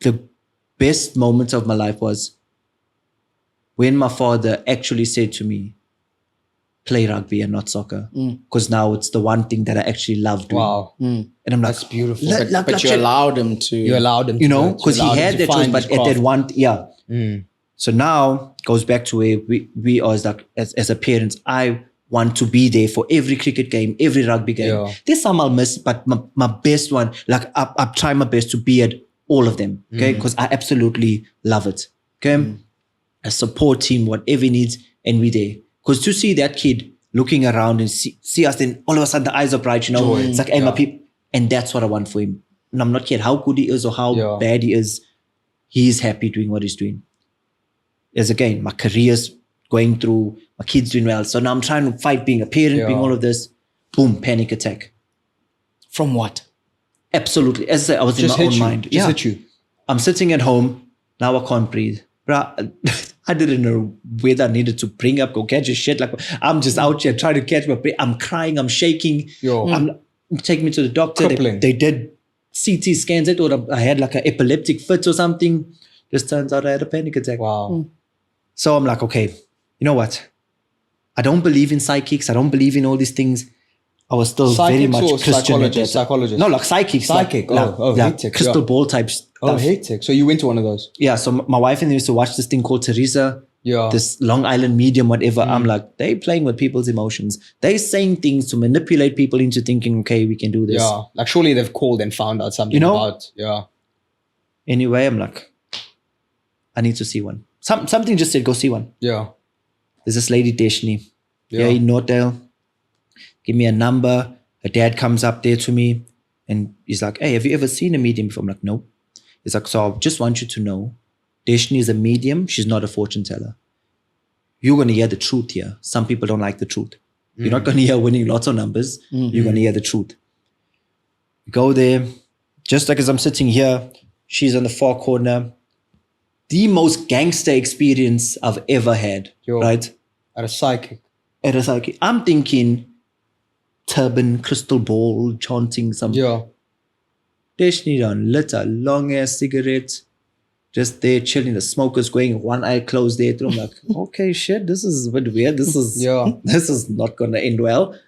[SPEAKER 1] the best moment of my life was when my father actually said to me, play rugby and not soccer. Because now it's the one thing that I actually love doing.
[SPEAKER 3] Wow.
[SPEAKER 1] And I'm like,
[SPEAKER 3] that's beautiful.
[SPEAKER 2] But you allowed him to.
[SPEAKER 3] You allowed him to.
[SPEAKER 1] You know, because he had that choice, but at that one, yeah. So now goes back to where we are as a parent. I want to be there for every cricket game, every rugby game.
[SPEAKER 3] Yeah.
[SPEAKER 1] There's some I'll miss, but my best one, like I try my best to be at all of them. Okay, because I absolutely love it. Okay, a support team, whatever he needs, and we're there. Because to see that kid looking around and see us, then all of a sudden the eyes are bright. You know, it's like, hey, my people, and that's what I want for him. And I'm not caring how good he is or how bad he is. He is happy doing what he's doing. As again, my career's going through, my kids doing well. So now I'm trying to fight being a parent, being all of this. Boom, panic attack.
[SPEAKER 2] From what?
[SPEAKER 1] Absolutely. As I said, I was just in my own mind.
[SPEAKER 3] Just hit you.
[SPEAKER 1] I'm sitting at home. Now I can't breathe. Bruh, I didn't know whether I needed to bring up or catch a shit. Like I'm just out here trying to catch my breath. I'm crying. I'm shaking. Taking me to the doctor. They did CT scans. They thought I had like an epileptic fit or something. Just turns out I had a panic attack.
[SPEAKER 3] Wow.
[SPEAKER 1] So I'm like, okay, you know what? I don't believe in psychics. I don't believe in all these things. I was still very much Christian.
[SPEAKER 3] Psychologist.
[SPEAKER 1] No, like psychics.
[SPEAKER 3] Psychic.
[SPEAKER 1] Like crystal ball type stuff.
[SPEAKER 3] Oh, hectic. So you went to one of those?
[SPEAKER 1] Yeah. So my wife and I used to watch this thing called Teresa.
[SPEAKER 3] Yeah.
[SPEAKER 1] This Long Island medium, whatever. I'm like, they playing with people's emotions. They saying things to manipulate people into thinking, okay, we can do this.
[SPEAKER 3] Yeah. Like surely they've called and found out something about. Yeah.
[SPEAKER 1] Anyway, I'm like, I need to see one. Something just said, go see one.
[SPEAKER 3] Yeah.
[SPEAKER 1] There's this lady, Deshni. Yeah. In Northdale. Give me a number. Her dad comes up there to me and he's like, hey, have you ever seen a medium before? I'm like, no. He's like, so I just want you to know, Deshni is a medium. She's not a fortune teller. You're going to hear the truth here. Some people don't like the truth. You're not going to hear winning lots of numbers. You're going to hear the truth. You go there. Just like as I'm sitting here, she's on the far corner. The most gangster experience I've ever had. Right?
[SPEAKER 3] At a psychic.
[SPEAKER 1] I'm thinking turban, crystal ball, chanting something.
[SPEAKER 3] Yeah.
[SPEAKER 1] Deshni done lit a long ass cigarette. Just there chilling, the smoker's going, one eye closed there. I'm like, okay, shit, this is a bit weird. This is not gonna end well.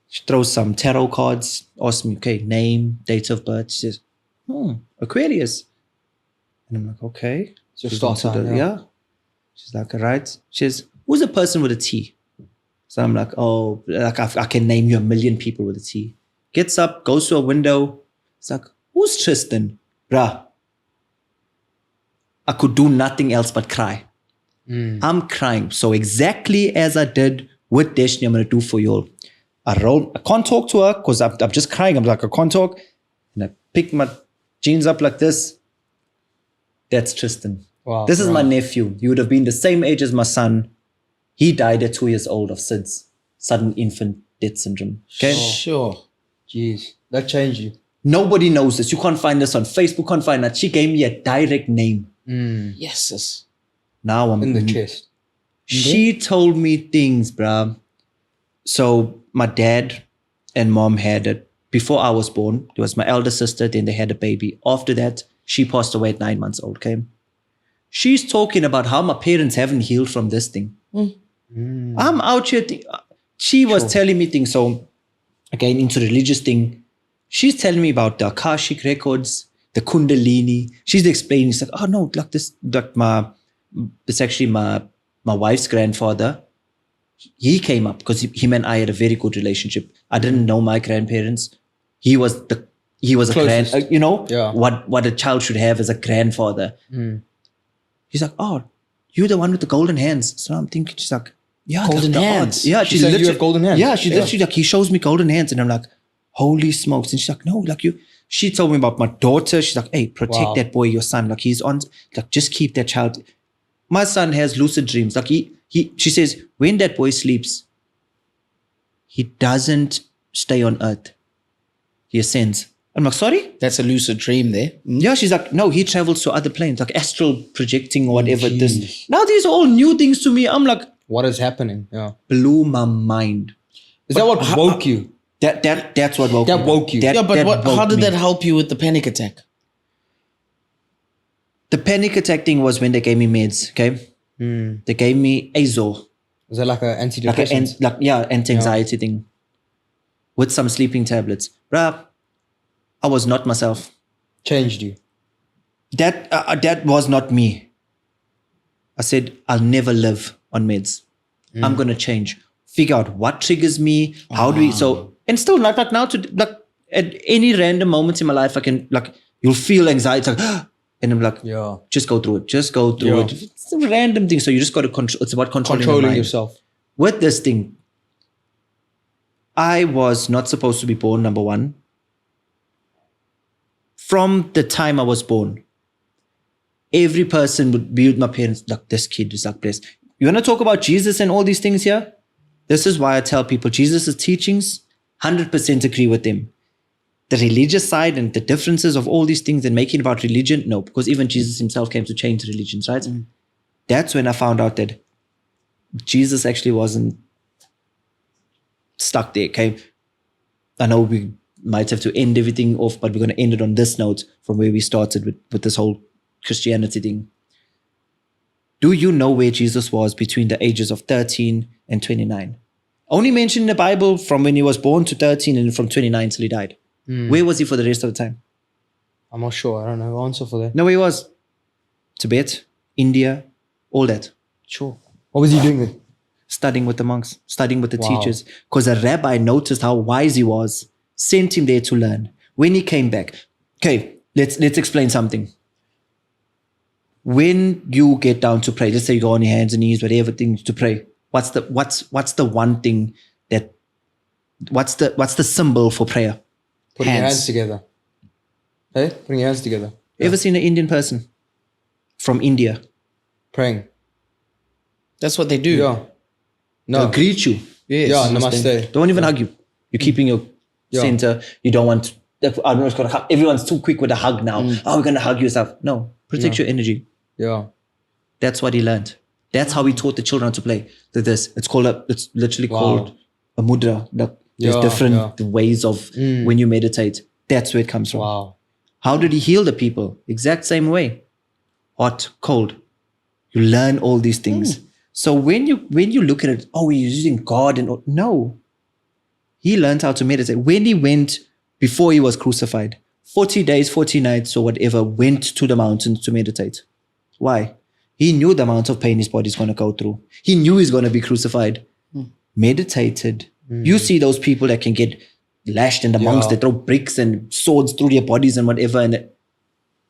[SPEAKER 1] She throws some tarot cards, asks me, okay, name, date of birth. She says, Aquarius. And I'm like, okay.
[SPEAKER 3] So start sign,
[SPEAKER 1] yeah. She's like, all right. She says, who's a person with a T? So I'm like, oh, like I can name you 1 million people with a T. Gets up, goes to a window. It's like, who's Tristan? Bruh. I could do nothing else but cry. I'm crying. So exactly as I did with Deshni, I'm going to do for you all. I can't talk to her because I'm just crying. I'm like, I can't talk. And I pick my jeans up like this. That's Tristan.
[SPEAKER 3] Wow,
[SPEAKER 1] this is my nephew. He would have been the same age as my son. He died at 2 years old of SIDS, sudden infant death syndrome. Okay?
[SPEAKER 2] Sure.
[SPEAKER 3] Jeez, that changed you.
[SPEAKER 1] Nobody knows this. You can't find this on Facebook, can't find that. She gave me a direct name.
[SPEAKER 2] Yes.
[SPEAKER 1] Now I'm
[SPEAKER 3] in the chest.
[SPEAKER 1] She told me things, bruh. So my dad and mom had it before I was born. There was my elder sister, then they had a baby. After that, she passed away at 9 months old, okay? She's talking about how my parents haven't healed from this thing. I'm out here. She was telling me things. So again, into the religious thing, she's telling me about the Akashic records. the Kundalini. She's explaining, she's like, oh no, like this, like it's actually my wife's grandfather. He came up because him and I had a very good relationship. I didn't know my grandparents. He was
[SPEAKER 3] Closest.
[SPEAKER 1] a what a child should have as a grandfather. He's like, oh, you're the one with the golden hands. So I'm thinking, she's like, yeah,
[SPEAKER 2] golden hands.
[SPEAKER 1] Yeah,
[SPEAKER 3] She said you have golden hands.
[SPEAKER 1] Yeah, she's literally like, he shows me golden hands, and I'm like, holy smokes. And she's like, no, like you. She told me about my daughter. She's like, hey, protect that boy, your son. Like he's on. Like just keep that child. My son has lucid dreams. Like she says, when that boy sleeps, he doesn't stay on earth. He ascends. I'm like, sorry?
[SPEAKER 2] That's a lucid dream there.
[SPEAKER 1] Yeah, she's like, no, he travels to other planes, like astral projecting or whatever. Now these are all new things to me. I'm like,
[SPEAKER 3] what is happening? Yeah.
[SPEAKER 1] Blew my mind.
[SPEAKER 3] Is that what woke you?
[SPEAKER 1] That's what woke me.
[SPEAKER 3] That woke you.
[SPEAKER 2] How did that help you with the panic attack?
[SPEAKER 1] The panic attack thing was when they gave me meds, okay? They gave me Azor.
[SPEAKER 3] Was that like an antidepressant?
[SPEAKER 1] Anti-anxiety thing. With some sleeping tablets. Bruh, I was not myself.
[SPEAKER 3] Changed you.
[SPEAKER 1] That was not me. I said, I'll never live on meds. I'm going to change. Figure out what triggers me. How do we... So, and still, like now, at any random moments in my life, I can, like, you'll feel anxiety. Like, and I'm like, just go through it. Just go through it. It's a random thing. So you just got to control. It's about controlling
[SPEAKER 3] yourself.
[SPEAKER 1] With this thing, I was not supposed to be born, number one. From the time I was born, every person would be with my parents, like, this kid is like blessed. You want to talk about Jesus and all these things here? This is why I tell people Jesus' teachings, 100% agree with them. The religious side and the differences of all these things and making about religion, no, because even Jesus himself came to change religions, right? That's when I found out that Jesus actually wasn't stuck there, okay? I know we might have to end everything off, but we're going to end it on this note from where we started with this whole Christianity thing. Do you know where Jesus was between the ages of 13 and 29? Only mentioned in the Bible from when he was born to 13 and from 29 till he died. Where was he for the rest of the time?
[SPEAKER 3] I'm not sure. I don't know the answer for that.
[SPEAKER 1] No, where he was. Tibet, India, all that.
[SPEAKER 3] Sure. What was he doing there?
[SPEAKER 1] Studying with the monks, studying with the teachers. Because a rabbi noticed how wise he was, sent him there to learn. When he came back, okay, let's explain something. When you get down to pray, let's say you go on your hands and knees, whatever things to pray. What's the one thing that? What's the symbol for prayer?
[SPEAKER 3] Putting your hands together. Hey, putting your hands together.
[SPEAKER 1] Ever seen an Indian person from India
[SPEAKER 3] praying? That's
[SPEAKER 2] what they do.
[SPEAKER 3] Yeah. No.
[SPEAKER 1] They'll greet you.
[SPEAKER 3] Yes. Yeah, namaste.
[SPEAKER 1] Don't even hug you. You're keeping your center. You don't want. I don't know. It's got to hug. Everyone's too quick with a hug now. Oh, we're gonna hug yourself. No, protect your energy.
[SPEAKER 3] Yeah.
[SPEAKER 1] That's what he learned. That's how he taught the children how to play. It's literally called a mudra. There's different ways of when you meditate. That's where it comes from.
[SPEAKER 3] Wow.
[SPEAKER 1] How did he heal the people? Exact same way. Hot, cold. You learn all these things. So when you look at it, oh, he's using God and no. He learned how to meditate. When he went, before he was crucified, 40 days, 40 nights or whatever, went to the mountains to meditate. Why? He knew the amount of pain his body's going to go through. He knew he's going to be crucified. Meditated. You see those people that can get lashed in the monks, they throw bricks and swords through their bodies and whatever. And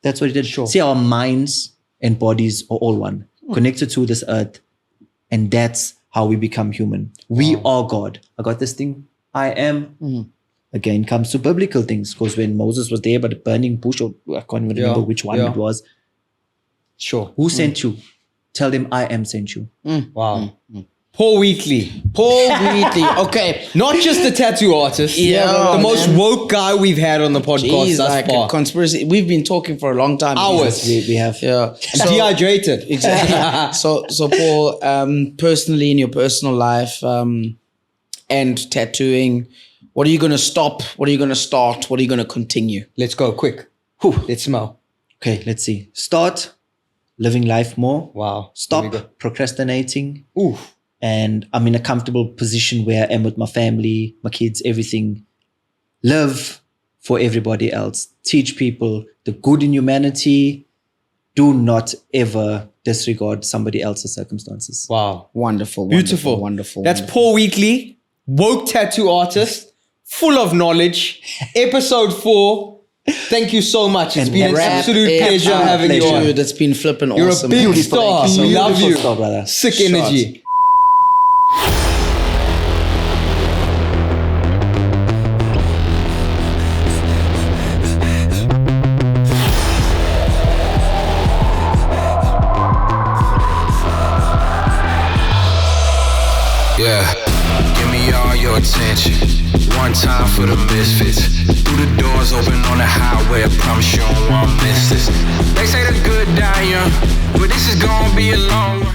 [SPEAKER 1] that's what he did.
[SPEAKER 3] Sure.
[SPEAKER 1] See, our minds and bodies are all one, connected to this earth. And that's how we become human. We are God. I got this thing. I am. Again, comes to biblical things. Because when Moses was there by the burning bush, or I can't even remember which one it was.
[SPEAKER 3] Sure.
[SPEAKER 1] Who sent you? Tell them I am sent you.
[SPEAKER 3] Wow. Paul Wheatley.
[SPEAKER 2] Okay.
[SPEAKER 3] Not just the tattoo artist. The most woke guy we've had on the podcast thus
[SPEAKER 2] like
[SPEAKER 3] far.
[SPEAKER 2] A conspiracy. We've been talking for a long time.
[SPEAKER 3] Hours.
[SPEAKER 1] We have.
[SPEAKER 2] Yeah.
[SPEAKER 3] Dehydrated.
[SPEAKER 2] Exactly. So Paul, personally in your personal life and tattooing, what are you going to stop? What are you going to start? What are you going to continue?
[SPEAKER 3] Let's go quick. Let's smell.
[SPEAKER 1] Okay, let's see. Start living life more.
[SPEAKER 3] Wow.
[SPEAKER 1] Stop procrastinating.
[SPEAKER 3] Oof.
[SPEAKER 1] And I'm in a comfortable position where I am with my family, my kids, everything. Live for everybody else. Teach people the good in humanity. Do not ever disregard somebody else's circumstances.
[SPEAKER 3] Wow.
[SPEAKER 2] Wonderful.
[SPEAKER 3] Beautiful.
[SPEAKER 2] Wonderful.
[SPEAKER 3] That's Paul Wheatley, woke tattoo artist, full of knowledge. Episode 4. Thank you so much. It's been an absolute pleasure having you on.
[SPEAKER 2] Dude, it's been flipping
[SPEAKER 3] You're
[SPEAKER 2] awesome.
[SPEAKER 3] a big star. We love you.
[SPEAKER 1] Star, brother.
[SPEAKER 3] Sick energy.
[SPEAKER 4] Yeah, give me all your attention. One time for the misfits. Through the doors open on the highway, I promise you don't want to miss this. They say the good die young, but this is gonna be a long